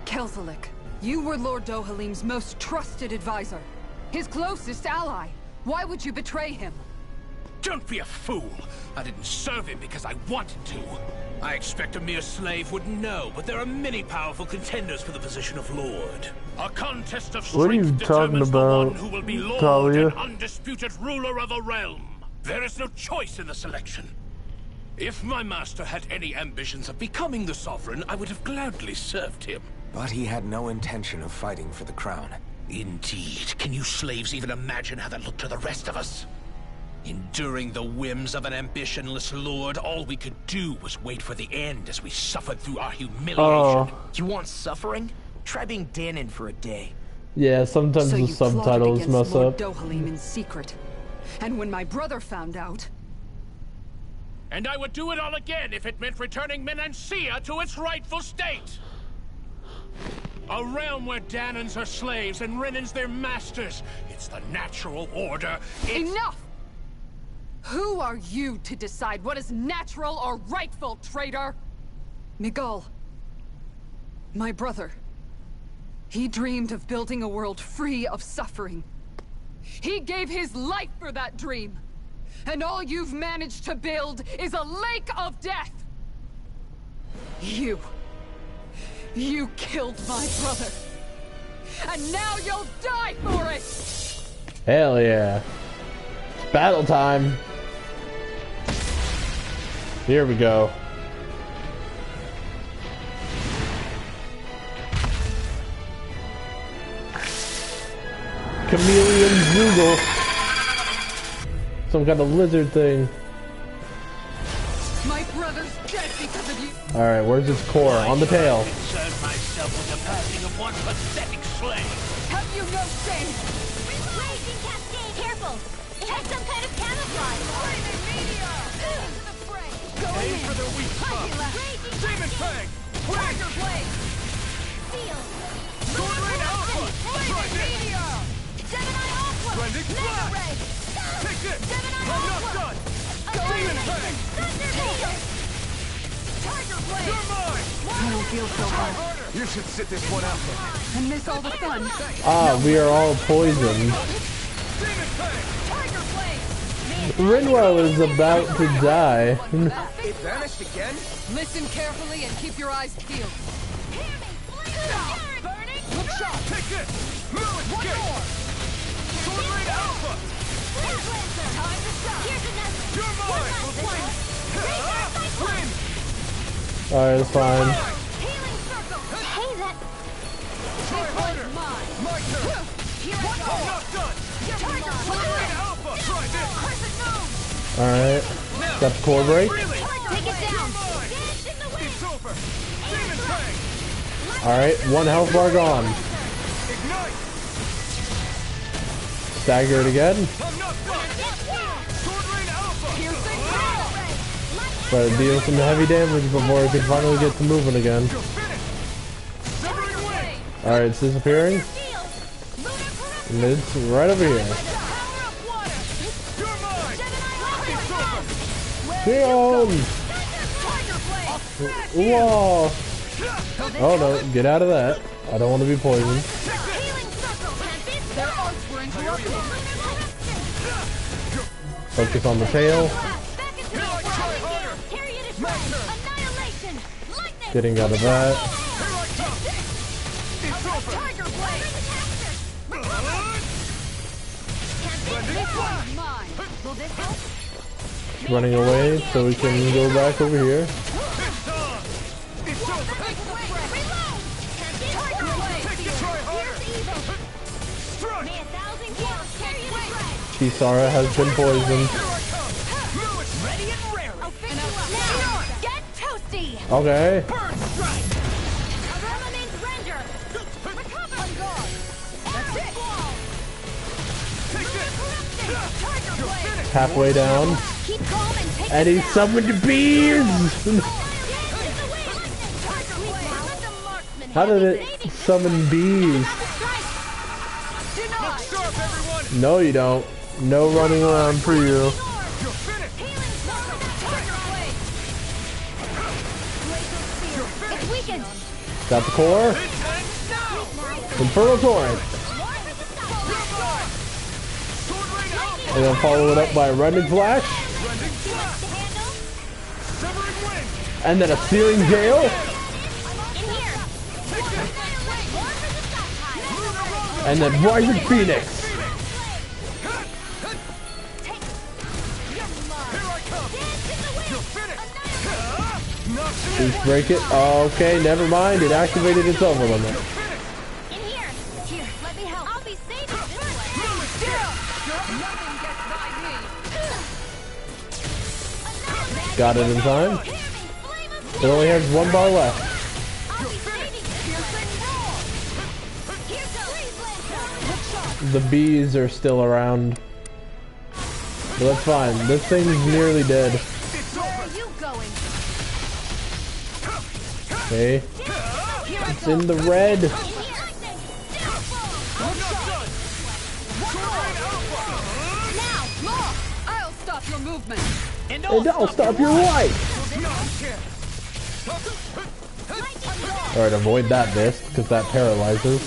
Kelzelik, you were Lord Dohalim's most trusted advisor. His closest ally. Why would you betray him? Don't be a fool. I didn't serve him because I wanted to. I expect a mere slave would know, but there are many powerful contenders for the position of Lord. A contest of What are you strength talking determines the about, one who will be Lord Talia? and undisputed ruler of a realm. There is no choice in the selection. If my master had any ambitions of becoming the sovereign, I would have gladly served him. But he had no intention of fighting for the crown. Indeed. Can you slaves even imagine how that looked to the rest of us? Enduring the whims of an ambitionless lord, all we could do was wait for the end as we suffered through our humiliation. You want suffering? Try being Danon for a day. Yeah, sometimes So the you plotted subtitles against mess Lord up. Dohalim in secret. And when my brother found out... And I would do it all again if it meant returning Menancia to its rightful state. A realm where Danons are slaves and Renans their masters. It's the natural order. Enough! Who are you to decide what is natural or rightful, traitor? Miguel. My brother. He dreamed of building a world free of suffering. He gave his life for that dream. And all you've managed to build is a lake of death! You killed my brother! And now you'll die for it! Hell yeah. Battle time. Here we go. Chameleon Zoogle. Some kind of lizard thing. My brother's dead because of you. Alright, where's its core? On the tail. Concern myself with the passing of one pathetic slave. Have you no shame? Raging cascade! Careful! It has some kind of camouflage! Flaming meteor! Into the fray! Aim for their weak spot. Raging Demon Fang! Tiger blade! Seal! Sword Rain Alpha! Try this! Meteor! Gemini Aqua! Blending Mega Flash! Ray! Take this! Gemini I'm not Aqua! done! Demon Fang! Thunder Meteor! Tiger blade! You're mine! I don't feel so hard. Harder! You should sit this one out then. And miss all the fun. Ah, we are all poisoned. Demon Fang! Tiger blade! Rinwell is about to die. It vanished again? Listen carefully and keep your eyes peeled. Hear me! Blade! Burning! Look sharp! Take this! Lilith One Gate! more! Sword Rain Alpha! Blade Lancer! Time to stop! Here's another! You're mine! One! Win! Alright, it's fine. Healing circle! Hey, that... Try harder! My turn! Here I I'm go! not done! Tiger Sword Rain blade! Alpha! Try this! Crescent moon! Alright. Got the core break. Really? Take it down! You're mine! Dance in the wind! It's over! Demon Fang! Alright, one health bar gone. Ignite! Stagger it again. I'm not done! Sword Rain Alpha! Try to deal some heavy damage before it can finally get to moving again. You're finished! Severing Wind! Alright, it's disappearing. And it's right over here. You're mine! Damn! Whoa! Oh no, get out of that. I don't want to be poisoned. Their arts were interrupted. Focus on the tail. Getting out of that. It's over! Running away so we can go back over here. It's over! Try harder! Strike! Kisara has been poisoned. Ready and raring. Get toasty. Okay. Burn strike. Remains render. Recover. On guard. That's it. Take this! Tiger You're blade. finished! Halfway down. Keep calm and take And it he down. summoned bees! How did it summon bees? Look sharp, everyone! No, you don't. No running around for you. You're finished! It's weakened. Got the core. It's end now! Infernal Torrent. Sword Rain Alpha! And then follow it up by Rending Flash. Rending Flash! Severing Wind! And then a searing gale. And then rising phoenix. Please break it. Okay, never mind. It activated its over limit. Here, let me help. I'll be saving this way. Nothing gets by me. Got it in time. It only has 1 bar left. The bees are still around. But that's fine. This thing's nearly dead. Okay. It's in the red. I'll stop your movement. And I'll stop your life. Alright, avoid that disc, because that paralyzes.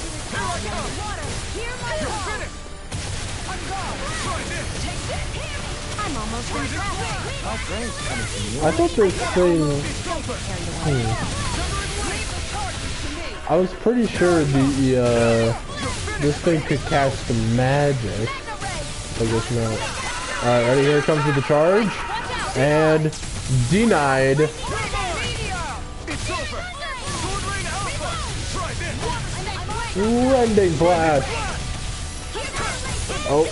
I thought this thing... I was pretty sure the, this thing could cast the magic. I guess not. Alright, ready? Here comes with the charge. And... denied. Rending blast. Oh,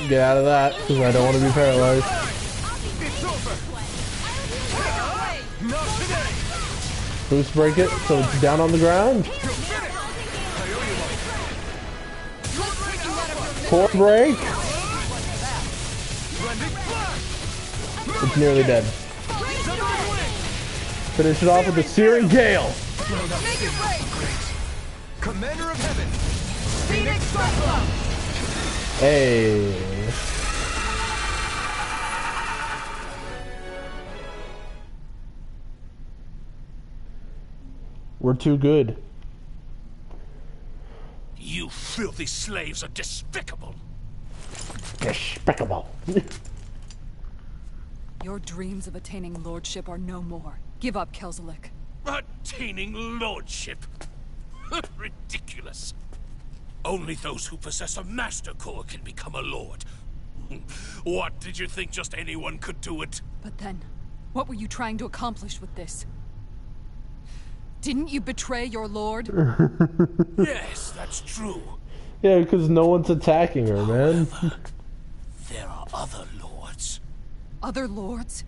get out of that, because I don't want to be paralyzed. Boost break it, so it's down on the ground. Core break. It's nearly dead. Finish it off with a searing gale. Commander of Heaven. Hey. We're too good. You filthy slaves are despicable. Despicable. Your dreams of attaining lordship are no more. Give up, Kelzelik. Attaining lordship? Ridiculous. Only those who possess a master core can become a lord. What, did you think just anyone could do it? But then, what were you trying to accomplish with this? Didn't you betray your lord? Yes, that's true. Yeah, because no one's attacking her, man. However, there are other lords. Other lords?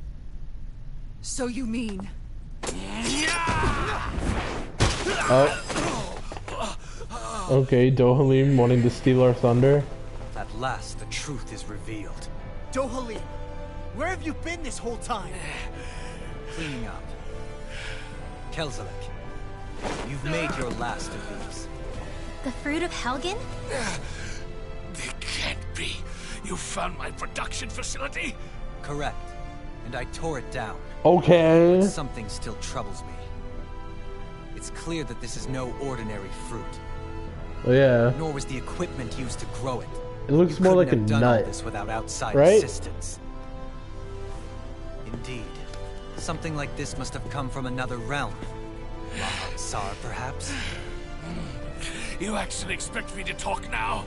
So you mean... Oh. Okay, Dohalim wanting to steal our thunder. At last, the truth is revealed. Dohalim, where have you been this whole time? Cleaning up. Kelzelik, you've made your last of these. The fruit of Helgen? They can't be. You found my production facility? Correct. And I tore it down. Okay. But something still troubles me. It's clear that this is no ordinary fruit. Oh, yeah. Nor was the equipment used to grow it. It looks more like a done nut. All this without outside right? assistance. Indeed. Something like this must have come from another realm. Tsar, perhaps? You actually expect me to talk now?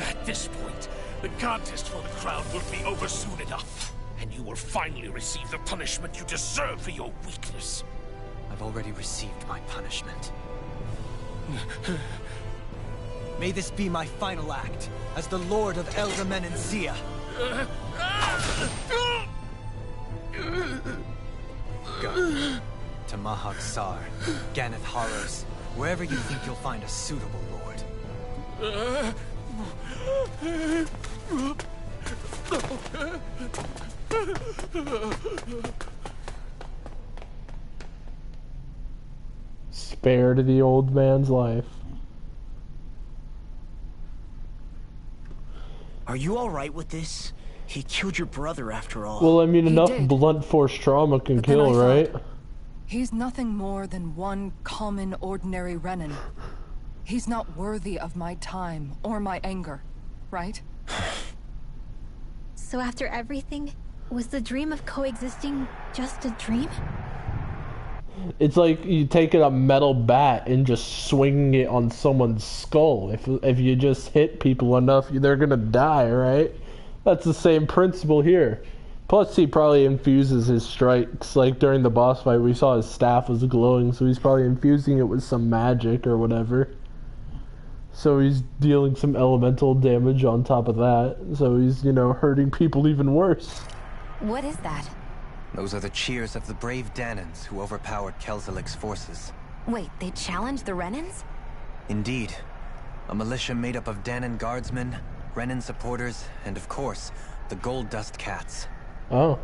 At this point, the contest for the crown will be over soon enough. And you will finally receive the punishment you deserve for your weakness. I've already received my punishment. May this be my final act as the Lord of Elde Menancia. Go to Mahag Sar, Ganeth Haros, wherever you think you'll find a suitable lord. Spared the old man's life. Are you alright with this? He killed your brother after all. Well, I mean, He enough did. blunt force trauma can But then I kill, thought, right? He's nothing more than one common, ordinary Renin. He's not worthy of my time or my anger, right? So after everything, was the dream of coexisting just a dream? It's like you taking a metal bat and just swinging it on someone's skull. If you just hit people enough, they're gonna die, right? That's the same principle here. Plus, he probably infuses his strikes. Like during the boss fight, we saw his staff was glowing, so he's probably infusing it with some magic or whatever. So he's dealing some elemental damage on top of that. So he's, you know, hurting people even worse. What is that? Those are the cheers of the brave Danans who overpowered Kelzelik's forces. Wait, they challenged the Renans? Indeed. A militia made up of Danan guardsmen, Renan supporters, and of course, the Gold Dust Cats. Oh.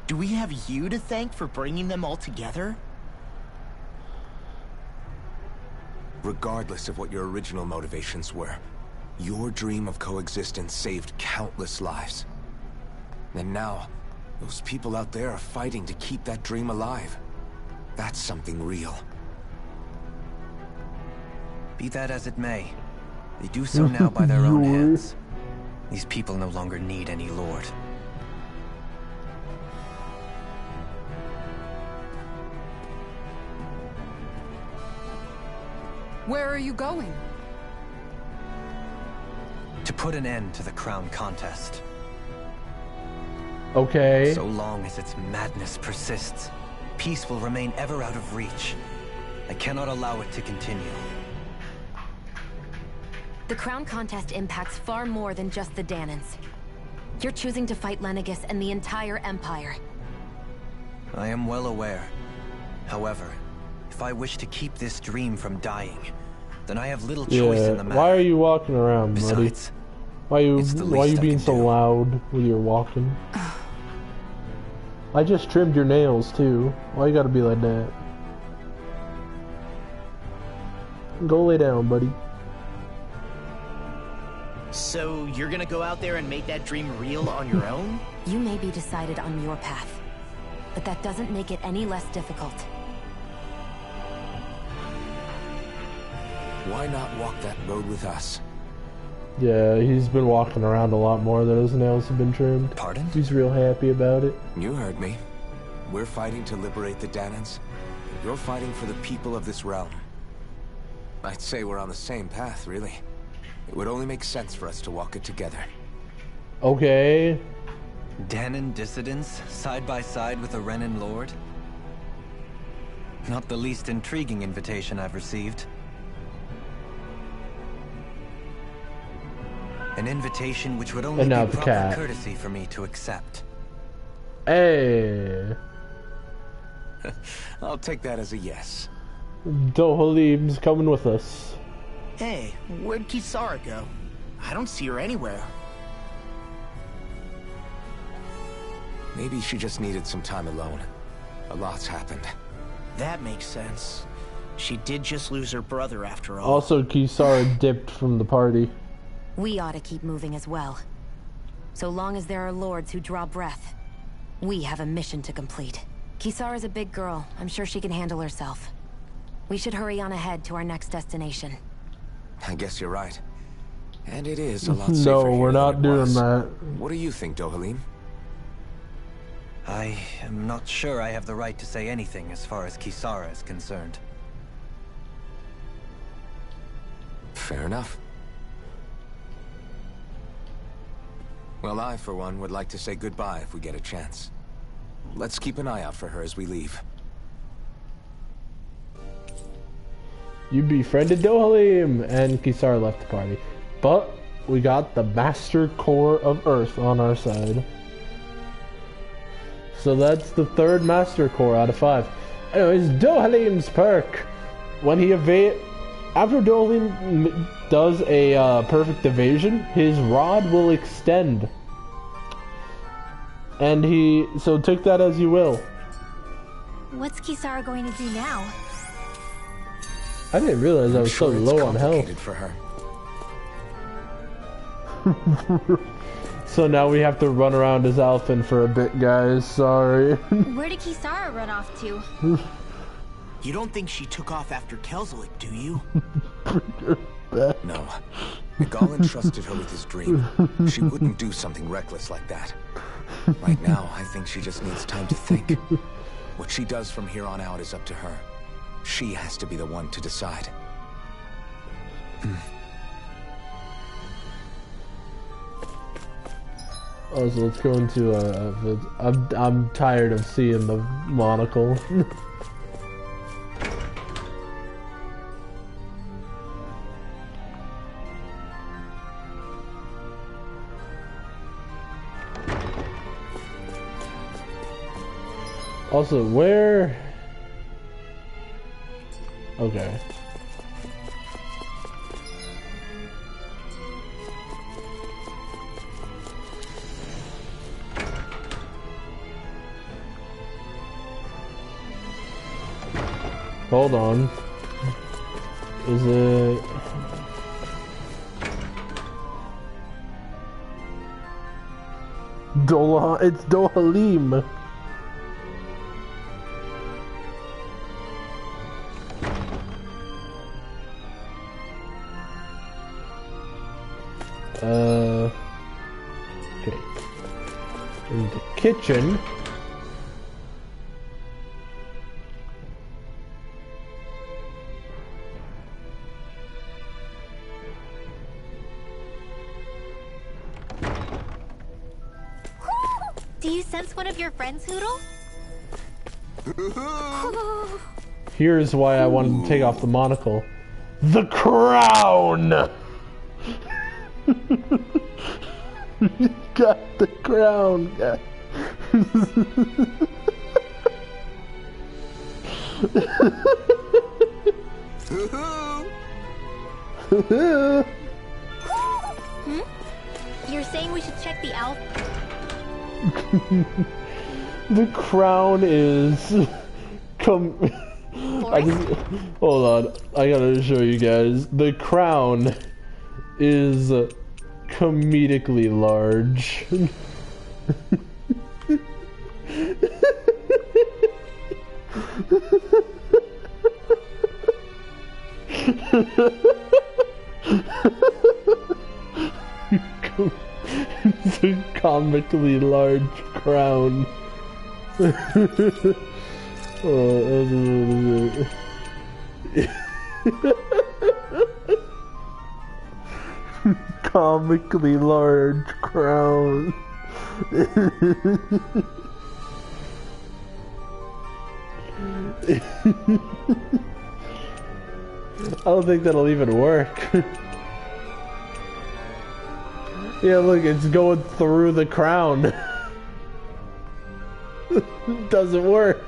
Do we have you to thank for bringing them all together? Regardless of what your original motivations were, your dream of coexistence saved countless lives. And now, those people out there are fighting to keep that dream alive. That's something real. Be that as it may, they do so now by their own hands. These people no longer need any lord. Where are you going? To put an end to the crown contest. Okay. So long as its madness persists, peace will remain ever out of reach. I cannot allow it to continue. The crown contest impacts far more than just the Danans. You're choosing to fight Lenegis and the entire Empire. I am well aware. However, if I wish to keep this dream from dying, then I have little choice in the matter. Why are you walking around, buddy? Besides, why are you being so loud when you're walking? I just trimmed your nails too. Why you gotta be like that? Go lay down, buddy. So you're gonna go out there and make that dream real on your own? You may be decided on your path, but that doesn't make it any less difficult. Why not walk that road with us? Yeah, he's been walking around a lot more that his nails have been trimmed. Pardon? He's real happy about it. You heard me. We're fighting to liberate the Danans. You're fighting for the people of this realm. I'd say we're on the same path, really. It would only make sense for us to walk it together. Okay. Danan dissidents, side by side with a Renan lord? Not the least intriguing invitation I've received. An invitation which would only be proper courtesy for me to accept. Hey. I'll take that as a yes. Dohalim's coming with us. Hey, where'd Kisara go? I don't see her anywhere. Maybe she just needed some time alone. A lot's happened. That makes sense. She did just lose her brother after all. Also, Kisara dipped from the party. We ought to keep moving as well. So long as there are lords who draw breath, we have a mission to complete. Kisara's a big girl. I'm sure she can handle herself. We should hurry on ahead to our next destination. I guess you're right. And it is a lot safer. No, we're not doing that. What do you think, Dohalim? I am not sure I have the right to say anything as far as Kisara is concerned. Fair enough. Well, I, for one, would like to say goodbye if we get a chance. Let's keep an eye out for her as we leave. You befriended Dohalim, and Kisara left the party. But we got the Master Core of Earth on our side. So that's the third Master Core out of 5. Anyways, Dohalim's perk. When he after Dohalim does a perfect evasion, his rod will extend. And so take that as you will. What's Kisara going to do now? I didn't realize I was so low on health. For her. So now we have to run around as Alphen for a bit, guys. Sorry. Where did Kisara run off to? You don't think she took off after Kelzelik, do you? No. Miguel entrusted her with his dream. She wouldn't do something reckless like that. Right now, I think she just needs time to think. What she does from here on out is up to her. She has to be the one to decide. Oh, so let's go into I'm tired of seeing the monocle. Also, where? Okay. Hold on. Is it... It's Dohalim. Okay. In the kitchen. Do you sense one of your friends, Hoodle? Here's why I wanted to take off the monocle. The crown! Got the crown, guys. You're saying we should check the elf? The crown is... Hold on, I gotta show you guys. The crown is comedically large. The comically large crown. Comically large crown. I don't think that'll even work. Yeah, look, it's going through the crown. Doesn't work.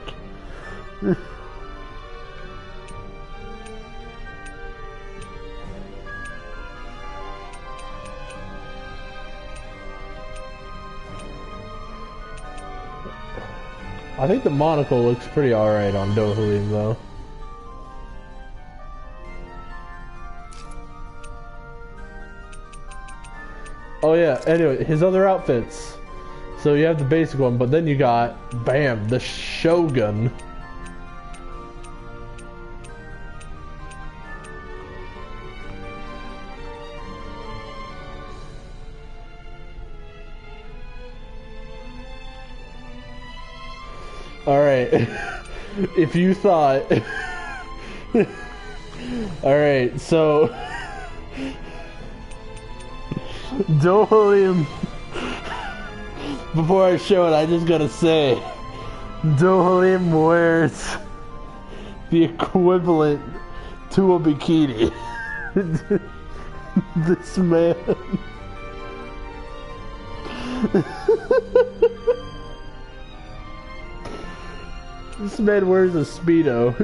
I think the monocle looks pretty alright on Dohalim though. Oh yeah, anyway, his other outfits. So you have the basic one, but then you got, bam, the Shogun. Alright, if you thought... Alright, so... Dohalim... Before I show it, I just gotta say... Dohalim wears... the equivalent to a bikini. This man... This man wears a Speedo.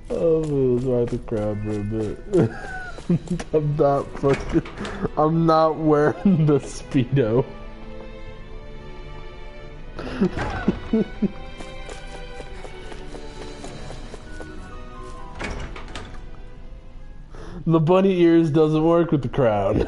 Oh, it was right the crowd for a bit. I'm not wearing the Speedo. The bunny ears doesn't work with the crown.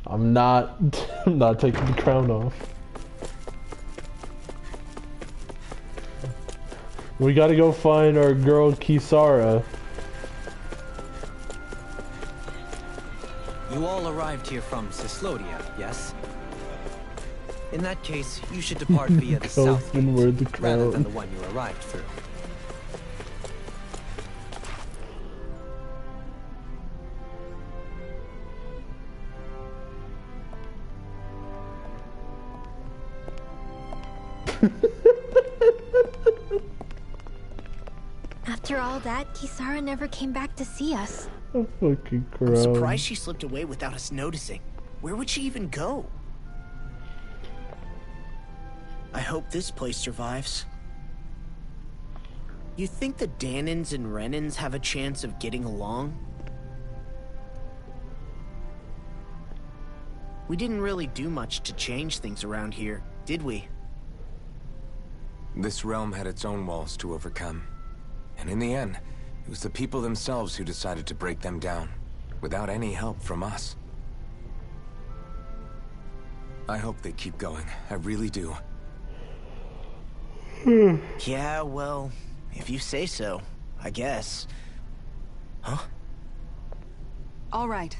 I'm not taking the crown off. We gotta go find our girl Kisara. You all arrived here from Cislodia, yes? In that case, you should depart via the south gate, rather than the one you arrived through. After all that, Kisara never came back to see us. Oh, fucking crown. I'm surprised she slipped away without us noticing. Where would she even go? I hope this place survives. You think the Danans and Renans have a chance of getting along? We didn't really do much to change things around here, did we? This realm had its own walls to overcome. And in the end, it was the people themselves who decided to break them down, without any help from us. I hope they keep going. I really do. Yeah, well, if you say so, I guess. Huh? All right.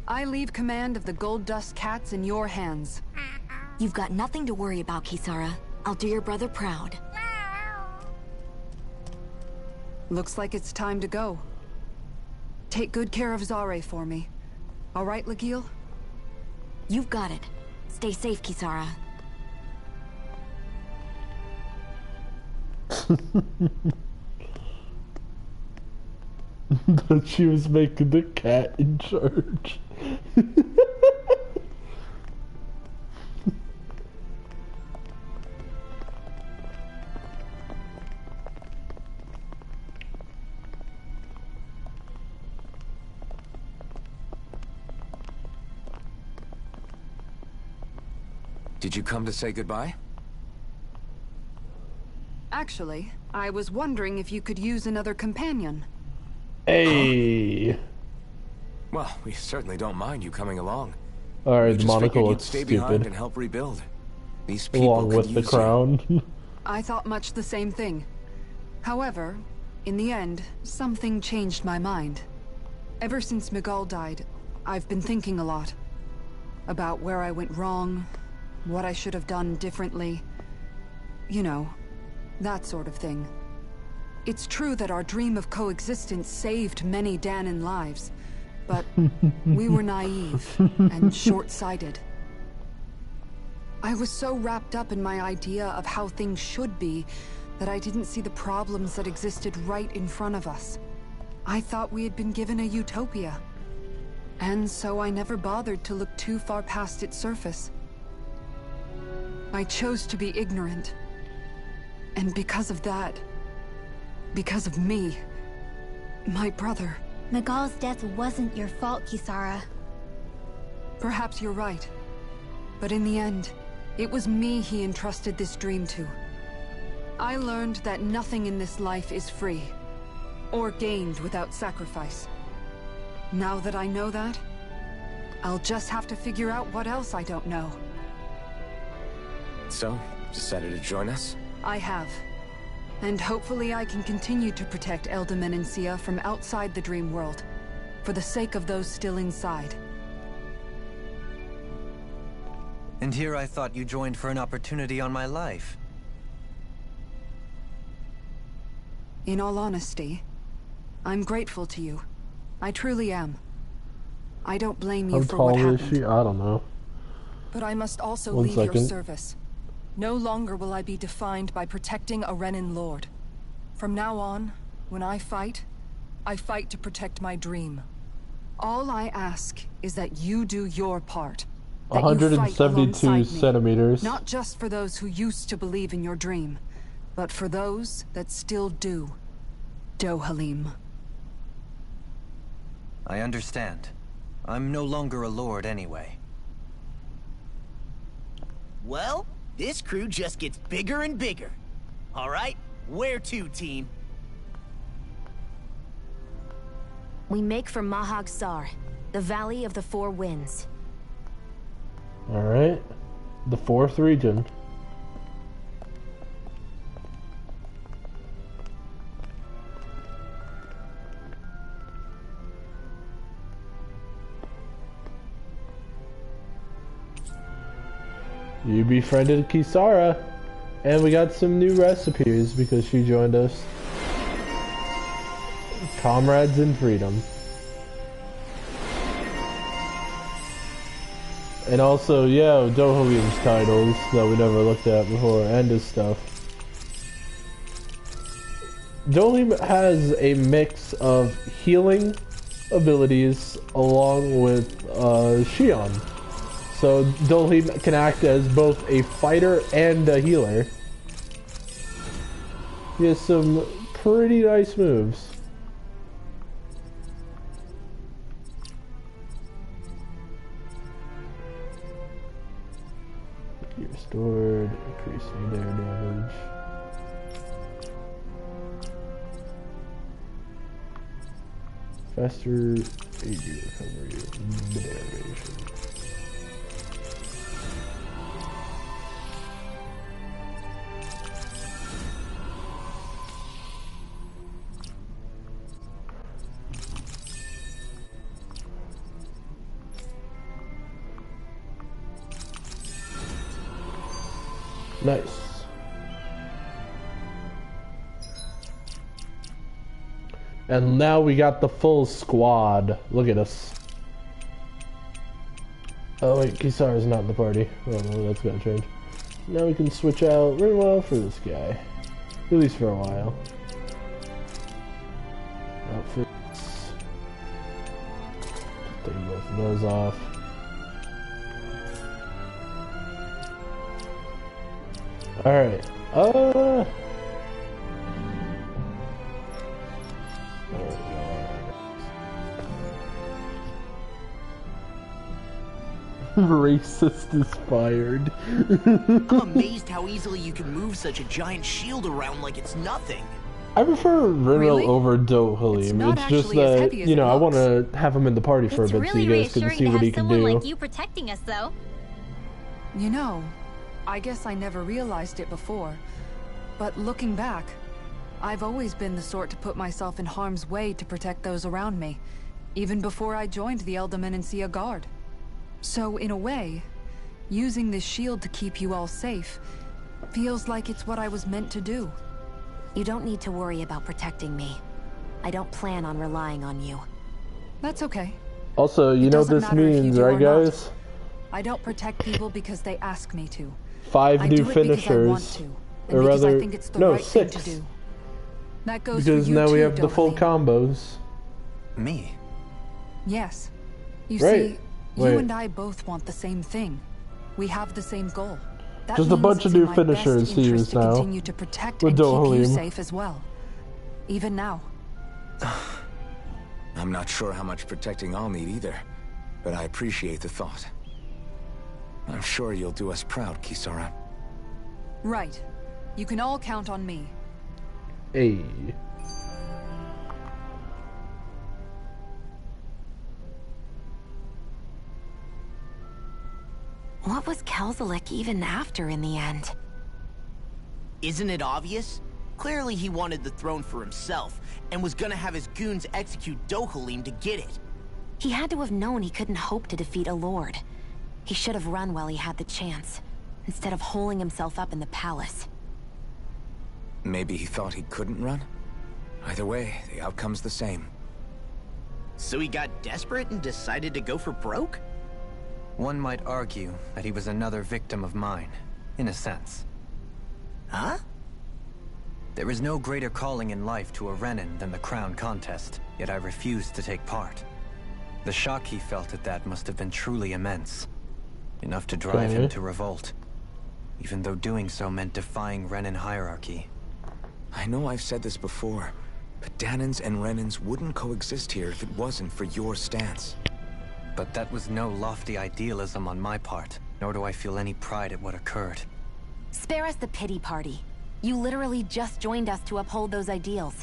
I leave command of the Gold Dust Cats in your hands. You've got nothing to worry about, Kisara. I'll do your brother proud. Looks like it's time to go. Take good care of Zare for me. All right, Legil? You've got it. Stay safe, Kisara. That she was making the cat in charge. Did you come to say goodbye? Actually, I was wondering if you could use another companion. Hey. Well, we certainly don't mind you coming along. Alright, the monocle you'd looks stay behind stupid. and help rebuild. These people Along could with the use crown. I thought much the same thing. However, in the end, something changed my mind. Ever since Miguel died, I've been thinking a lot. About where I went wrong, what I should have done differently. You know, that sort of thing. It's true that our dream of coexistence saved many Danan lives, but we were naive and short-sighted. I was so wrapped up in my idea of how things should be that I didn't see the problems that existed right in front of us. I thought we had been given a utopia, and so I never bothered to look too far past its surface. I chose to be ignorant, and because of that, because of me, my brother... Miguel's death wasn't your fault, Kisara. Perhaps you're right. But in the end, it was me he entrusted this dream to. I learned that nothing in this life is free, or gained without sacrifice. Now that I know that, I'll just have to figure out what else I don't know. So, decided to join us? I have. And hopefully I can continue to protect Elde Menancia from outside the dream world, for the sake of those still inside. And here I thought you joined for an opportunity on my life. In all honesty, I'm grateful to you. I truly am. I don't blame you for what happened. How tall is she? I don't know. But I must also One leave your second. service. No longer will I be defined by protecting a Renan Lord. From now on, when I fight to protect my dream. All I ask is that you do your part. That you fight 172 alongside me. centimeters. Not just for those who used to believe in your dream, but for those that still do. Dohalim. I understand. I'm no longer a lord anyway. Well, this crew just gets bigger and bigger. All right, where to, team? We make for Mahag Sar, the Valley of the Four Winds. Alright. The 4th region. You befriended Kisara, and we got some new recipes because she joined us. Comrades in freedom. And also, yeah, Dohalim's titles that we never looked at before, and his stuff. Dohalim has a mix of healing abilities along with Shion. So Dohalim can act as both a fighter and a healer. He has some pretty nice moves. Restored, increasing their damage. Faster AD recovery mid-animation. Nice. And now we got the full squad. Look at us. Oh wait, Kisara's not in the party. Oh no, that's gotta change. Now we can switch out Rinwell for this guy. At least for a while. Outfits. Take both of those off. Alright, Racist is fired. I'm amazed how easily you can move such a giant shield around like it's nothing. I prefer Rinwell Really? over Dohalim. It's just that, you know, I want to have him in the party for a bit so you guys can see what he can do. Someone like you protecting us, though. You know, I guess I never realized it before, but looking back, I've always been the sort to put myself in harm's way to protect those around me, even before I joined the Elde Menancia Guard. So in a way, using this shield to keep you all safe feels like it's what I was meant to do. You don't need to worry about protecting me. I don't plan on relying on you. That's okay. Also, you know what this means, right guys? I don't protect people because they ask me to. 5 new finishers. Or rather, no, 6. That goes because for you now we too, have the full combos. Me? Yes. You Right. see, Wait. you and I both want the same thing. We have the same goal. That Just a means bunch it's of in new my finishers best to interest use to now. continue to protect With and keep you Dohalim. safe as well. Even now. I'm not sure how much protecting I'll need either, but I appreciate the thought. I'm sure you'll do us proud, Kisara. Right. You can all count on me. Hey. What was Kelzelik even after in the end? Isn't it obvious? Clearly he wanted the throne for himself, and was gonna have his goons execute Dohalim to get it. He had to have known he couldn't hope to defeat a lord. He should have run while he had the chance, instead of holding himself up in the palace. Maybe he thought he couldn't run? Either way, the outcome's the same. So he got desperate and decided to go for broke? One might argue that he was another victim of mine, in a sense. Huh? There is no greater calling in life to a Renin than the crown contest, yet I refused to take part. The shock he felt at that must have been truly immense. Enough to drive him to revolt. Even though doing so meant defying Renin hierarchy. I know I've said this before, but Danins and Renins wouldn't coexist here if it wasn't for your stance. But that was no lofty idealism on my part, nor do I feel any pride at what occurred. Spare us the pity party. You literally just joined us to uphold those ideals.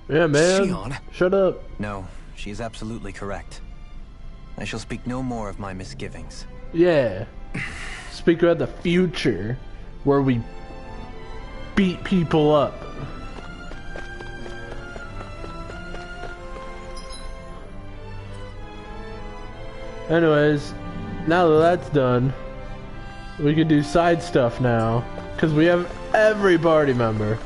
Yeah, man. Shion. Shut up. No, she is absolutely correct. I shall speak no more of my misgivings. Yeah. Speak about the future, where we beat people up. Anyways, now that that's done, we can do side stuff now, because we have every party member.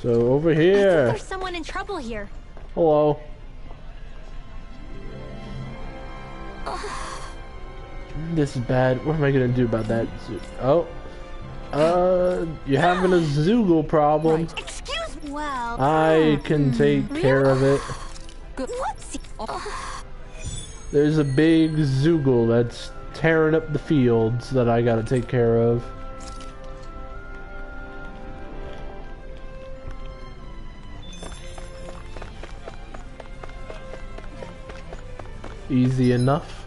So over here. There's someone in trouble here. Hello. This is bad. What am I gonna do about that? Oh. You're having a Zoogle problem. Excuse me. Well, I can take care of it. What's There's a big Zoogle that's tearing up the fields that I gotta take care of. Easy enough.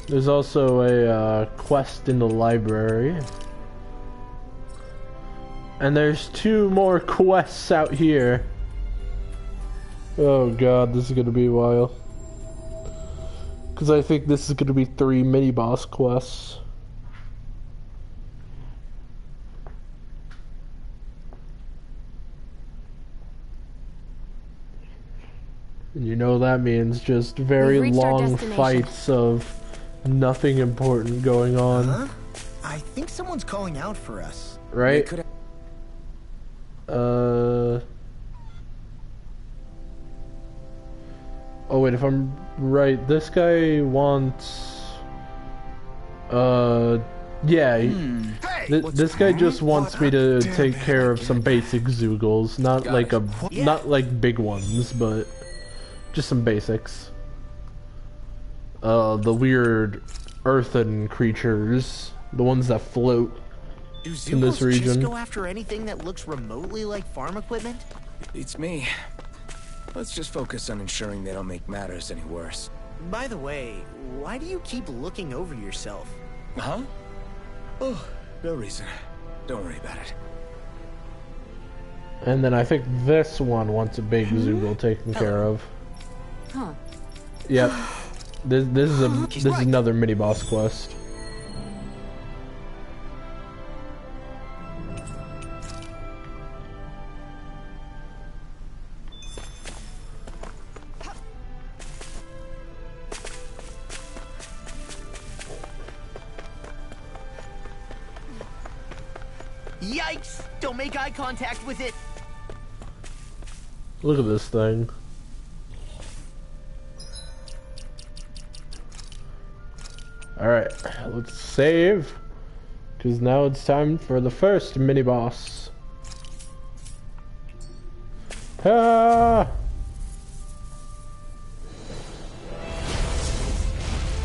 There's also a quest in the library. And there's 2 more quests out here. Oh god, this is gonna be a while. Because I think this is gonna be 3 mini-boss quests. And you know that means just very long fights of nothing important going on. Huh? I think someone's calling out for us. Right? Oh wait, if I'm right, this guy wants... yeah. This guy just wants me to take care of some basic Zoogles. Not like not like big ones, but just some basics. The weird earthen creatures, the ones that float in this region. Just go after anything that looks remotely like farm equipment? Beats me. Let's just focus on ensuring they don't make matters any worse. By the way, why do you keep looking over yourself? Huh? Oh, no reason. Don't worry about it. And then I think this one wants a big Zoogle taken care of. Huh. Yep. This is another mini boss quest. Yikes! Don't make eye contact with it! Look at this thing. Alright, let's save. Because now it's time for the first mini-boss. Ah!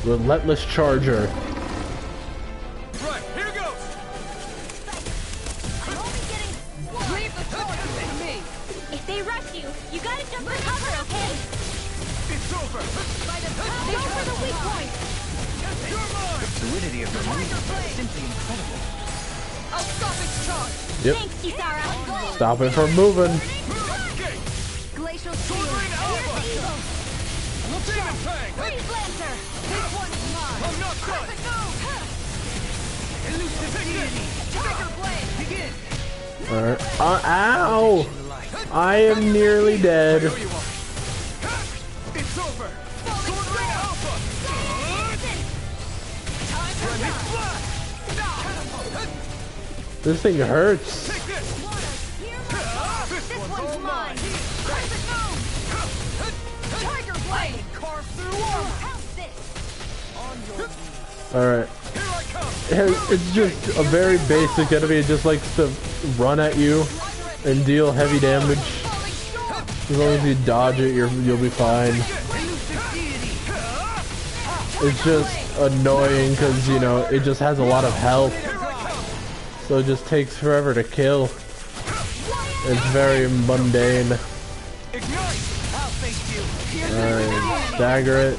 Relentless Charger. Right, here goes! I'm only getting... Leave the charger to me! If they rush you, you gotta jump for cover, okay? It's over! By the power... Go for the weak point! You're mine! The fluidity of her movement is simply incredible. I'll stop its charge! Yep. Thanks, Kisara! Stop it from moving. Glacial Shield! Here's the Eagle! Demon Fang! Freeze Lancer! This one's mine! I'm not done! Perfect move! Elusive deity! Trigger blade! Begin! Alright. Ow! I am nearly dead. It's over! Sword Ring Alpha! This thing hurts. Take this! This one's mine! Perfect move! Tiger blade! Carve through armor! How's this? Alright. Here I come! It's just a very basic enemy. It just likes to run at you and deal heavy damage. As long as you dodge it, you'll be fine. It's just annoying because, you know, it just has a lot of health. So it just takes forever to kill. It's very mundane. Alright, stagger it.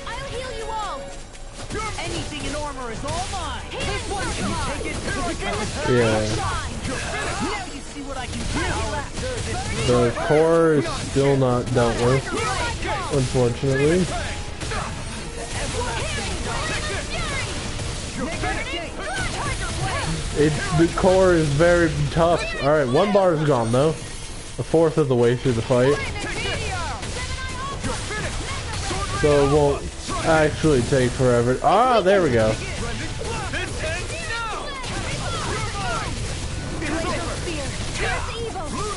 I'll heal you all. Anything in armor is all mine. This one's mine. Yeah. Now you see what I can do. The core is still not dealt with, unfortunately. The core is very tough. Alright, one bar is gone though. A fourth of the way through the fight. So it won't actually take forever. Ah, there we go.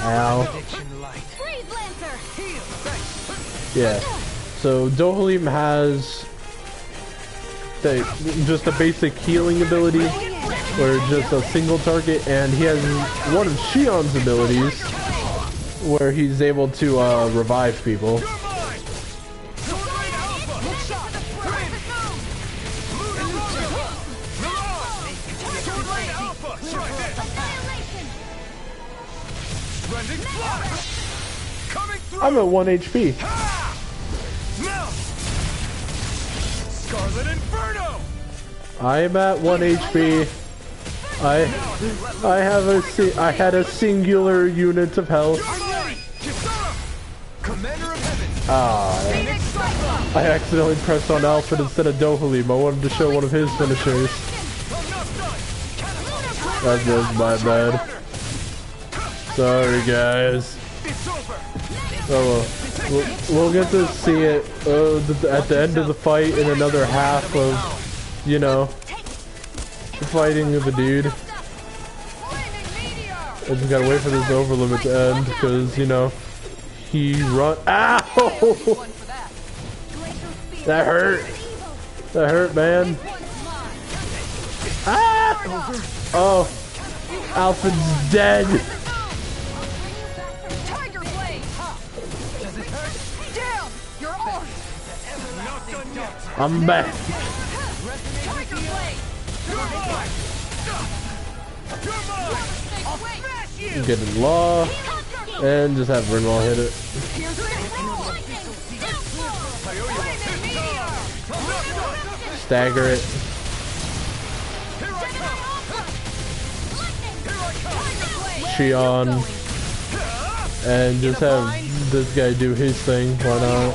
Ow. Yeah. So Dohalim has just a basic healing ability, where just a single target, and he has one of Shion's abilities, where he's able to revive people. I'm at 1 HP. I'm at 1 HP. I had a singular unit of health. Ah, I accidentally pressed on Alfred instead of Dohalim. I wanted to show one of his finishers. That was my bad. Sorry, guys. Oh well. We'll get to see it at the end of the fight in another half of, you know, the fighting of the dude. I just gotta wait for this over limit to end because, you know, he run. Ow! That hurt. That hurt, man. Ah! Oh, Alfred's dead. I'm back. Get in law and just have Renwall hit it. Stagger it. Shion. And just have this guy do his thing. Why not?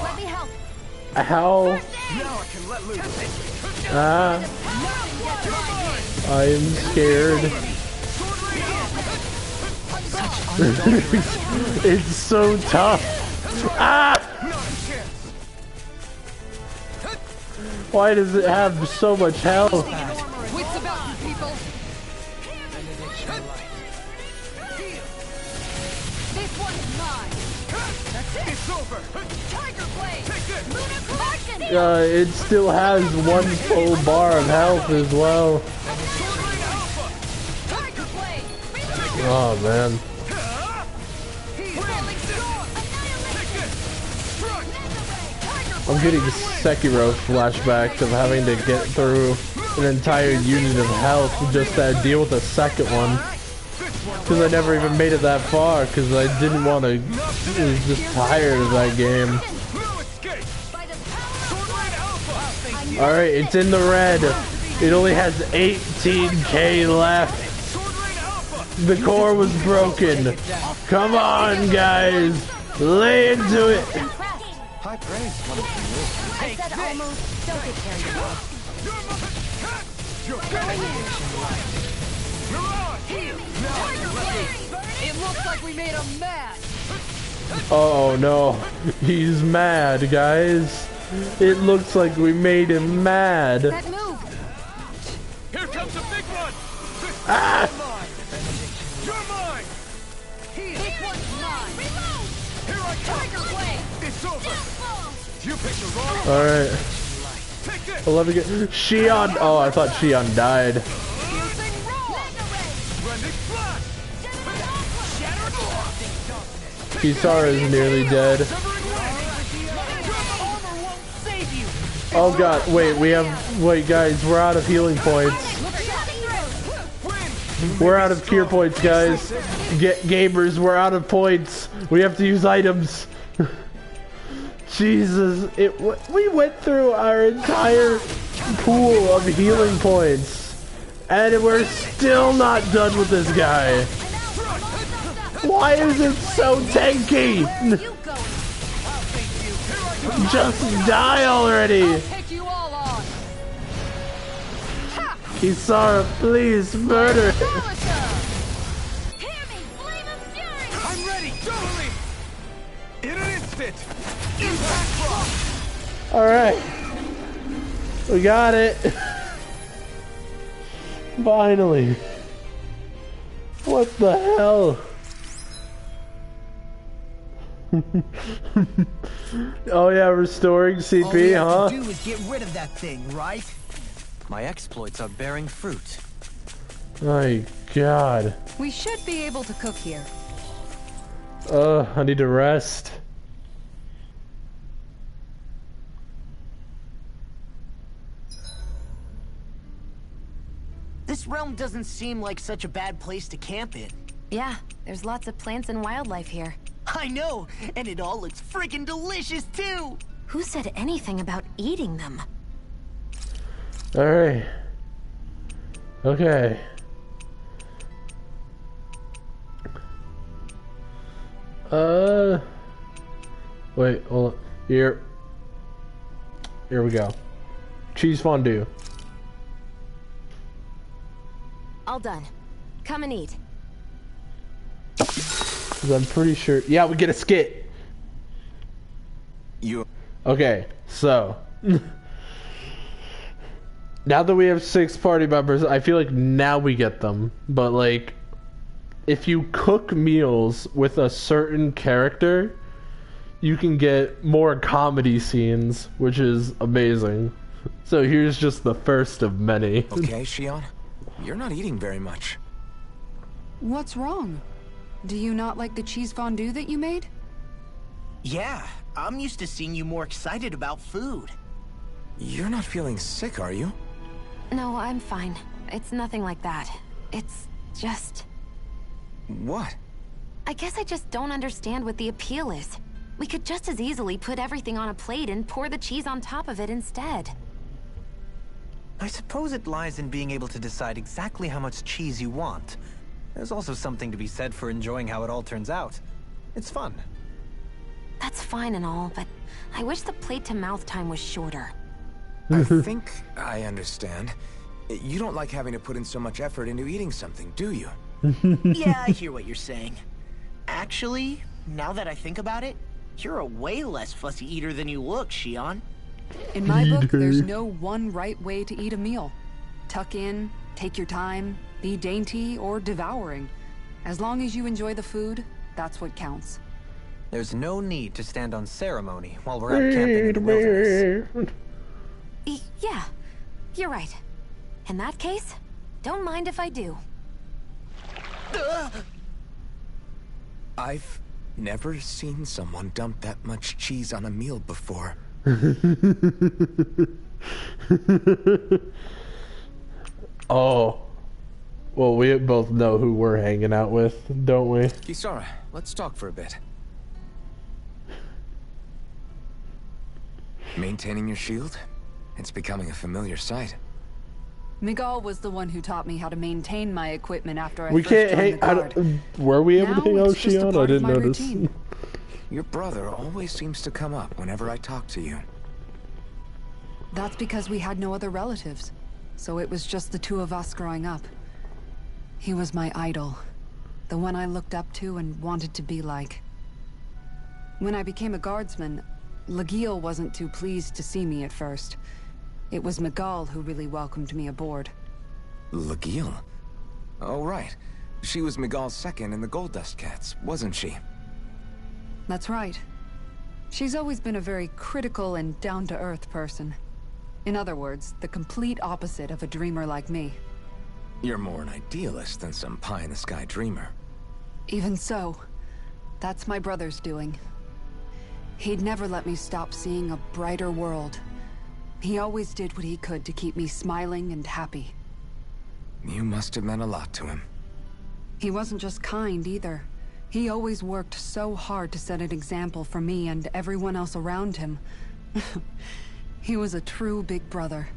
Ow. Ah. I am scared. It's so tough. Ah! Why does it have so much health? It still has one full bar of health as well. Oh man. I'm getting Sekiro flashbacks of having to get through an entire unit of health just to deal with the second one. Because I never even made it that far because I didn't want to, I was just tired of that game. Alright, it's in the red. It only has 18k left. The core was broken. Come on, guys. Lay into it. High praise. I said almost. Don't get carried away. It looks like we made him mad. Oh no. He's mad, guys. It looks like we made him mad. That move. Here comes a big one. Ah! You're mine. This one's mine. Reload. Here I come. Tiger blade. It's over. You picked the wrong one. Alright. I'll let me get Shion. Oh, I thought Shion died. Kisara is nearly dead. Oh god, wait guys, we're out of healing points. We're out of cure points, guys. Gamers, we're out of points. We have to use items. Jesus, we went through our entire pool of healing points, and we're still not done with this guy. Why is it so tanky? Just die already. Kisara, please murder him. I'm ready, totally. In an instant. Impact. All right, we got it. Finally. What the hell? Oh yeah, restoring CP, All we have huh? to do is get rid of that thing, right? My exploits are bearing fruit. My god. We should be able to cook here. I need to rest. This realm doesn't seem like such a bad place to camp in. Yeah, there's lots of plants and wildlife here. I know, and it all looks freaking delicious too! Who said anything about eating them? Alright. Okay. Wait, hold on. Here we go. Cheese fondue. All done. Come and eat. 'Cause I'm pretty sure. Yeah, we get a skit. Okay, so now that we have 6 party members, I feel like now we get them. But like, if you cook meals with a certain character, you can get more comedy scenes, which is amazing. So here's just the first of many. Okay, Shion, you're not eating very much. What's wrong? Do you not like the cheese fondue that you made? Yeah, I'm used to seeing you more excited about food. You're not feeling sick, are you? No, I'm fine. It's nothing like that. It's just... What? I guess I just don't understand what the appeal is. We could just as easily put everything on a plate and pour the cheese on top of it instead. I suppose it lies in being able to decide exactly how much cheese you want. There's also something to be said for enjoying how it all turns out. It's fun. That's fine and all, but I wish the plate-to-mouth time was shorter. I think I understand. You don't like having to put in so much effort into eating something, do you? Yeah, I hear what you're saying. Actually, now that I think about it, you're a way less fussy eater than you look, Shion. In my book, there's no one right way to eat a meal. Tuck in, take your time, be dainty or devouring. As long as you enjoy the food, that's what counts. There's no need to stand on ceremony while we're out camping in the wilderness. Yeah, you're right. In that case, don't mind if I do. I've never seen someone dump that much cheese on a meal before. Oh. Well, we both know who we're hanging out with, don't we? Kisara, let's talk for a bit. Maintaining your shield? It's becoming a familiar sight. Miguel was the one who taught me how to maintain my equipment after I We first can't joined hang. the guard. Were we able to Now hang out, it's just a Shion? I part of didn't my notice. routine. Your brother always seems to come up whenever I talk to you. That's because we had no other relatives. So it was just the two of us growing up. He was my idol. The one I looked up to and wanted to be like. When I became a guardsman, Lagiel wasn't too pleased to see me at first. It was Miguel who really welcomed me aboard. Lagiel? Oh, right. She was Miguel's second in the Gold Dust Cats, wasn't she? That's right. She's always been a very critical and down-to-earth person. In other words, the complete opposite of a dreamer like me. You're more an idealist than some pie-in-the-sky dreamer. Even so, That's my brother's doing. He'd never let me stop seeing a brighter world. He always did what he could to keep me smiling and happy. You must have meant a lot to him. He wasn't just kind either. He always worked so hard to set an example for me and everyone else around him. He was a true big brother.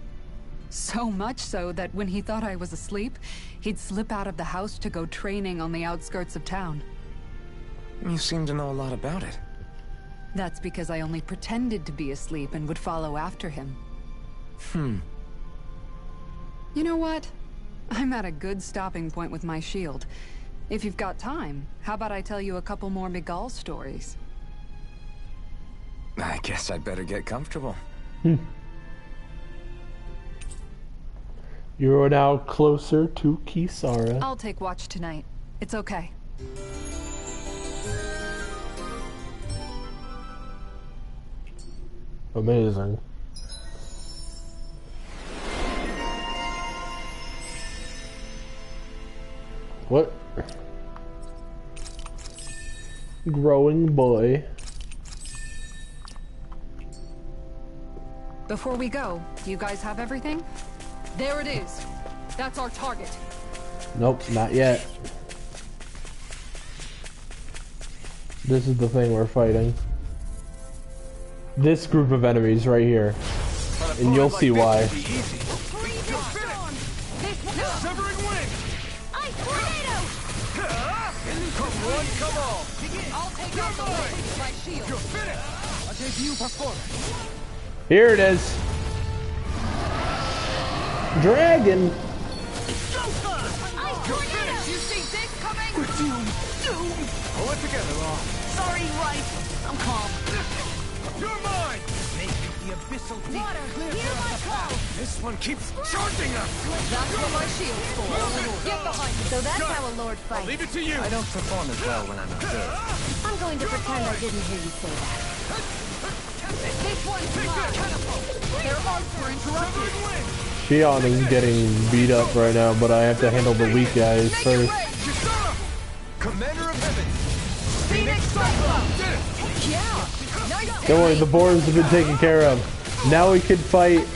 So much so that when he thought I was asleep, he'd slip out of the house to go training on the outskirts of town. You seem to know a lot about it. That's because I only pretended to be asleep and would follow after him. You know what? I'm at a good stopping point with my shield. If you've got time, how about I tell you a couple more Miguel stories? I guess I'd better get comfortable. You are now closer to Kisara. I'll take watch tonight. It's okay. Amazing. What? Growing boy. Before we go, you guys have everything? There it is. That's our target. Nope, not yet. This is the thing we're fighting. This group of enemies right here. And you'll see why. Come on! I'll take out the weight with my shield. You're finished! A debut performance. Here it is. Dragon. You're finished! You see this coming? We're doomed. Doomed! Pull it together, Law. Sorry, right. I'm calm. You're mine! Make the abyssal deep Water, clear hear for my us. call. This one keeps charging us! That's what my shield's for. Get behind me. So that's how a lord I'll fights. leave it to you! I don't perform as well when I'm observed. I'm going to pretend I didn't hear you say that. This one's mine. Their arms were interrupted. Shion is getting beat up right now, but I have to handle the weak guys first. Kisara! Commander of Heaven! Phoenix Cyclone! Yeah! Nice. Don't worry, the boars have been taken care of. Now we can fight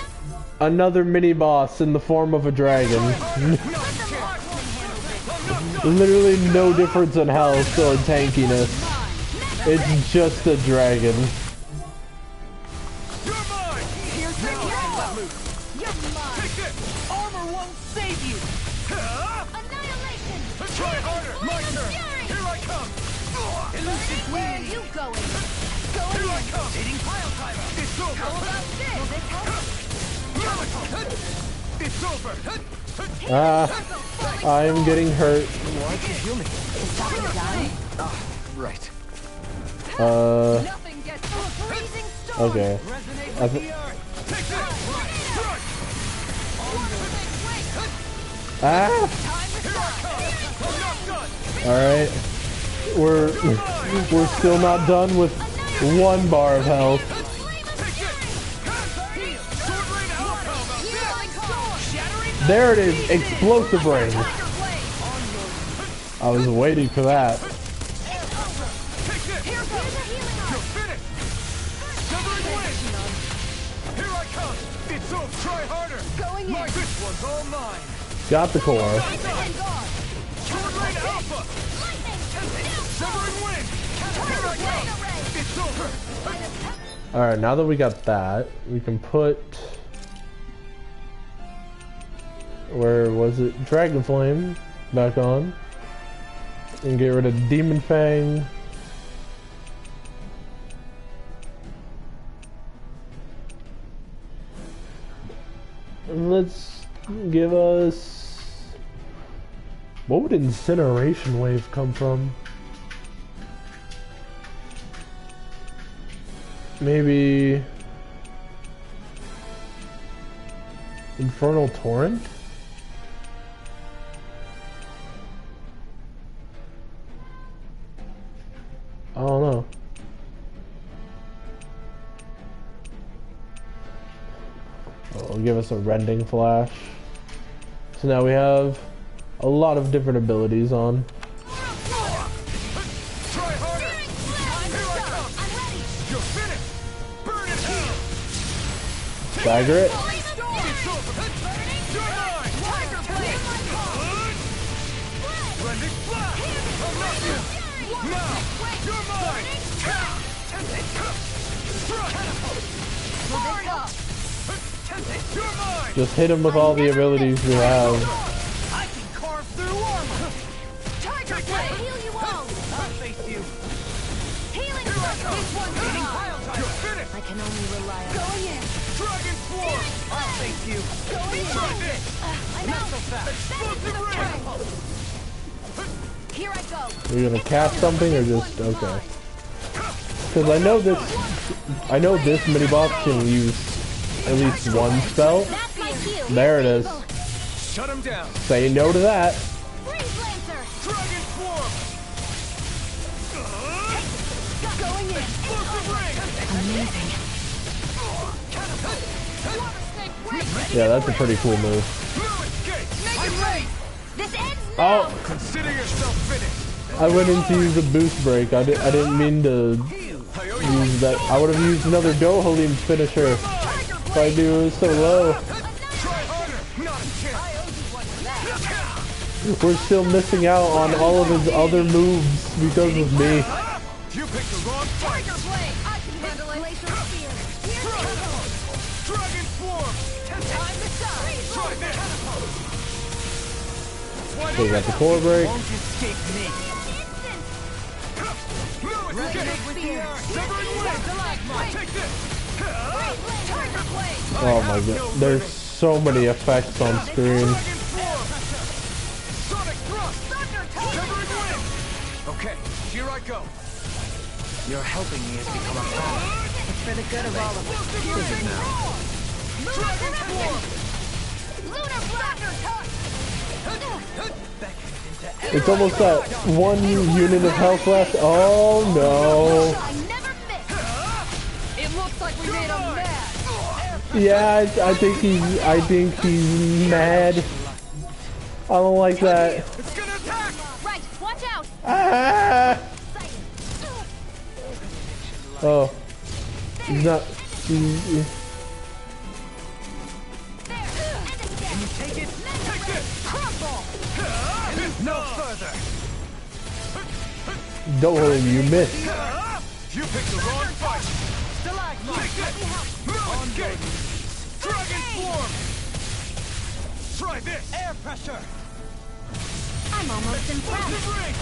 another mini-boss in the form of a dragon. Literally no difference in health or tankiness. It's just a dragon. You're mine! Here's the You're mine. Take this! Armor won't save you. Annihilation. Try harder! My turn! Fury. Here I come! Elusive Where are you going? Here I come! Hitting pile driver. It's over! How about this? It's over! I am getting hurt. Why can't heal me? Right. Nothing gets freezing storm. Okay. Resonate with the earth. Take this! Alright. We're still not done with one bar of health. There it is, explosive range. I was waiting for that. This one's all mine. Got the core. Alright, now that we got that, we can put... Where was it? Dragon Flame back on. And get rid of Demon Fang. And let's give us... What would Incineration Wave come from? Maybe... Infernal Torrent? I don't know. It'll give us a Rending Flash. So now we have a lot of different abilities on. You're finished! Burn it out! Dagger it. It's over! You're mine! Tiger Blade! Blending flash! I'll knock you! Now! You're mine! You're mine! Just hit him with all the abilities we have. I can carve through armor. Tiger Blade! Heal you all! I'll face you. Healing circle! This one's mine! You're finished! I can only rely on Going in! Dragon Swarm! I'll face you. Going in! Try this! I'm Not out! so fast. Explosive ray! Here I go! Are you gonna cast something or just okay? Because I know this mini boss can use at least one spell. That's my cue! There it is. Shut him down! Say no to that. Freeze Lancer! Dragon Swarm! Going in! Explosive ray! amazing. Water Snake Ray! Yeah, that's a pretty cool move. No escape! Make it rain! This ends now! Oh, Consider yourself finished! I went in to use a boost break. I didn't mean to use that. I would have used another Dohalim's finisher. If I knew it was so low. Try harder! Not a chance! We're still missing out on all of his other moves because of me. You picked the wrong fight! Tiger Blade! I can handle it! Glacial Spear! Here's the Dragon Swarm! time to shine! Try this! Wide So we got open! the core break. Won't escape me. No escape! Severing Wind! Take this! Tiger Blade! Oh my god. There's so many effects on screen. Dragon Swarm! Sonic Thrust! Thunder Touch! Severing Wind! Okay, here I go! Your helping me has become a problem. It's for the good of all of us. Explosive Ray! Dragon Swarm! Lunar Thunder Touch! It's almost that one unit of health left. Oh no. I never miss! It looks like we made him mad! Yeah, I think he's mad. I don't like that. It's gonna attack! Right, watch out! Ah! Oh. He's not. Can you take it? Take this! Crumble! No further. Don't worry, you missed. You picked the wrong fight! Take this! No escape! Dragon Swarm! Try this! Air pressure. I'm almost impressed. Explosive ray!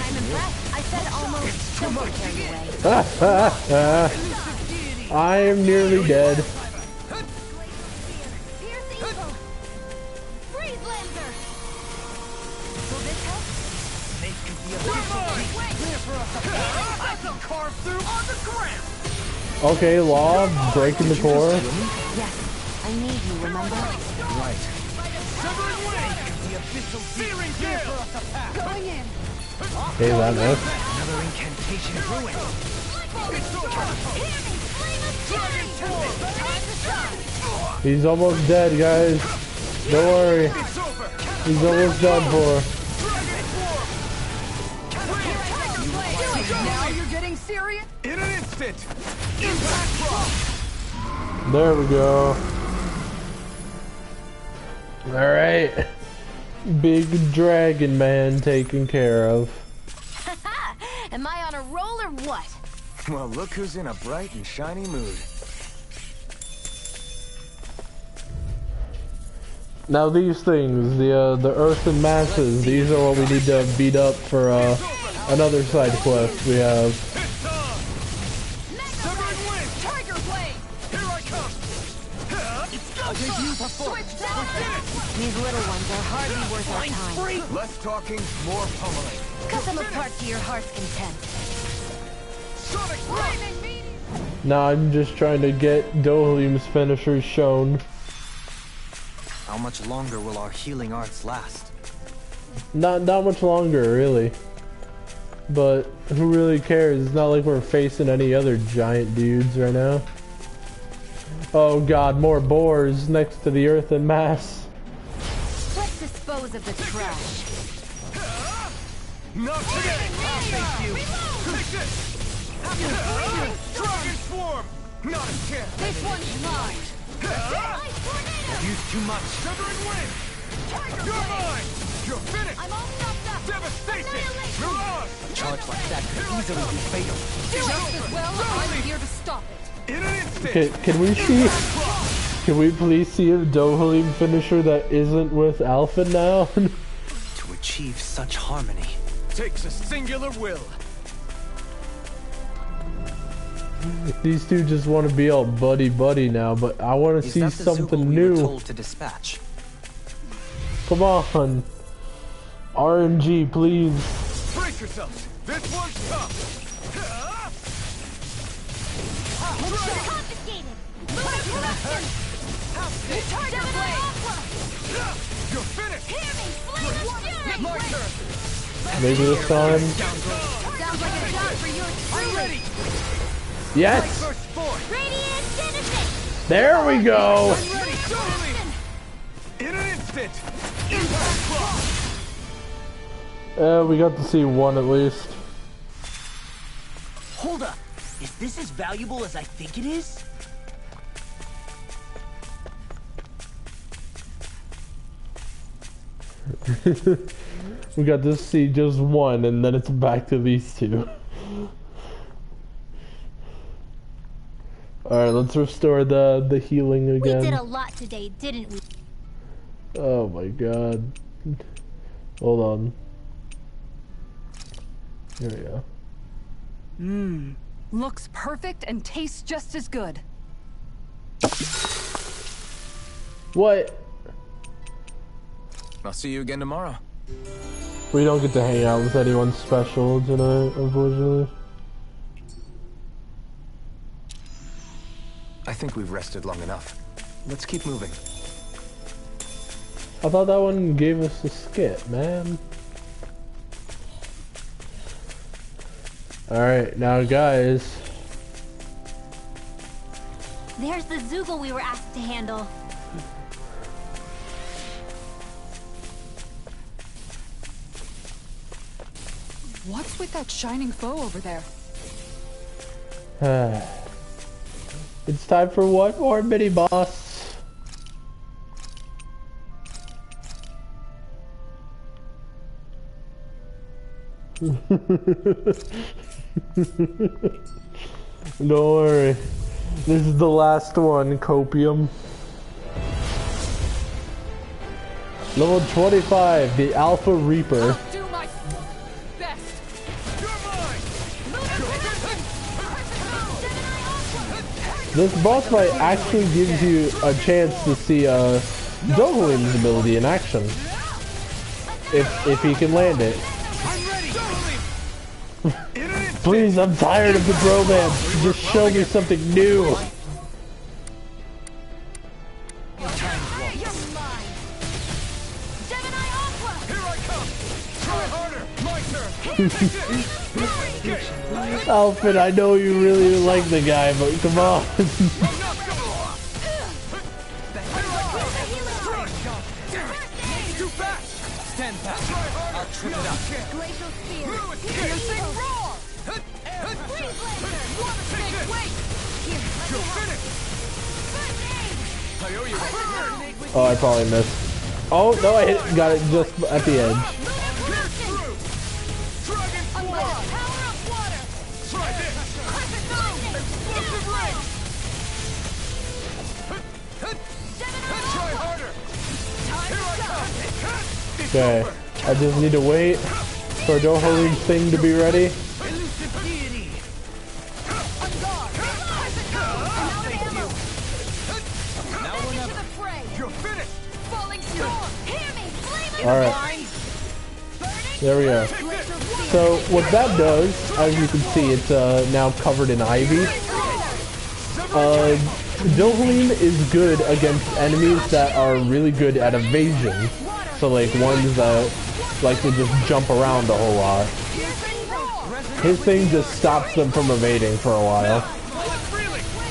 I'm impressed. I said almost. Don't get carried away. I am nearly dead. Pierce evil! Freeze Lancer! Will this help? Make the official peak clear for us. I can carve through on the ground. Okay, Law, breaking the core. Yes, I need you, remember? Right. Severing Wind! The official Searing clear Gale! for us a path. Going in! Okay, that missed. Another incantation ruined. Dragon Sword! Time to shine! He's almost dead, guys. Don't worry. It's over! He's almost done for. Dragon Swarm! Now you're getting serious? In an instant! Impact Rock! There we go. Alright. Big Dragon Man taken care of. Am I on a roll or what? Well, look who's in a bright and shiny mood. Now these things, the earthen masses, these are what we need to beat up for another side quest we have. It's on! Severing Wind! Tiger Blade! Here I come! It's go time! Switch down! These little ones are hardly worth our time. Less talking, more pummeling. Cut them apart to your heart's content. Sonic Lightning meteor! Now I'm just trying to get Dohalim's finishers shown. How much longer will our healing arts last? Not much longer, really. But who really cares? It's not like we're facing any other giant dudes right now. Oh god, more boars next to the earthen mass. Let's dispose of the trash. Not today! I'll face you! Take this! Not a chance. This one's mine. I've used too much. Severing wind. You're mine. You're finished. I'm all knocked up. Devastation. Mirage. A charge like that could easily be fatal. Do it as well. I'm here to stop it. In an instant. Can we see? Can we please see a Dohalim finisher that isn't with Alpha now? To achieve such harmony Takes a singular will. These two just want to be all buddy now, but I want to see something new. Told to dispatch? Come on, RNG, please. Brace yourselves. This one's tough. Confiscated. Move production. Charger blade. You're finished. Hear me. Flame of fury. My turn. Maybe this time. Sounds like a job for your I'm ready. Yes. First sport. Radiant Genesis. There we go. I'm ready. Totally. In an instant. Impact clock. We got to see one at least. Hold up. Is this as valuable as I think it is? We got to see just one, and then it's back to these two. Alright, let's restore the healing again. We did a lot today, didn't we? Oh my god. Hold on. Here we go. Looks perfect and tastes just as good. What? I'll see you again tomorrow. We don't get to hang out with anyone special tonight, unfortunately. I think we've rested long enough. Let's keep moving. I thought that one gave us a skit, man. Alright, now guys. There's the Zoogle we were asked to handle. What's with that shining foe over there? It's time for one more mini boss. Don't worry. This is the last one, Copium. Level 25, the Alpha Reaper. I'll do my best. This boss fight actually gives you a chance to see Dohalim's ability in action. If he can land it. Please, I'm tired of the bromance. Just show me something new. Alfred, I know you really like the guy, but come on. Stand back. I'll trip it up. Glacial Spear. Piercing roar. Freeze laser. Water snake, wait. Here, let me help. Oh, I probably missed. Oh, no, I got it just at the edge. Okay, I just need to wait for Dohalim's thing to be ready. Alright. There we go. So, what that does, as you can see, it's now covered in ivy. Dohalim is good against enemies that are really good at evasion. So, like, ones that like to just jump around a whole lot. His thing just stops them from evading for a while.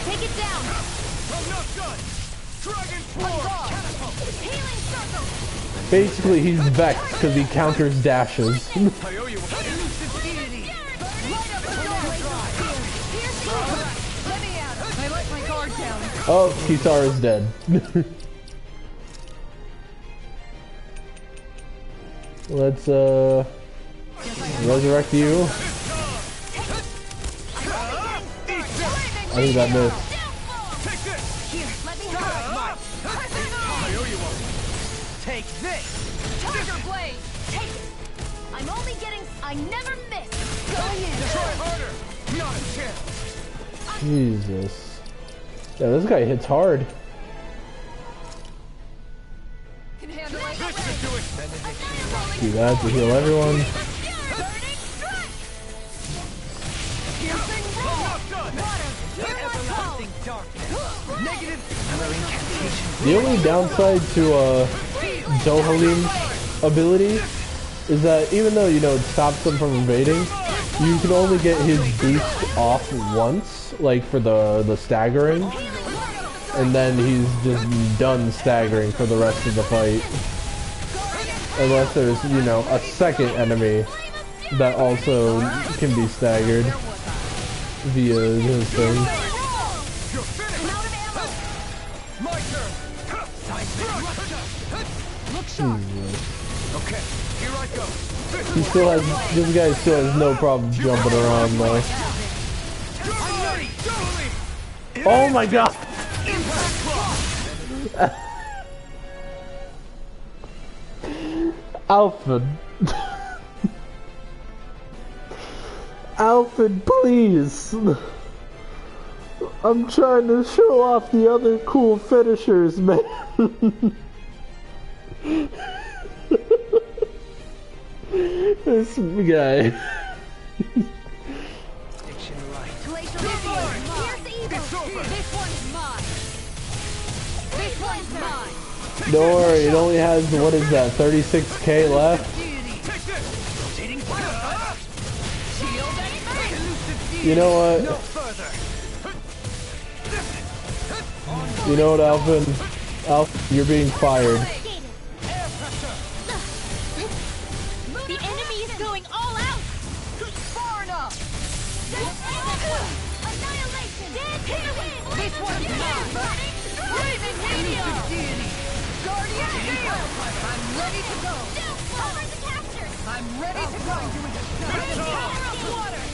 Take it down. Basically, he's vexed because he counters dashes. Oh, Kisara's dead. Let's resurrect you. I think that missed. Here, let me help. I owe you one. Take this. Charger blade. Take it. I'm only getting. I never miss. Going in. Try harder. Not a chance. Jesus. Yeah, this guy hits hard. Can handle it. This should do it. Do that to heal everyone. The only downside to Dohalim's ability is that even though, you know, it stops them from invading, you can only get his boost off once, like for the staggering, and then he's just done staggering for the rest of the fight. Unless there's, you know, a second enemy that also can be staggered via his thing. Okay, here I go. He still has, this guy still has no problem jumping around though. Oh my god! Alfred. Alfred, please. I'm trying to show off the other cool finishers, man. This guy. Don't worry, it only has, what is that, 36k left? You know what? You know what, Alvin? Alvin, you're being fired. The enemy is going all out. Far enough. Annihilation. This one's mine. Raven Meteor. Guardian Shield. I'm ready to go. Cover the capture. I'm ready to go. Power of water.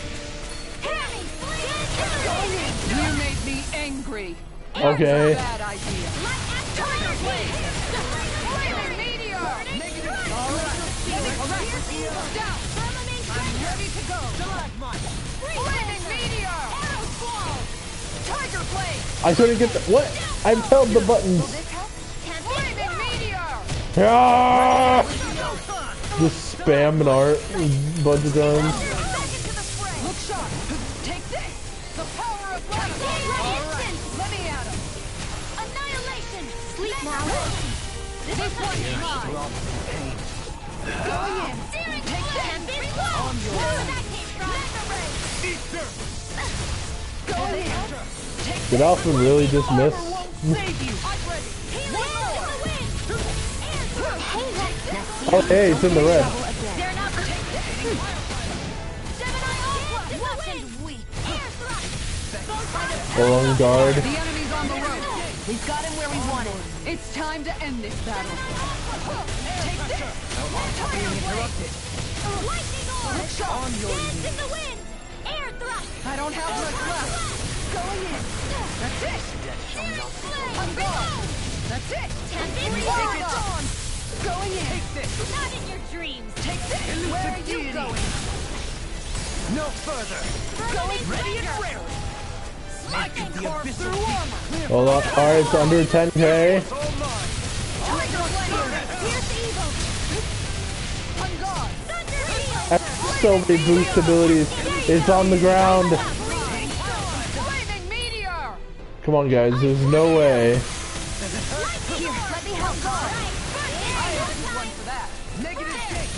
You made me angry. Okay. Bad idea. Tiger Blade. Raven Meteor. All right. Down. I'm ready to go. Raven Meteor. Tiger Blade. I couldn't get the, what? I held the buttons. Raven Meteor. Ah! Just spamming art a bunch of times. Look sharp. Take this. The power of light. All right. Let me at him. Annihilation. Sleep now. This one's mine. Go in. Take this. Go in. Did Alfred really just miss? Oh, hey, it's in the red. On guard. The enemy's on the road. We've got him where we want him. It's time to end this battle. Take this. Being interrupted. Lightning orb. Look sharp. Dance in the wind. Air thrust. I don't have much left. Going in. That's it. I'm gone. That's it. Tempest Take orb. it on. Going in. Take this. Not in your dreams. Take this. Where are you going? No further. Going ready and rare. I can carve through armor. Hold on. Alright, it's under 10k. Tiger Blade. Here's evil. I'm gone. Thunder Heel. That's so many boost abilities. It's on the ground. Raven Meteor. Come on, guys. There's no way. Here, let me help. I owe one for that. Negative shake.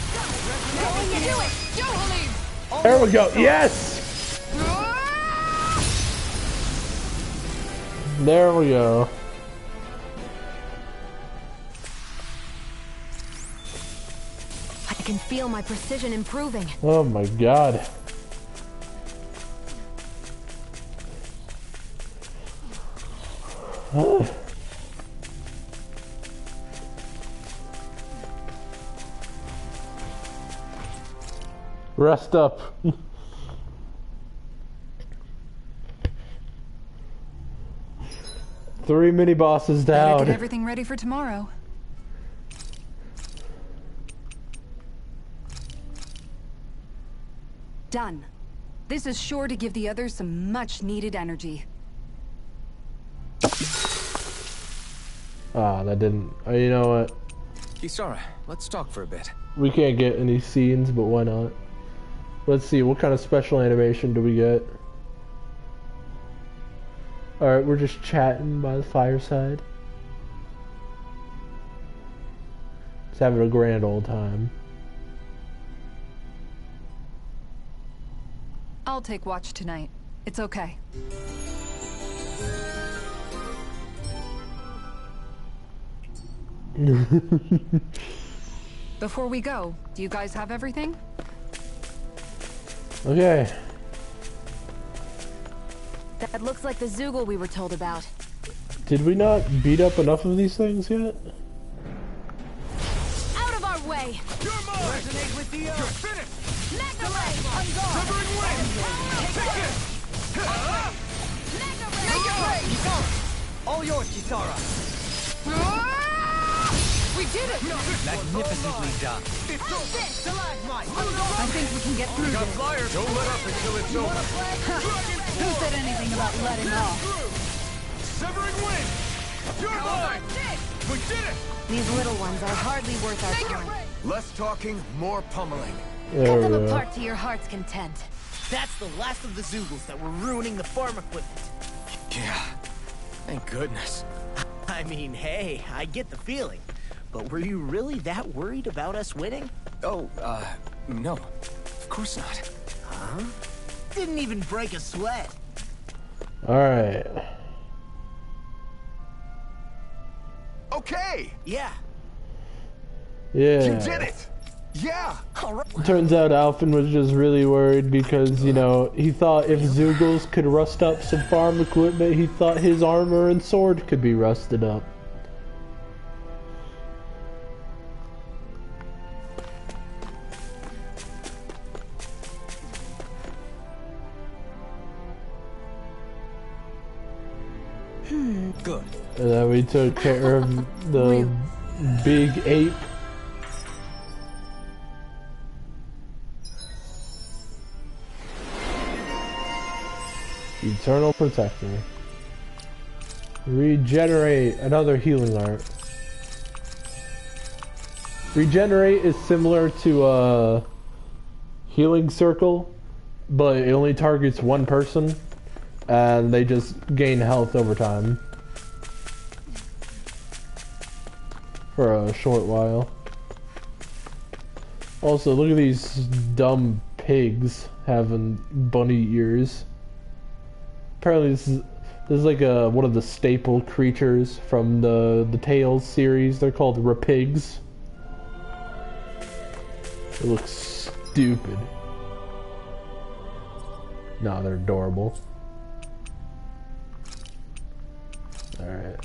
Going in. Do it. Dohalim. There we go. Yes! There we go. I can feel my precision improving. Oh my god. Rest up. 3 mini bosses down. Better get everything ready for tomorrow. Done. This is sure to give the others some much-needed energy. Ah, that didn't... you know what? Kisara, let's talk for a bit. We can't get any scenes, but why not? Let's see, what kind of special animation do we get? Alright, we're just chatting by the fireside. Just having a grand old time. I'll take watch tonight. It's okay. Before we go, do you guys have everything? Okay. That looks like the Zoogle we were told about. Did we not beat up enough of these things yet? Out of our way! You're mine! Resonate with the You're finished! Mega Ray! On guard! Severing wind! Take it! Mega Ray! All yours, Kisara. We did it! Magnificently done. I think we can get through Got this. flyers! Don't let up until it's over! Who said anything about letting off? Severing wind! You're mine! We did it! These little ones are hardly worth our time. Less talking, more pummeling. There Cut we them go. apart to your heart's content. That's the last of the Zoogles that were ruining the farm equipment. Yeah. Thank goodness. I mean, hey, I get the feeling. But were you really that worried about us winning? Oh, no. Of course not. Huh? Didn't even break a sweat. Alright. Okay! Yeah. Yeah. You did it! Yeah! Turns out Alphen was just really worried because, you know, he thought if Zoogles could rust up some farm equipment, he thought his armor and sword could be rusted up. Good. And then we took care of the big ape. Eternal Protector. Regenerate, another healing art. Regenerate is similar to Healing Circle, but it only targets one person, and they just gain health over time. For a short while. Also, look at these dumb pigs having bunny ears. Apparently this is like one of the staple creatures from the Tales series. They're called rapigs. They look stupid. No, they're adorable. Alright.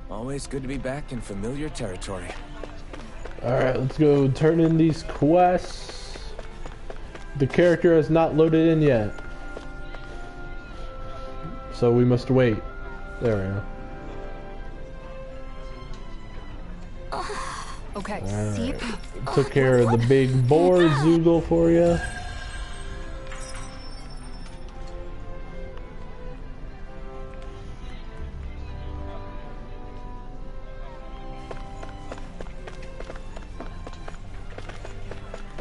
Always good to be back in familiar territory. Alright, let's go turn in these quests. The character has not loaded in yet, so we must wait. There we go. Okay. Alright. Took care of the big boar Zoogle for you.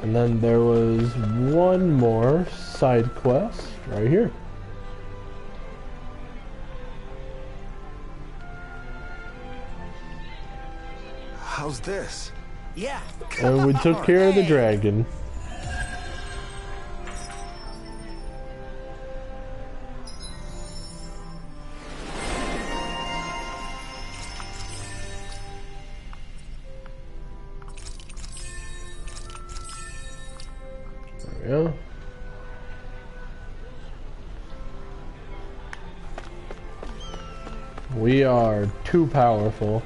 And then there was one more side quest right here. How's this? Yeah. And we took care of the dragon. we go. We are too powerful.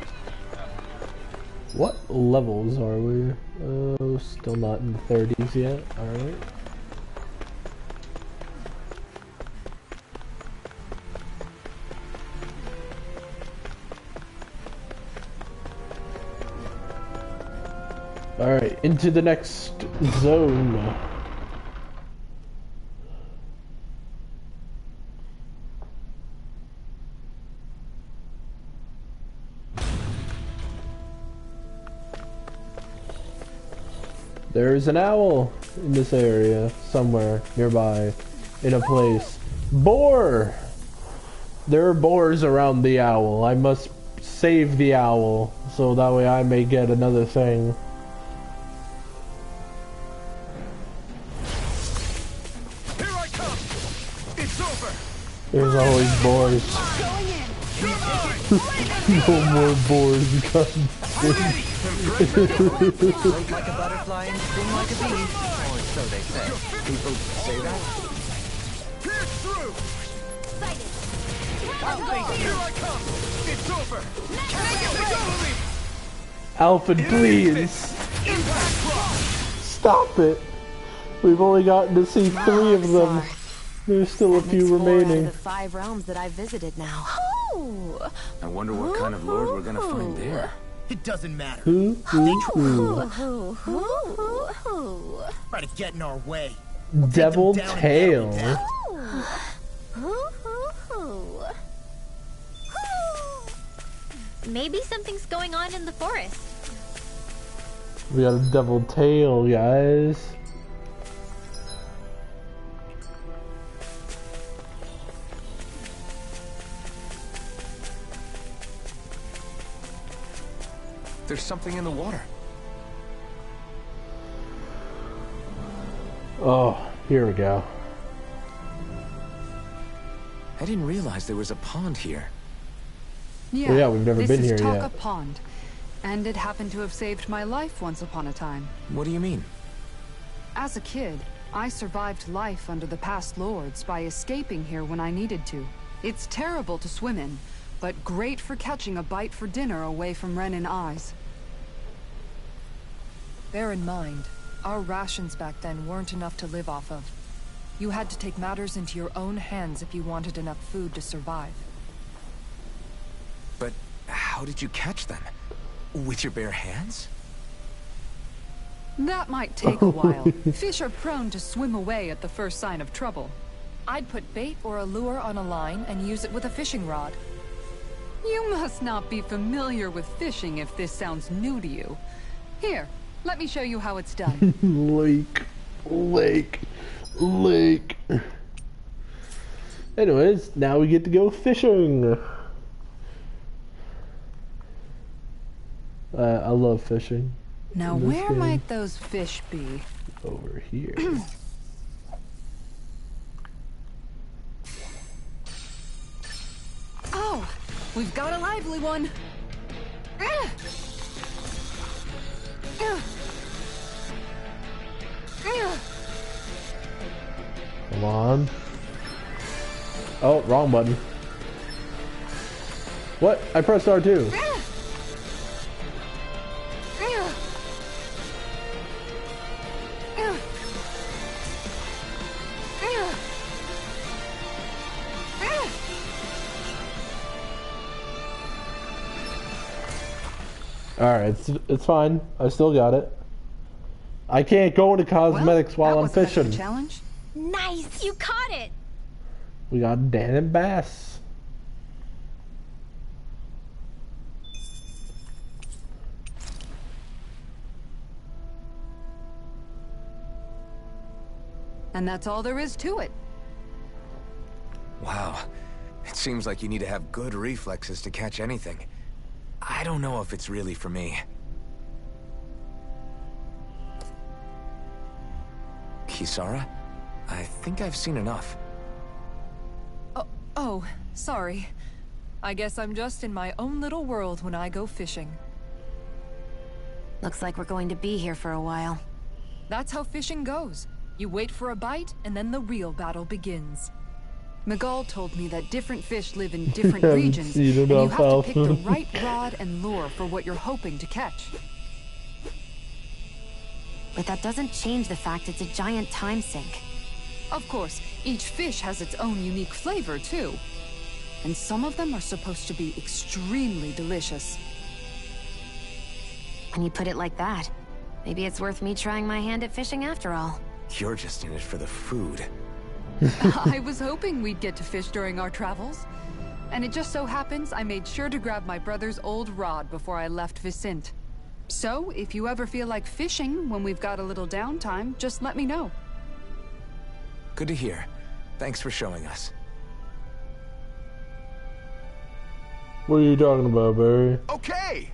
What levels are we? Oh, still not in the 30s yet. Alright. Alright, into the next zone. There's an owl in this area, somewhere nearby, in a place. Boar! There are boars around the owl. I must save the owl, so that way I may get another thing. Here I come! It's over! There's always boars. No more boars coming. Float like a butterfly and sting like a bee. Or so they say. People say that? Pierce through! Here I come! It's over! Alpha, please! Stop it! We've only gotten to see 3 of them. There's still a few remaining. Out of the 5 realms that I've visited now. I wonder what kind of lord we're gonna find there. It doesn't matter. Try to get in our way. Devil tail. Maybe something's going on in the forest. We got a devil tail, guys. There's something in the water. Oh, here we go. I didn't realize there was a pond here. Yeah, Well, yeah, we've never been here This is yet. Taka Pond, and it happened to have saved my life once upon a time. What do you mean? As a kid, I survived life under the past lords by escaping here when I needed to. It's terrible to swim in, but great for catching a bite for dinner away from Renin eyes. Bear in mind, our rations back then weren't enough to live off of. You had to take matters into your own hands if you wanted enough food to survive. But how did you catch them? With your bare hands? That might take a while. Fish are prone to swim away at the first sign of trouble. I'd put bait or a lure on a line and use it with a fishing rod. You must not be familiar with fishing if this sounds new to you. Here, let me show you how it's done. Lake. Anyways, now we get to go fishing. I love fishing. Now where might those fish be? Over here. Oh, we've got a lively one. Come on. Oh, wrong button. What? I pressed R2. Alright, it's fine. I still got it. I can't go into cosmetics while I'm fishing. Challenge? Nice! You caught it! We got Dan and Bass. And that's all there is to it. Wow. It seems like you need to have good reflexes to catch anything. I don't know if it's really for me. Kisara? I think I've seen enough. Oh, sorry. I guess I'm just in my own little world when I go fishing. Looks like we're going to be here for a while. That's how fishing goes. You wait for a bite, and then the real battle begins. Miguel told me that different fish live in different regions, and you have to pick the right rod and lure for what you're hoping to catch. But that doesn't change the fact it's a giant time sink. Of course, each fish has its own unique flavor, too. And some of them are supposed to be extremely delicious. When you put it like that, maybe it's worth me trying my hand at fishing after all. You're just in it for the food. I was hoping we'd get to fish during our travels. And it just so happens I made sure to grab my brother's old rod before I left Vicente. So, if you ever feel like fishing when we've got a little downtime, just let me know. Good to hear. Thanks for showing us. What are you talking about, Barry? Okay!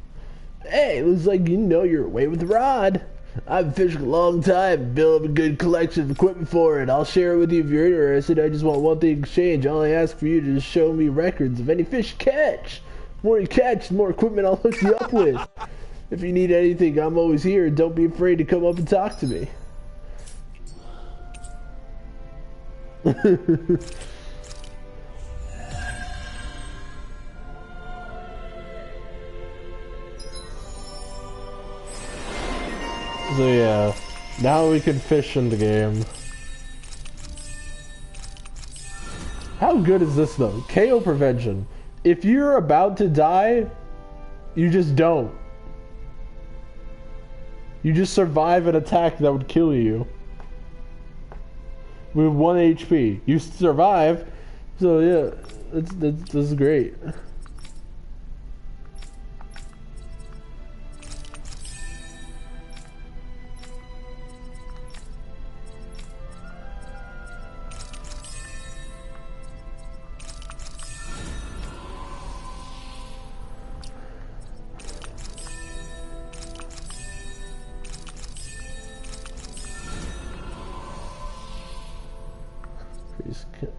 Hey, it looks like you know your way with the rod. I've been fishing a long time, built up a good collection of equipment for it. I'll share it with you if you're interested. I just want one thing in exchange. All I ask for you to just show me records of any fish you catch. The more you catch, the more equipment I'll hook you up with. If you need anything, I'm always here. Don't be afraid to come up and talk to me. So yeah, now we can fish in the game. How good is this though? KO prevention. If you're about to die, you just don't. You just survive an attack that would kill you. With 1 HP. You survive. So yeah, this is great.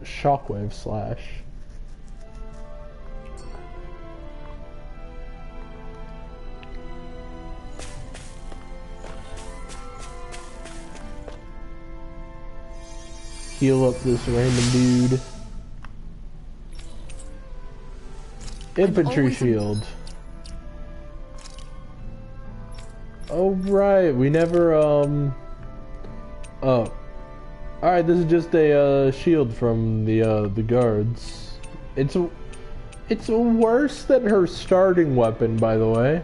Shockwave slash. Heal up this random dude. Infantry shield. Oh right, we never oh. Alright, this is just a shield from the guards. It's worse than her starting weapon, by the way.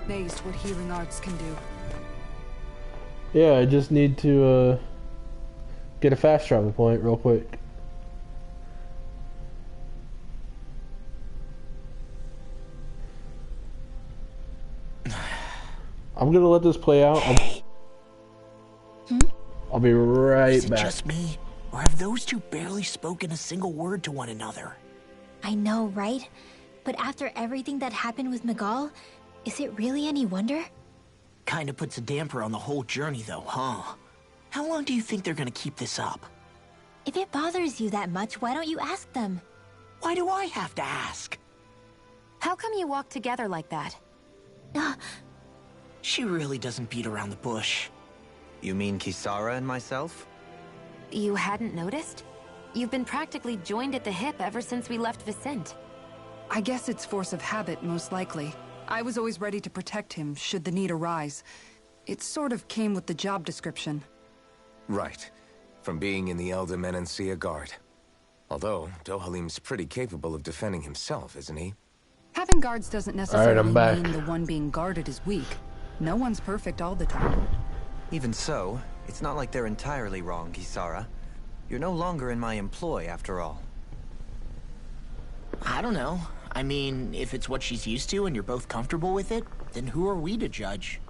Amazed what healing arts can do. Yeah, I just need to get a fast travel point real quick. I'm gonna let this play out. I'll be right Is it back. Just me? Or have those two barely spoken a single word to one another? I know, right? But after everything that happened with Miguel, is it really any wonder? Kinda puts a damper on the whole journey though, huh? How long do you think they're gonna keep this up? If it bothers you that much, why don't you ask them? Why do I have to ask? How come you walk together like that? She really doesn't beat around the bush. You mean Kisara and myself? You hadn't noticed? You've been practically joined at the hip ever since we left Vicente. I guess it's force of habit, most likely. I was always ready to protect him, should the need arise. It sort of came with the job description. Right. From being in the Elde Menancia guard. Although, Dohalim's pretty capable of defending himself, isn't he? Having guards doesn't necessarily back. mean the one being guarded is weak. No one's perfect all the time. Even so, it's not like they're entirely wrong, Kisara. You're no longer in my employ, after all. I don't know. I mean, if it's what she's used to and you're both comfortable with it, then who are we to judge?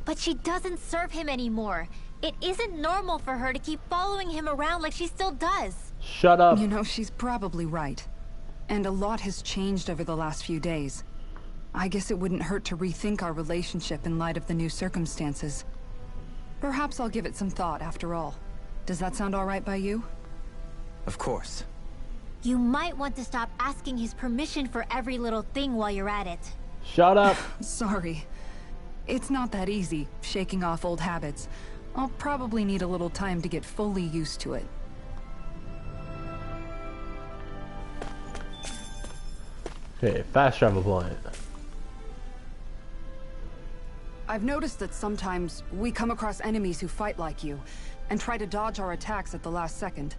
But she doesn't serve him anymore. It isn't normal for her to keep following him around like she still does. Shut up. You know, she's probably right. And a lot has changed over the last few days. I guess it wouldn't hurt to rethink our relationship in light of the new circumstances. Perhaps I'll give it some thought after all. Does that sound all right by you? Of course. You might want to stop asking his permission for every little thing while you're at it. Shut up. Sorry. It's not that easy, shaking off old habits. I'll probably need a little time to get fully used to it. Okay, fast travel planet. I've noticed that sometimes we come across enemies who fight like you, and try to dodge our attacks at the last second.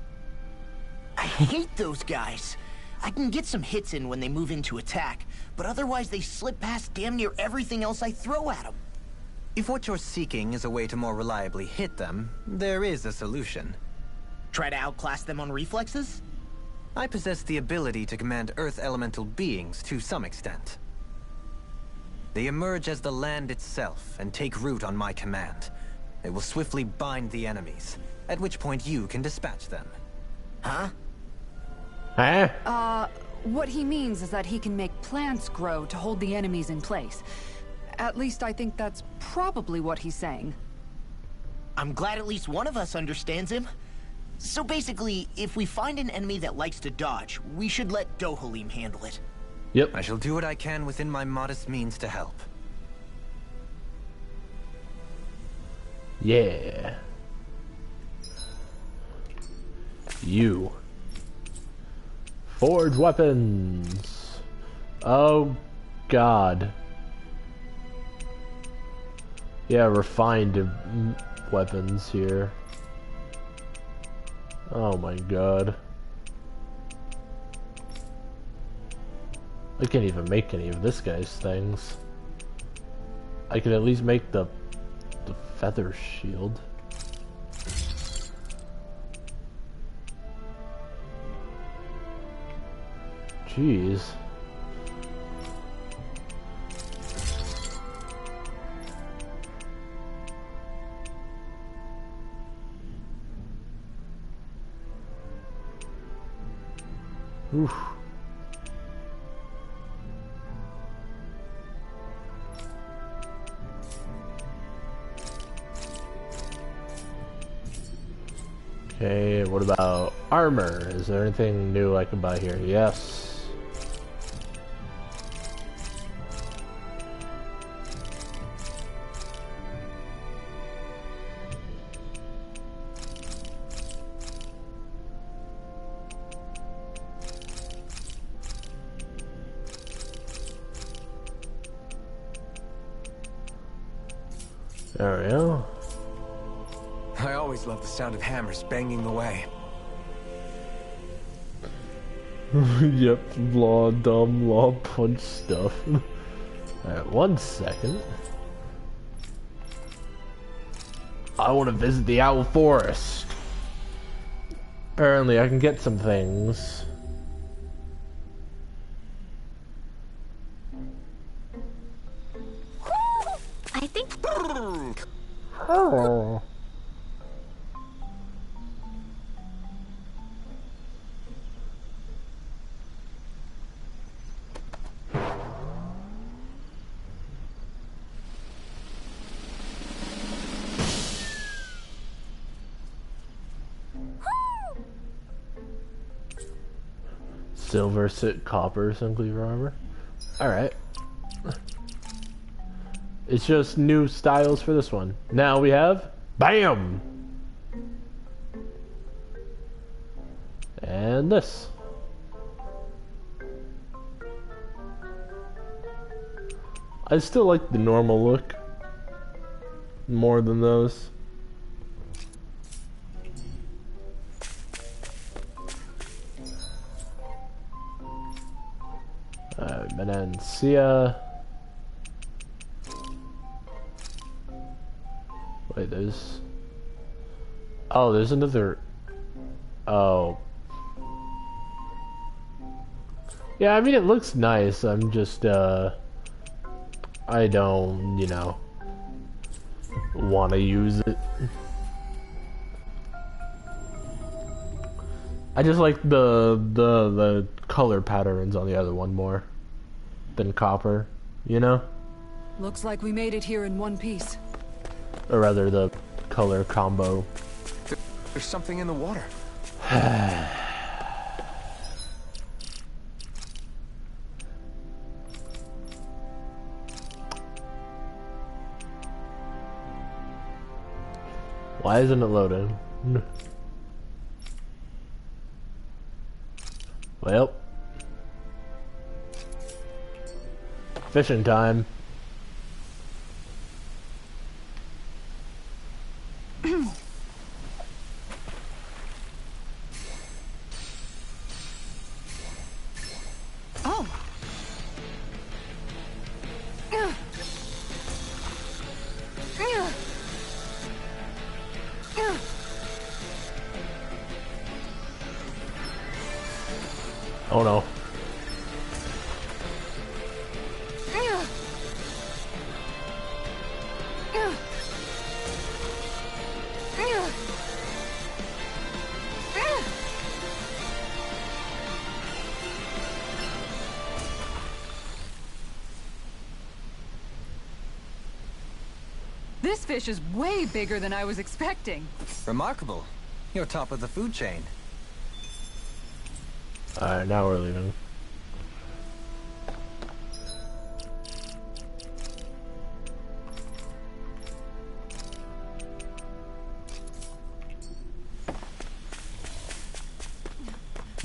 I hate those guys. I can get some hits in when they move into attack, but otherwise they slip past damn near everything else I throw at them. If what you're seeking is a way to more reliably hit them, there is a solution. Try to outclass them on reflexes? I possess the ability to command Earth elemental beings to some extent. They emerge as the land itself and take root on my command. They will swiftly bind the enemies, at which point you can dispatch them. Huh? Huh? What he means is that he can make plants grow to hold the enemies in place. At least I think that's probably what he's saying. I'm glad at least one of us understands him. So basically, if we find an enemy that likes to dodge, we should let Dohalim handle it. Yep. I shall do what I can within my modest means to help. Yeah. You. Forge weapons. Oh, God. Yeah, refined weapons here. Oh my God. I can't even make any of this guy's things. I can at least make the feather shield. Jeez. Oof. Okay, what about armor? Is there anything new I can buy here? Yes. There we go. I always love the sound of hammers banging away. Yep, law dumb, law punch stuff. Alright, 1 second. I want to visit the Owl Forest. Apparently I can get some things. I think... Oh. Silver, copper, Suncleaver armor. Alright. It's just new styles for this one. Now we have BAM! And this. I still like the normal look more than those. Menancia. Wait, there's... Oh, there's another... Oh. Yeah, I mean, it looks nice. I'm just, I don't, you know, want to use it. I just like the color patterns on the other one more than copper, you know? Looks like we made it here in one piece. Or rather, the color combo. There's something in the water. Why isn't it loading? Well. Fishing time. Oh. Oh no. This fish is way bigger than I was expecting. Remarkable. You're top of the food chain. Alright, now we're leaving.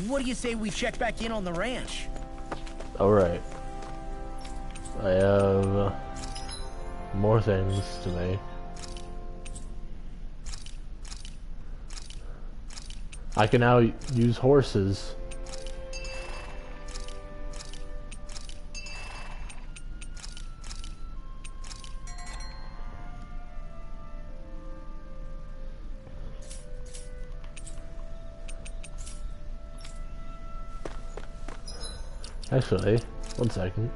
What do you say we check back in on the ranch? Alright. I have more things to make. I can now use horses. Actually, one second.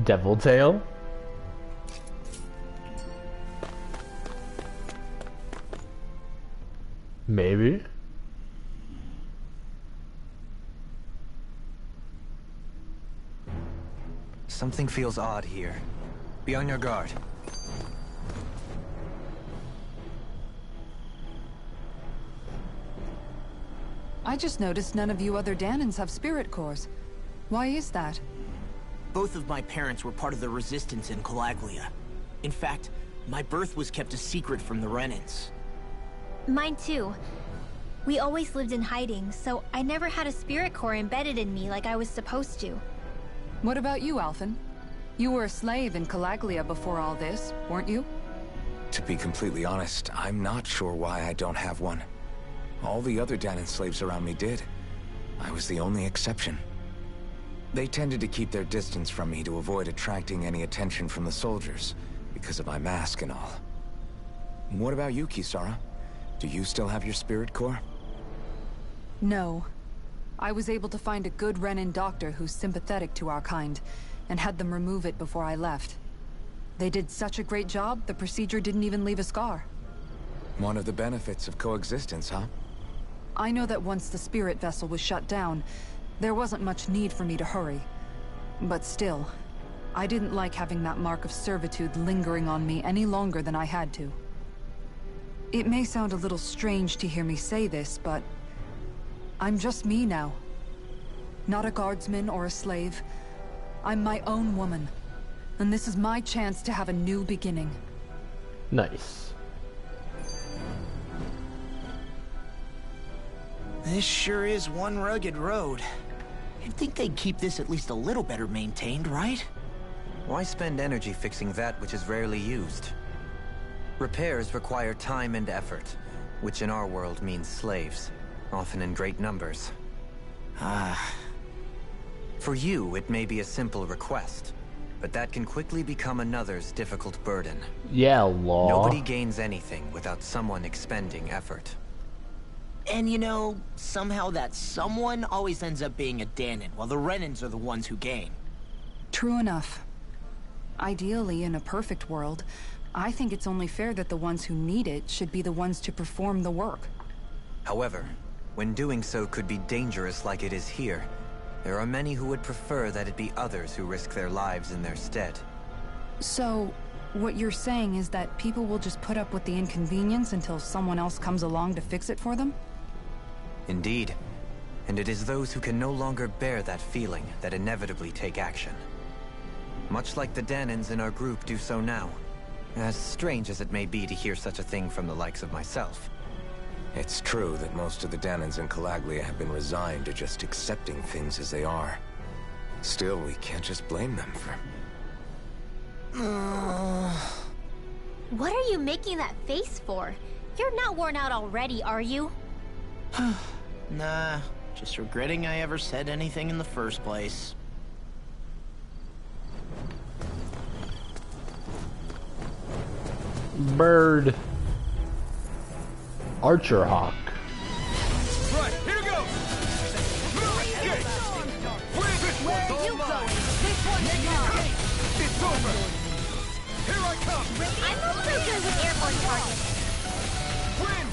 Devil Tail? Maybe? Something feels odd here. Be on your guard. I just noticed none of you other Danans have spirit cores. Why is that? Both of my parents were part of the resistance in Calaglia. In fact, my birth was kept a secret from the Renans. Mine too. We always lived in hiding, so I never had a spirit core embedded in me like I was supposed to. What about you, Alphen? You were a slave in Calaglia before all this, weren't you? To be completely honest, I'm not sure why I don't have one. All the other Danan slaves around me did. I was the only exception. They tended to keep their distance from me to avoid attracting any attention from the soldiers, because of my mask and all. What about you, Kisara? Do you still have your spirit core? No. I was able to find a good Renan doctor who's sympathetic to our kind, and had them remove it before I left. They did such a great job, the procedure didn't even leave a scar. One of the benefits of coexistence, huh? I know that once the spirit vessel was shut down, there wasn't much need for me to hurry. But still, I didn't like having that mark of servitude lingering on me any longer than I had to. It may sound a little strange to hear me say this, but I'm just me now. Not a guardsman or a slave. I'm my own woman. And this is my chance to have a new beginning. Nice. This sure is one rugged road. You'd think they'd keep this at least a little better maintained, right? Why spend energy fixing that which is rarely used? Repairs require time and effort, which in our world means slaves, often in great numbers. For you, it may be a simple request, but that can quickly become another's difficult burden. Yeah, law. Nobody gains anything without someone expending effort. And you know, somehow that someone always ends up being a Danan, while the Renans are the ones who gain. True enough. Ideally, in a perfect world, I think it's only fair that the ones who need it should be the ones to perform the work. However, when doing so could be dangerous like it is here, there are many who would prefer that it be others who risk their lives in their stead. So, what you're saying is that people will just put up with the inconvenience until someone else comes along to fix it for them? Indeed. And it is those who can no longer bear that feeling that inevitably take action. Much like the Danans in our group do so now. As strange as it may be to hear such a thing from the likes of myself. It's true that most of the Danans in Calaglia have been resigned to just accepting things as they are. Still, we can't just blame them for... What are you making that face for? You're not worn out already, are you? Nah, just regretting I ever said anything in the first place. Bird. Archer Hawk. Right, here goes! Where are you going? This one's mine. It's over! Here I come! I'm also good with airborne targets. Win!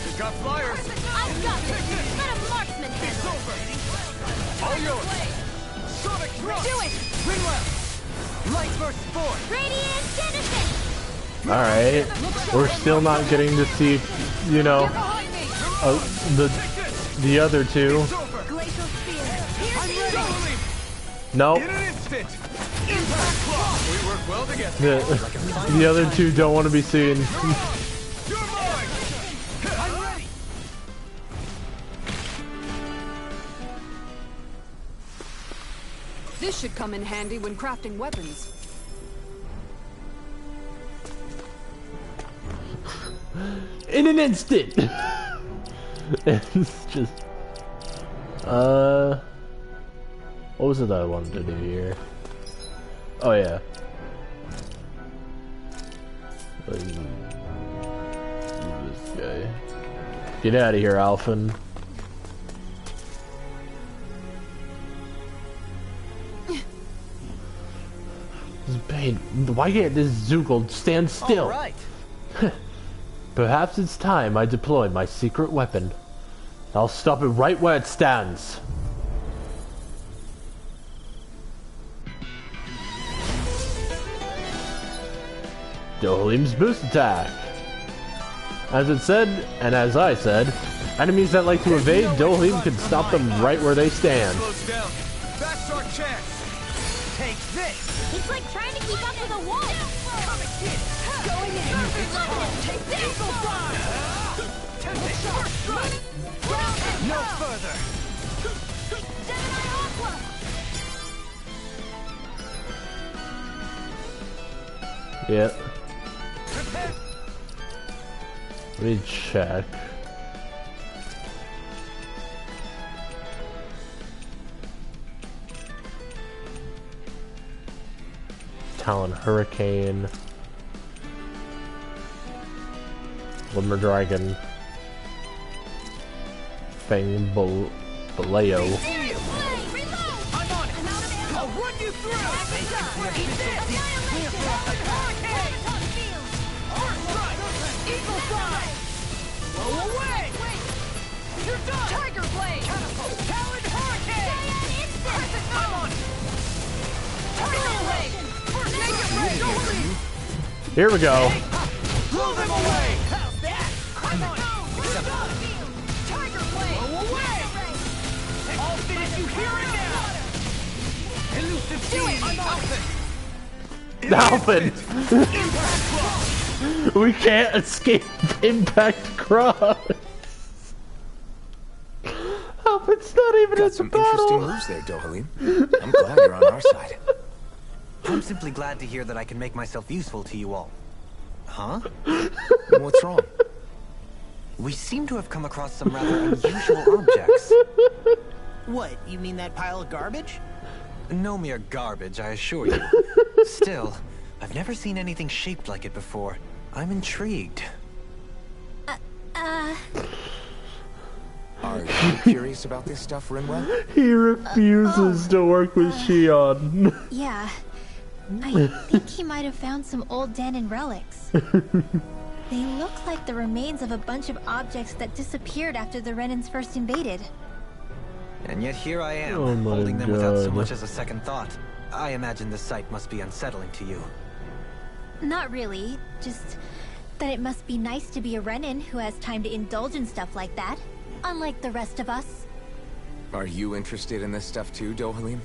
You got flyers! I've got this. Let a marksman handle it. All yours! Sonic thrust! Do it! Ring well! Light burst forward! Radiant Genesis! Alright. We're still not getting to see, you know, the other two. Glacial spear. I'm ready! Nope. In an instant! Impact claw! We work well together. The other two don't want to be seen. You're mine! I'm ready! This should come in handy when crafting weapons. In an instant! It's just... What was it that I wanted to do here? Oh yeah. This guy. Get out of here, Alphen. Bane, why can't this Zoogle stand still? All right. Perhaps it's time I deploy my secret weapon. I'll stop it right where it stands. Dohalim's boost attack. As it said, and as I said, enemies that like to evade, Dohalim can stop them right where they stand. Slows down. That's our chance! Take this! It's like trying to keep up with a wolf. Come and get it! Going in. Take the eagle fly! First strike! No further! Gemini Aqua. Yep. Let me check. Talon Hurricane. Limber Dragon. Fang Baleo. I'm on it! I'll run you through! Eat this! Hurricane! First strike! Eagle fly! Blow away! You're done! Tiger blade! Catapult! Talon hurricane! I'm on it! Tiger blade! First strike! Here we go. Blow them away! How's that? I'm on it! Tiger blade! Blow away! I'll finish you here and now! Elusive fiend! I'm Alphen! Alphen! We can't escape Impact Cross! Alphen's not even Got in the some battle! interesting moves there, Dohalim. I'm glad you're on our side. I'm simply glad to hear that I can make myself useful to you all. Huh? What's wrong? We seem to have come across some rather unusual objects. What, you mean that pile of garbage? No mere garbage, I assure you. Still, I've never seen anything shaped like it before. I'm intrigued. Are you curious about this stuff, Rinwell? He refuses to work with Shion. Yeah. I think he might have found some old Danon relics. They look like the remains of a bunch of objects that disappeared after the Renans first invaded. And yet here I am, Oh my holding them without so God. much as a second thought. I imagine the sight must be unsettling to you. Not really, just that it must be nice to be a Renan who has time to indulge in stuff like that, unlike the rest of us. Are you interested in this stuff too, Dohalim?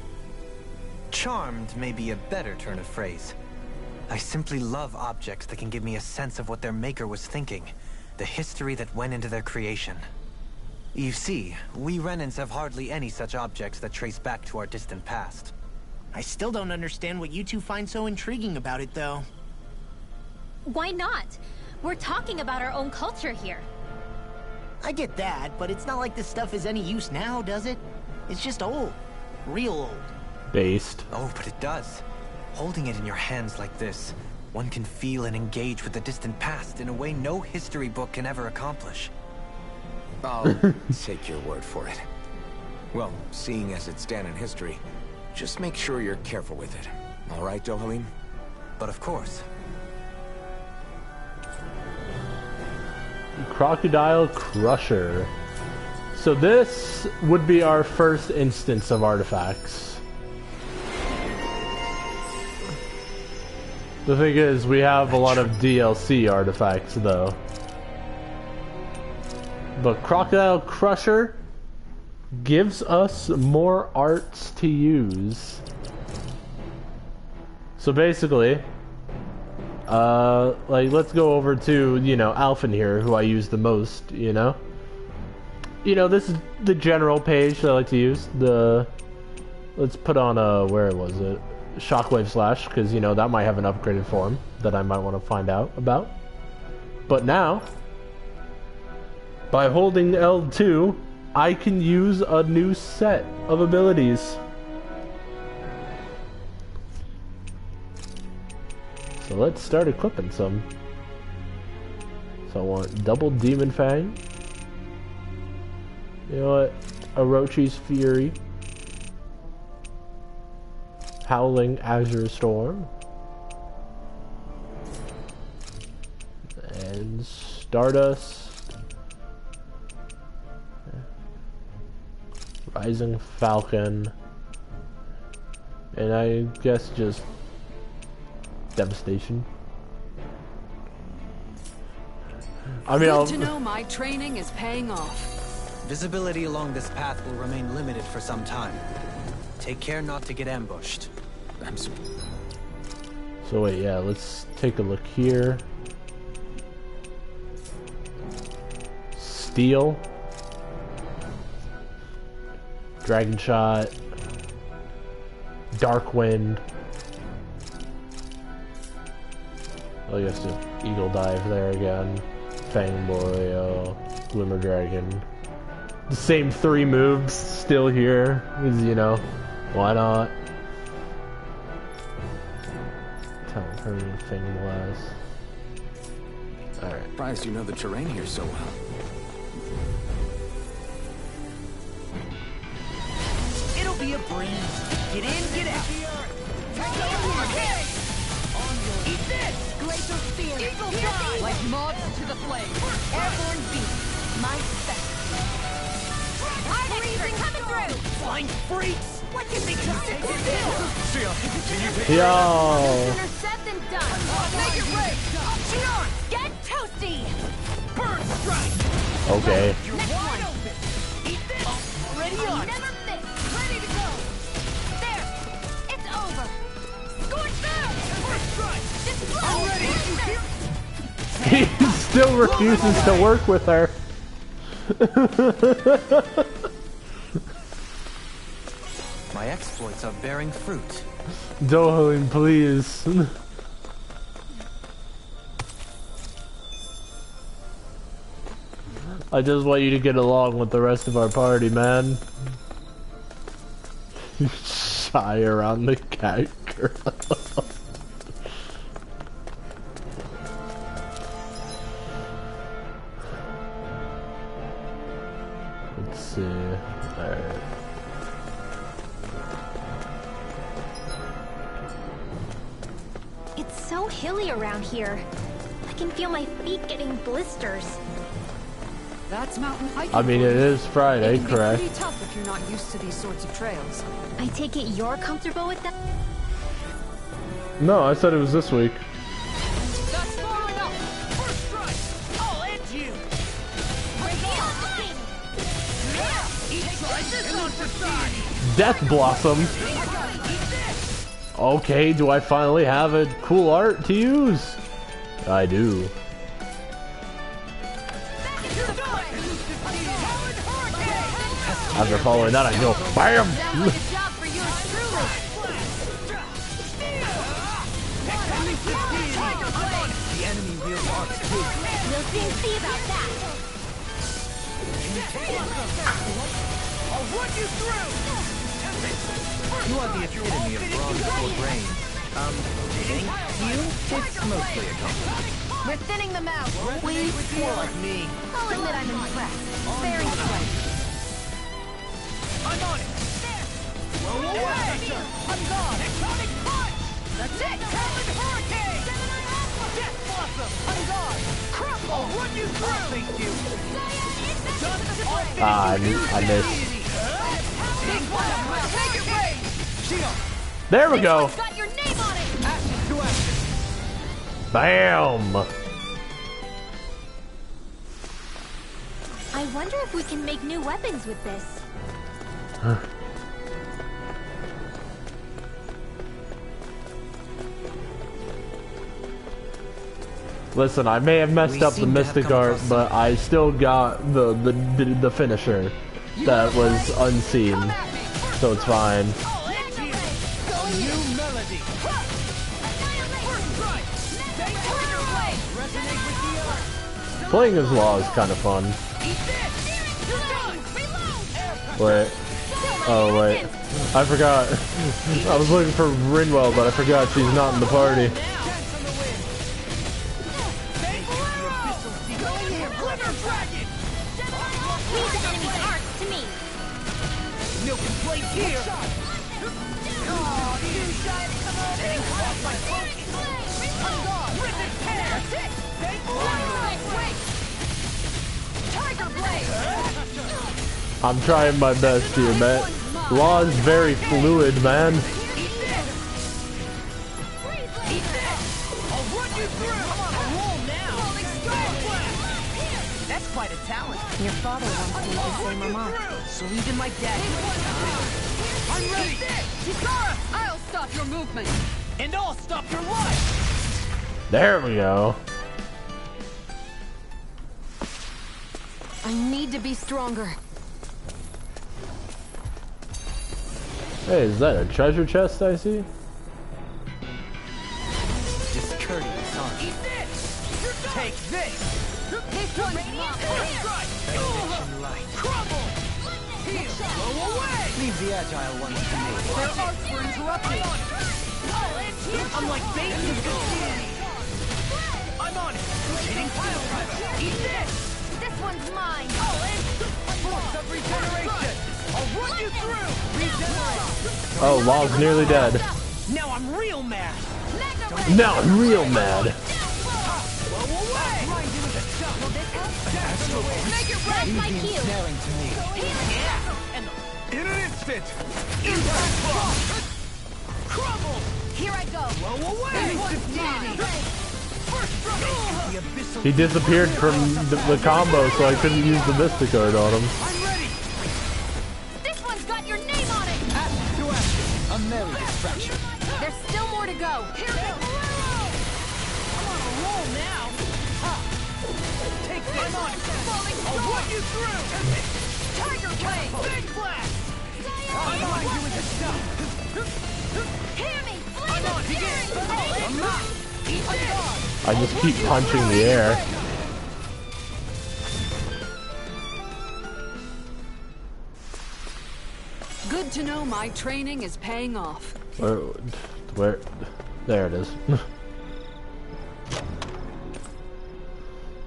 Charmed may be a better turn of phrase. I simply love objects that can give me a sense of what their maker was thinking, the history that went into their creation. You see, we Renans have hardly any such objects that trace back to our distant past. I still don't understand what you two find so intriguing about it, though. Why not? We're talking about our own culture here. I get that, but it's not like this stuff is any use now, does it? It's just old. Real old. Based. Oh, but it does. Holding it in your hands like this, one can feel and engage with the distant past in a way no history book can ever accomplish. I'll take your word for it. Well, seeing as it's Danan history, just make sure you're careful with it. All right, Dohalim? But of course. Crocodile Crusher. So this would be our first instance of artifacts. The thing is, we have a lot of DLC artifacts though. But Crocodile Crusher gives us more arts to use. So basically, like, let's go over to, you know, Alphen here, who I use the most, you know? You know, this is the general page that I like to use. Let's put on, where was it? Shockwave Slash, because, you know, that might have an upgraded form that I might want to find out about. But now, by holding L2, I can use a new set of abilities. So let's start equipping some. So I want double Demon Fang. You know what? Orochi's Fury. Howling Azure Storm. And Stardust. Rising Falcon. And I guess just Devastation. I mean, Good to know my training is paying off. Visibility along this path will remain limited for some time. Take care not to get ambushed. So wait, yeah, let's take a look here. Steel. Dragon Shot. Dark Wind. Oh, yes, Eagle Dive there again. Fang Boy, Glimmer Dragon. The same 3 moves still here, because, you know, why not? Talent Hurricane, Fang Blast. Alright. Surprised you know the terrain here so well. It'll be a breeze. Get in, get out. Eat this! Glacial Spear! Eagle Fly! Like moths to the flame. Airborne Beast! My specialty! Hard freezing coming through! Flying freaks! What can they try to do? Yo! Intercept and done! Make it rain! Shoot on! Get toasty! Bird strike! Okay. Next one! Eat this! Ready on! Never miss! Ready to go! There! It's over! Scorch them! Bird strike! I'm ready! He still refuses to work with her. My exploits are bearing fruit. Dohalim, please. I just want you to get along with the rest of our party, man. Shy around the cat girl. Let's see. Alright. It's so hilly around here. I can feel my feet getting blisters. That's mountain hiking. I mean, it is Friday, It can be correct? pretty tough if you're not used to these sorts of trails. I take it you're comfortable with that? No, I said it was this week. That's far enough. First strike! I'll end you! Eat slices on the side! Death Blossom. Eat this! Okay, do I finally have a cool art to use? I do. After following that, I go BAM! I'll run you through! You are the epitome of bronze before brain. Thank you? It's mostly a compliment. We're thinning them out. Please, more like me. I'll admit I'm impressed. Very impressed. I'm on it! Blow away! I'm gone! Tectonic punch! That's it! Talon Hurricane! Death Blossom! I'm gone! Crumble! I'll run you through! Thank you! Ah, I missed. There we go! Got your name on it. BAM! I wonder if we can make new weapons with this. Listen, I may have messed up the mystic art, but I still got the finisher that was unseen, so it's fine. Playing as Law is kind of fun. Wait. Oh wait. I forgot. I was looking for Rinwell, but I forgot she's not in the party. I'm trying my best here, man. Law is very fluid, man. That's quite a talent. Your father once made the same remark. So even my dad. I'm ready! Kisara! I'll stop your movement! And I'll stop your life! There we go. I need to be stronger. Hey, is that a treasure chest I see? Discourteous, huh? Eat this! Take this! This one's mine! Ignition light. Crumble! Heal! Blow away! Leave the agile ones to me. Their arts were interrupted! I'm like bait in the good. I'm on it! Hitting pile driver! Eat this! This one's mine. Force of regeneration! I'll run you through! Regenerate! Oh, Law's nearly dead. Now I'm real mad! Now I'm real mad. Blow away! Make it red like you. Snaring to me. Yeah! And in an instant! Impact block! Crumble! Here I go. Blow away! First He disappeared from the combo, so I couldn't use the Mystic Art on him. I'm ready! This one's got your name on it. Action to action! A merry distraction. There's still more to go. Here we go. I'm on a roll now! Ha! Take this! I'm on it! I'll run you through! Tiger Wave! Big blast! I'm on you with the stuff! Hear me. I'm on! Begin! I'm not! Eat this! I just keep punching the air. Good to know my training is paying off. Where? There it is.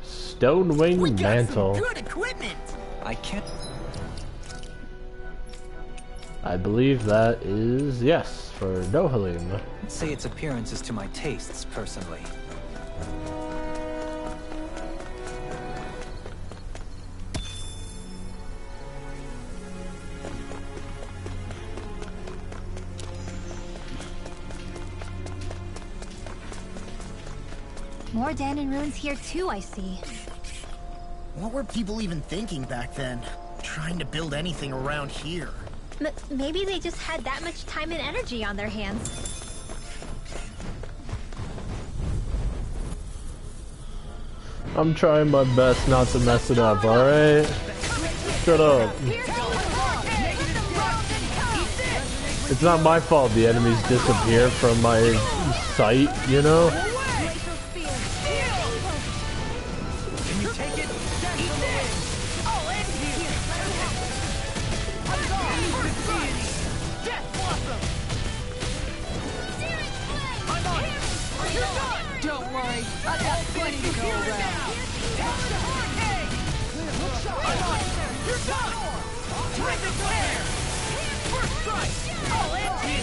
Stonewing Mantle. Good equipment! I can't... I believe that is, yes, for Dohalim. I'd say its appearance is to my tastes, personally. More Danon ruins here too, I see. What were people even thinking back then? Trying to build anything around here? Maybe they just had that much time and energy on their hands. I'm trying my best not to mess it up, alright? Shut up. It's not my fault the enemies disappear from my sight, you know? Don't worry, I've got plenty to go around. You're done! Terrific flare! First strike! I'll end you!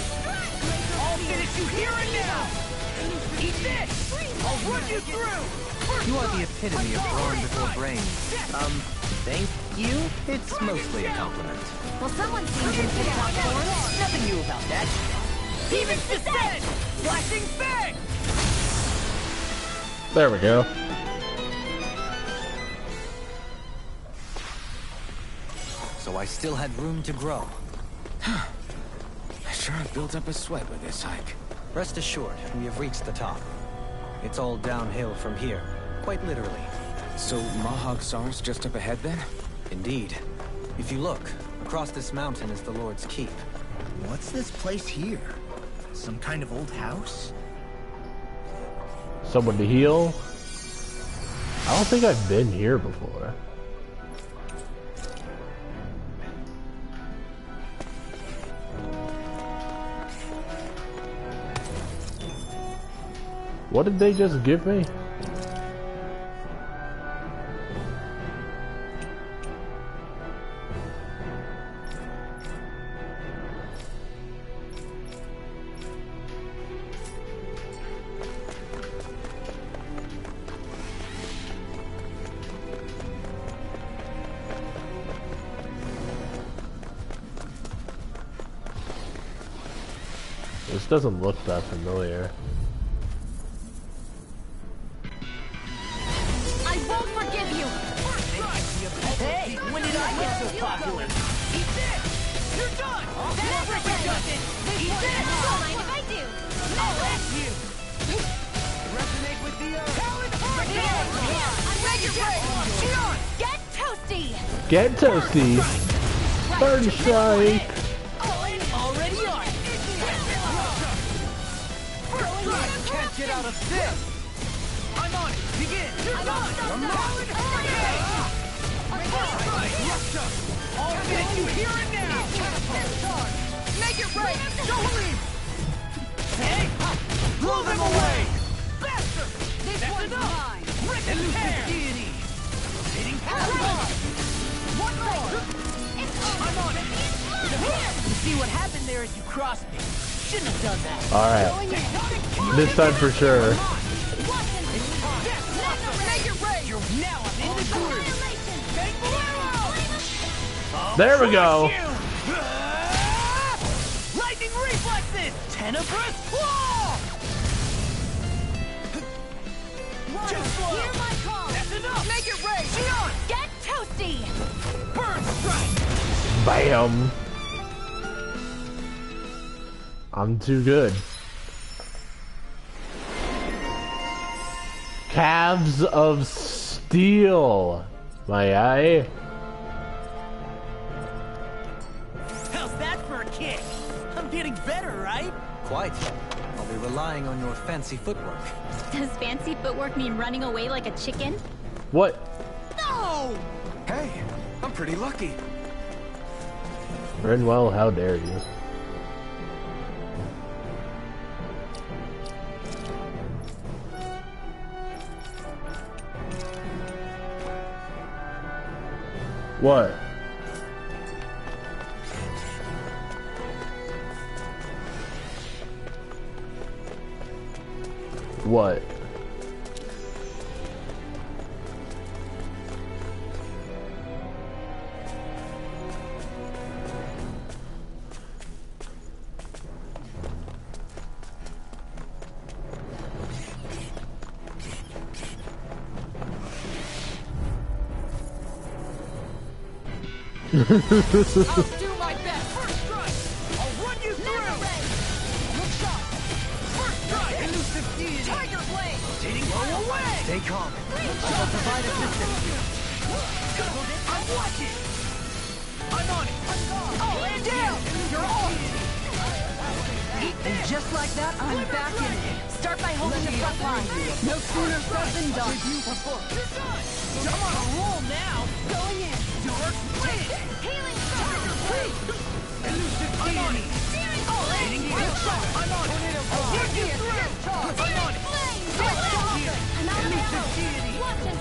I'll finish you here and now! Eat this! I'll run you through! You are the epitome of brawn before brains. Thank you? It's mostly a compliment. Well, someone seems in tip-top form. Nothing new about that. Demon's Descent! Flashing Fang! There we go. So I still had room to grow. I sure have built up a sweat with this hike. Rest assured, we have reached the top. It's all downhill from here, quite literally. So Mahag Sar's just up ahead then? Indeed. If you look, across this mountain is the Lord's Keep. What's this place here? Some kind of old house? Someone to heal? I don't think I've been here before. What did they just give me? This doesn't look that familiar. I won't forgive you! Hey, when did I get so popular? Eat this! You're done! That's redundant! Eat this! Don't mind if I do. I'll ask you! Resonate with the Talon Hurricane! I'm ready to Shion! Get toasty! Get toasty! Third strike! Already on! Can't get out of this! I'm on it! Begin! You're done! Talon Hurricane! I'll finish you here and now! Make it right! Dohlim! Hey! Blow them away! Faster! This one's mine! Rip and tear! Hitting past! One more! I'm on it! You see what happened there as you crossed me? Shouldn't have done that. Alright. This time for sure. Now I'm in the groove. There we go. Lightning reflexes! Tenebrous claw! Too slow! That's enough! Make it rain! Shion! Get toasty! Burn strike! Bam. I'm too good. Calves of Steel. My eye. How's that for a kick? I'm getting better, right? Quite. I'll be relying on your fancy footwork. Does fancy footwork mean running away like a chicken? What? No! Hey, I'm pretty lucky. Renwell, how dare you? What? What? I'll do my best. First strike. I'll run you through. Look sharp. First strike. Elusive deity. Tiger blade. Taking blow away. Stay calm. I will provide assistance. I'm watching! I'm on it! Oh, and down! You're off! And just like that, I'm back in it. Start by holding the front line. No sooner said than done. I'm on a roll now! Going in. Healing charge. I'm on it! Oh, and I'm on it! Working through. I'm on it! I'm out of deity! Watch us.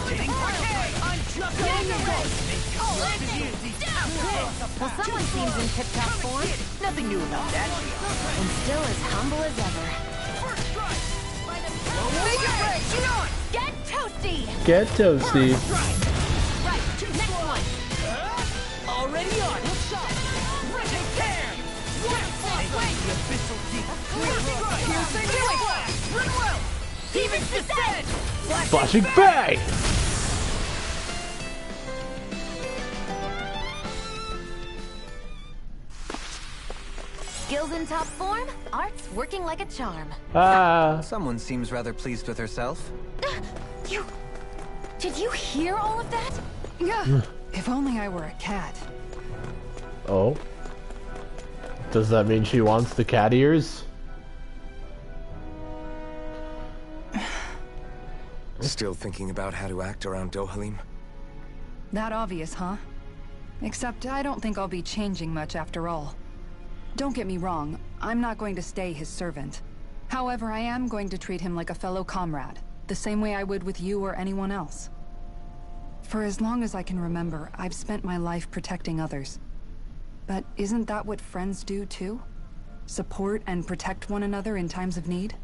Hitting okay! I'm just getting the race! Oh, and down. Well, someone seems in tip-top form. Nothing new about that. And still as humble as ever. First strike! Make it break. Get on! Get toasty. Get toasty. Right. Next one. Already on! Take care! Wait. The abyssal deep! Here's the new one. Run well! Demon's descent! Flashing Bay! Skills in top form, art's working like a charm. Ah. Someone seems rather pleased with herself. Did you hear all of that? Yeah. If only I were a cat. Oh. Does that mean she wants the cat ears? Still thinking about how to act around Dohalim? That obvious, huh? Except I don't think I'll be changing much after all. Don't get me wrong, I'm not going to stay his servant. However, I am going to treat him like a fellow comrade, the same way I would with you or anyone else. For as long as I can remember, I've spent my life protecting others. But isn't that what friends do too? Support and protect one another in times of need?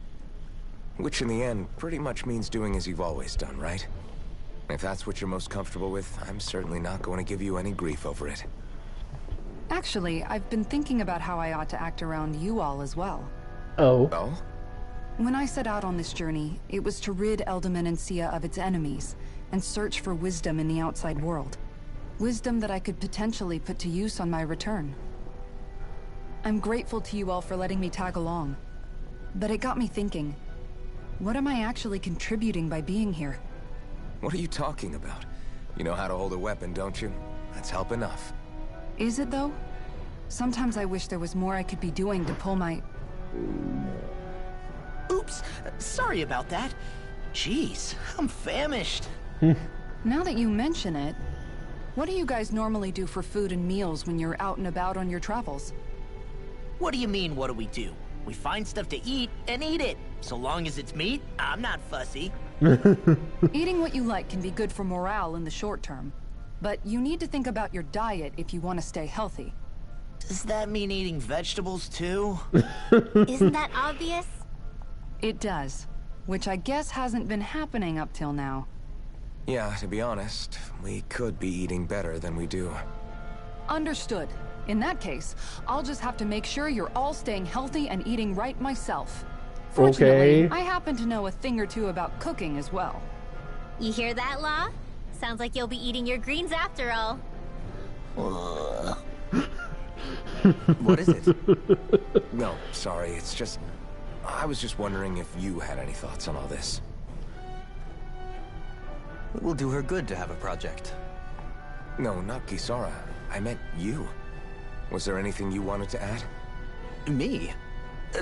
Which in the end pretty much means doing as you've always done, right? If that's what you're most comfortable with, I'm certainly not going to give you any grief over it. Actually, I've been thinking about how I ought to act around you all as well. Oh. Oh? When I set out on this journey, it was to rid Elde Menancia of its enemies and search for wisdom in the outside world. Wisdom that I could potentially put to use on my return. I'm grateful to you all for letting me tag along. But it got me thinking, what am I actually contributing by being here? What are you talking about? You know how to hold a weapon, don't you? That's help enough. Is it though? Sometimes I wish there was more I could be doing to pull my... Oops! Sorry about that. Jeez, I'm famished. Now that you mention it, what do you guys normally do for food and meals when you're out and about on your travels? What do you mean, what do we do? We find stuff to eat and eat it. So long as it's meat, I'm not fussy. Eating what you like can be good for morale in the short term. But you need to think about your diet if you want to stay healthy. Does that mean eating vegetables too? Isn't that obvious? It does. Which I guess hasn't been happening up till now. Yeah, to be honest, we could be eating better than we do. Understood. In that case, I'll just have to make sure you're all staying healthy and eating right myself. Fortunately, Okay. I happen to know a thing or two about cooking as well. You hear that, Law? Sounds like you'll be eating your greens after all. What is it? No, sorry, it's just... I was just wondering if you had any thoughts on all this. It will do her good to have a project. No, not Kisara. I meant you. Was there anything you wanted to add? Me?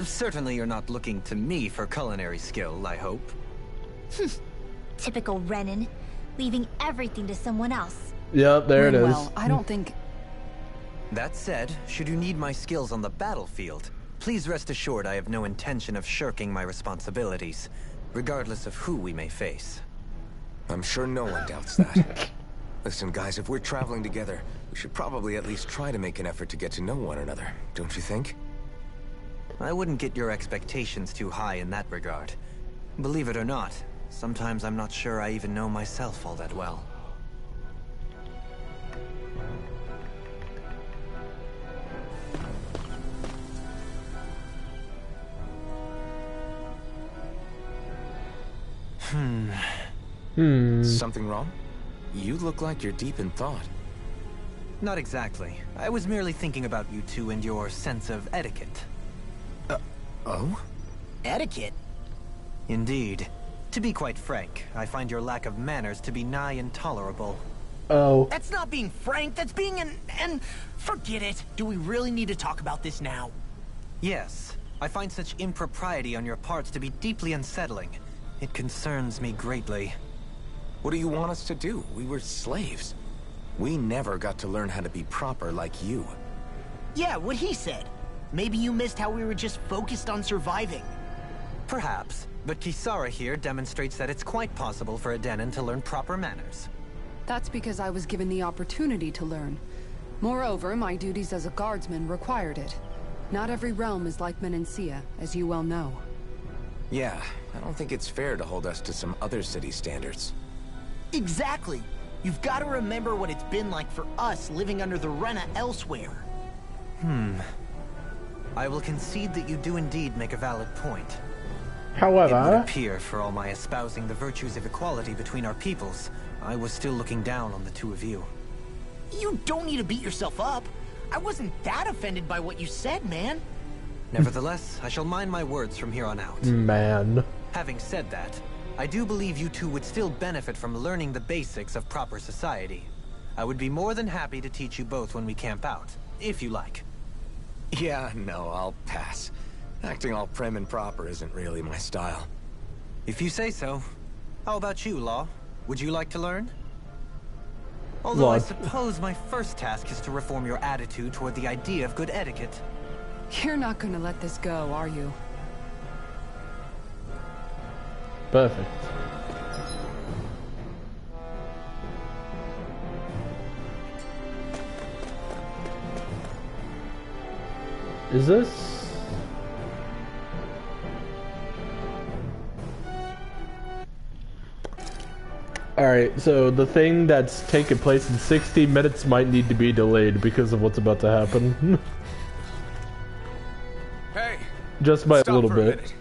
Certainly you're not looking to me for culinary skill, I hope. Typical Renan, leaving everything to someone else. Yep, there it is. Well, I don't think... That said, should you need my skills on the battlefield, please rest assured I have no intention of shirking my responsibilities, regardless of who we may face. I'm sure no one doubts that. Listen, guys, if we're traveling together, we should probably at least try to make an effort to get to know one another, don't you think? I wouldn't get your expectations too high in that regard. Believe it or not, sometimes I'm not sure I even know myself all that well. Something wrong? You look like you're deep in thought. Not exactly. I was merely thinking about you two and your sense of etiquette. Oh? Etiquette? Indeed. To be quite frank, I find your lack of manners to be nigh intolerable. Oh. That's not being frank, that's being and forget it. Do we really need to talk about this now? Yes. I find such impropriety on your part to be deeply unsettling. It concerns me greatly. What do you want us to do? We were slaves. We never got to learn how to be proper like you. Yeah, what he said. Maybe you missed how we were just focused on surviving. Perhaps, but Kisara here demonstrates that it's quite possible for a Danan to learn proper manners. That's because I was given the opportunity to learn. Moreover, my duties as a guardsman required it. Not every realm is like Menancia, as you well know. Yeah, I don't think it's fair to hold us to some other city standards. Exactly. You've got to remember what it's been like for us living under the Rena elsewhere. I will concede that you do indeed make a valid point. However, it would appear, for all my espousing the virtues of equality between our peoples, I was still looking down on the two of you. You don't need to beat yourself up. I wasn't that offended by what you said, man. Nevertheless, I shall mind my words from here on out. Man. Having said that, I do believe you two would still benefit from learning the basics of proper society. I would be more than happy to teach you both when we camp out, if you like. Yeah, no, I'll pass. Acting all prim and proper isn't really my style. If you say so. How about you, Law? Would you like to learn? Although I suppose my first task is to reform your attitude toward the idea of good etiquette. You're not gonna let this go, are you? Perfect. Is this? Alright, so the thing that's taking place in 60 minutes might need to be delayed because of what's about to happen. Hey! Just by a little bit.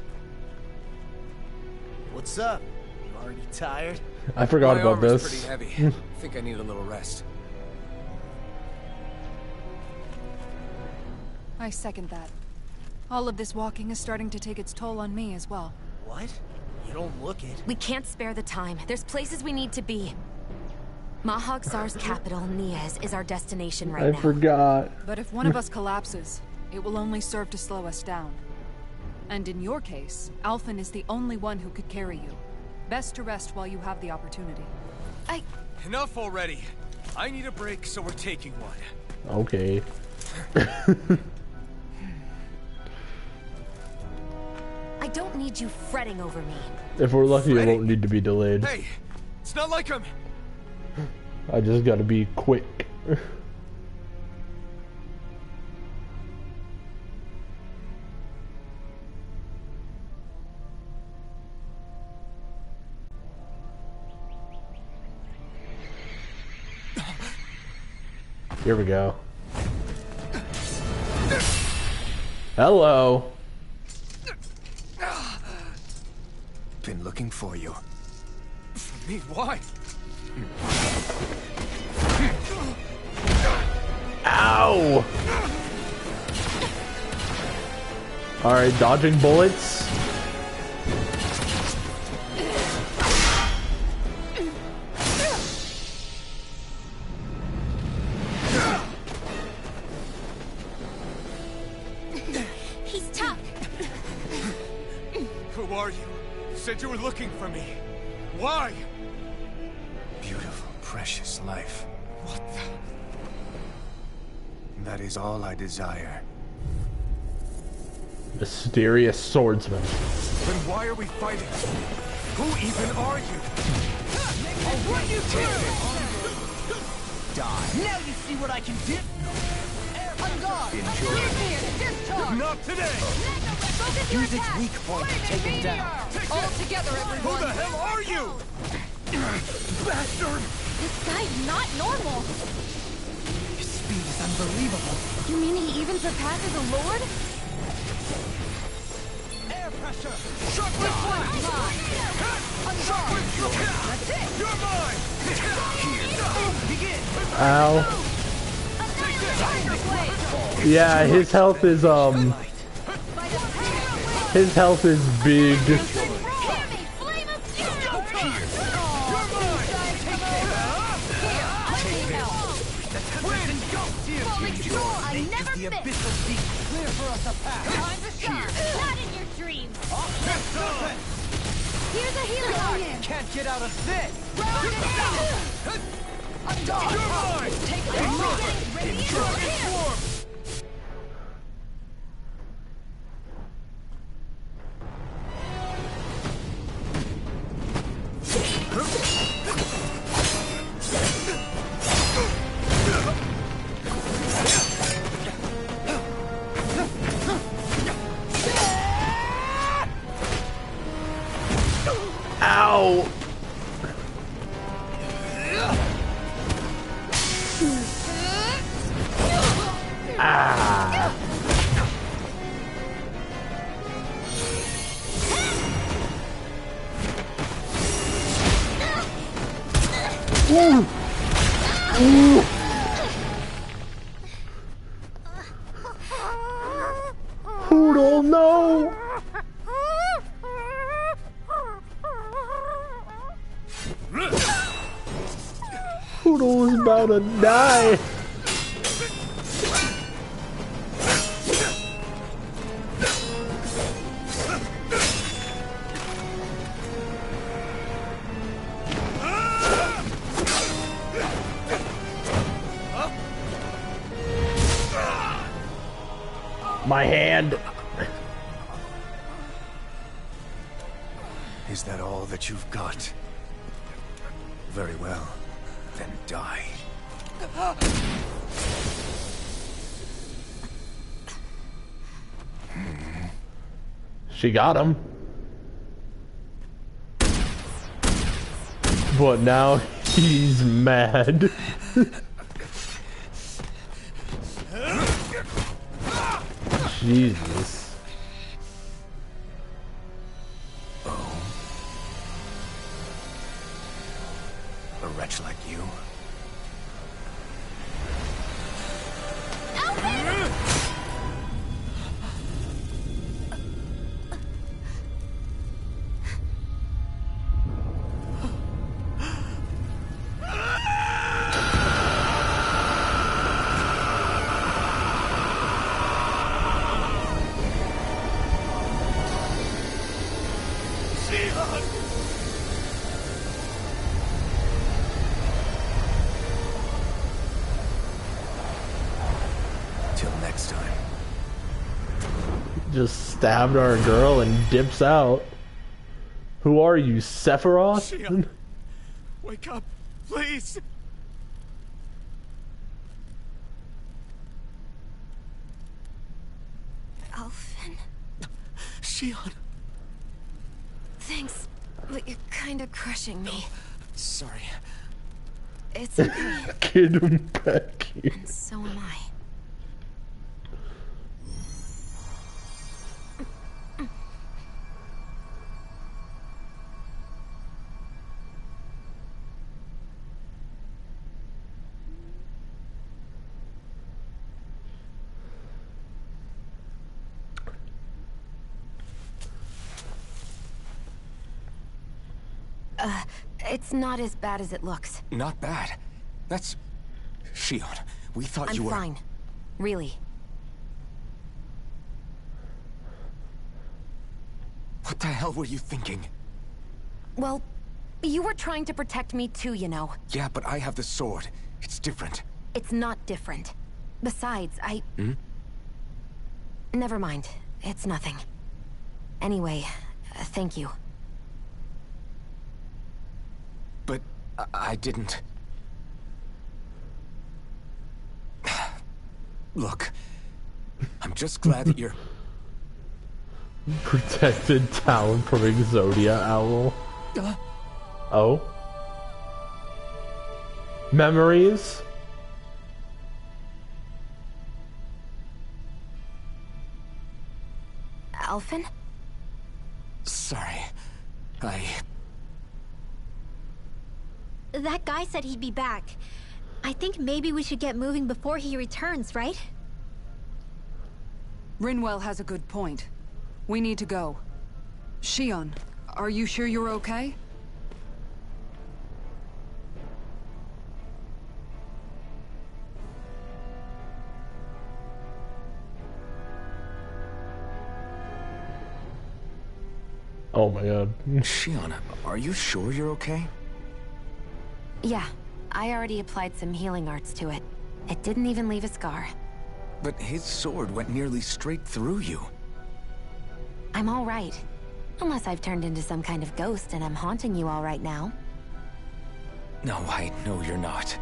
What's up? You already tired? I forgot about this. Pretty heavy. I think I need a little rest. I second that. All of this walking is starting to take its toll on me as well. What? You don't look it. We can't spare the time. There's places we need to be. Mahag Sar's capital, Niez, is our destination right now. I forgot. But if one of us collapses, it will only serve to slow us down. And in your case, Alphen is the only one who could carry you. Best to rest while you have the opportunity. Enough already. I need a break, so we're taking one. Okay. I don't need you fretting over me. If we're lucky, it won't need to be delayed. Hey, it's not like I'm... I just gotta be quick. Here we go. Hello. Been looking for you. For me? Why? Ow! Alright, dodging bullets. He's tough. Who are you? You said you were looking for me. Why? Beautiful, precious life. What the... That is all I desire. Mysterious swordsman. Then why are we fighting? Who even are you? What you do? Die. Now you see what I can do. On guard. Not today. Use its weak point to take it down. All together, everyone! Who the hell are you? Bastard! This guy's not normal. His speed is unbelievable. You mean he even surpasses a lord? Air pressure. Shockwave blast! Shockwave! That's it. You're mine! Begin. Ow. Yeah, his health is big. The abyssal deep, clear for us a path. Time to shine! Not in your dreams! Here's a healing art! Can't get out of this! A dog! You're mine! Take it! Getting ready here! Ow! Ah! Ooh! Ooh! Who don't know? Poodle's about to die. My hand. Is that all that you've got? Very well. Then die. She got him. But now he's mad. Jesus. Oh. A wretch like you? Just stabbed our girl and dips out. Who are you, Sephiroth? Shion, wake up, please. Alphen? Shion. Thanks, but you're kinda crushing me. Sorry. It's okay. Get him back here. And so am I. It's not as bad as it looks. Not bad. That's... Shion, we thought you were... I'm fine. Really. What the hell were you thinking? Well, you were trying to protect me too, you know. Yeah, but I have the sword. It's different. It's not different. Besides, Hmm? Never mind. It's nothing. Anyway, thank you. But I didn't... Look, I'm just glad that you're... Protected town from Exodia Owl. Oh? Memories? Alphen? Sorry. That guy said he'd be back. I think maybe we should get moving before he returns, right? Rinwell has a good point. We need to go. Shion, are you sure you're okay? Oh my god. Shion, are you sure you're okay? Yeah, I already applied some healing arts to it. It didn't even leave a scar. But his sword went nearly straight through you. I'm all right. Unless I've turned into some kind of ghost and I'm haunting you all right now. No, I know you're not.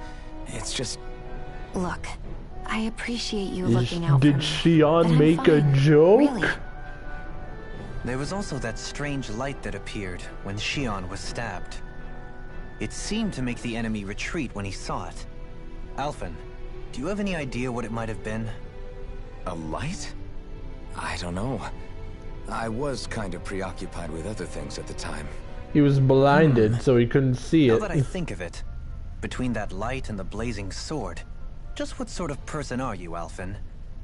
It's just... Look, I appreciate you looking out for me. Did Shion but I'm make a fine. joke? Really? There was also that strange light that appeared when Shion was stabbed. It seemed to make the enemy retreat when he saw it. Alphen, do you have any idea what it might have been? A light? I don't know. I was kind of preoccupied with other things at the time. He was blinded, so he couldn't see Now it. that I think of it, between that light and the blazing sword, just what sort of person are you, Alphen?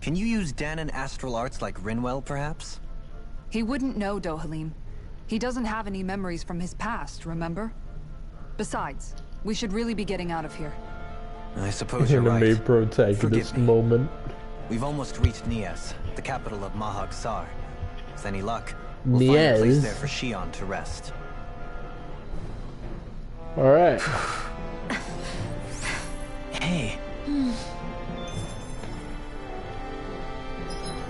Can you use Danon astral arts like Rinwell, perhaps? He wouldn't know, Dohalim. He doesn't have any memories from his past, remember? Besides, we should really be getting out of here. I suppose you're Anime right. protagonist Forgive me. moment. We've almost reached Nias, the capital of Mahag Sar. With any luck, we'll find a place Nias? there for Shion to rest. Alright. Hey.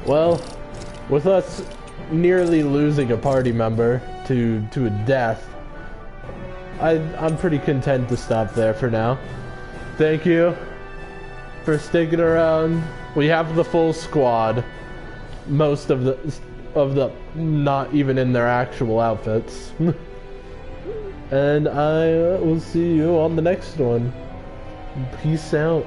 Well, with us nearly losing a party member to a death, I'm pretty content to stop there for now. Thank you for sticking around. We have the full squad. Most of the not even in their actual outfits. And I will see you on the next one. Peace out.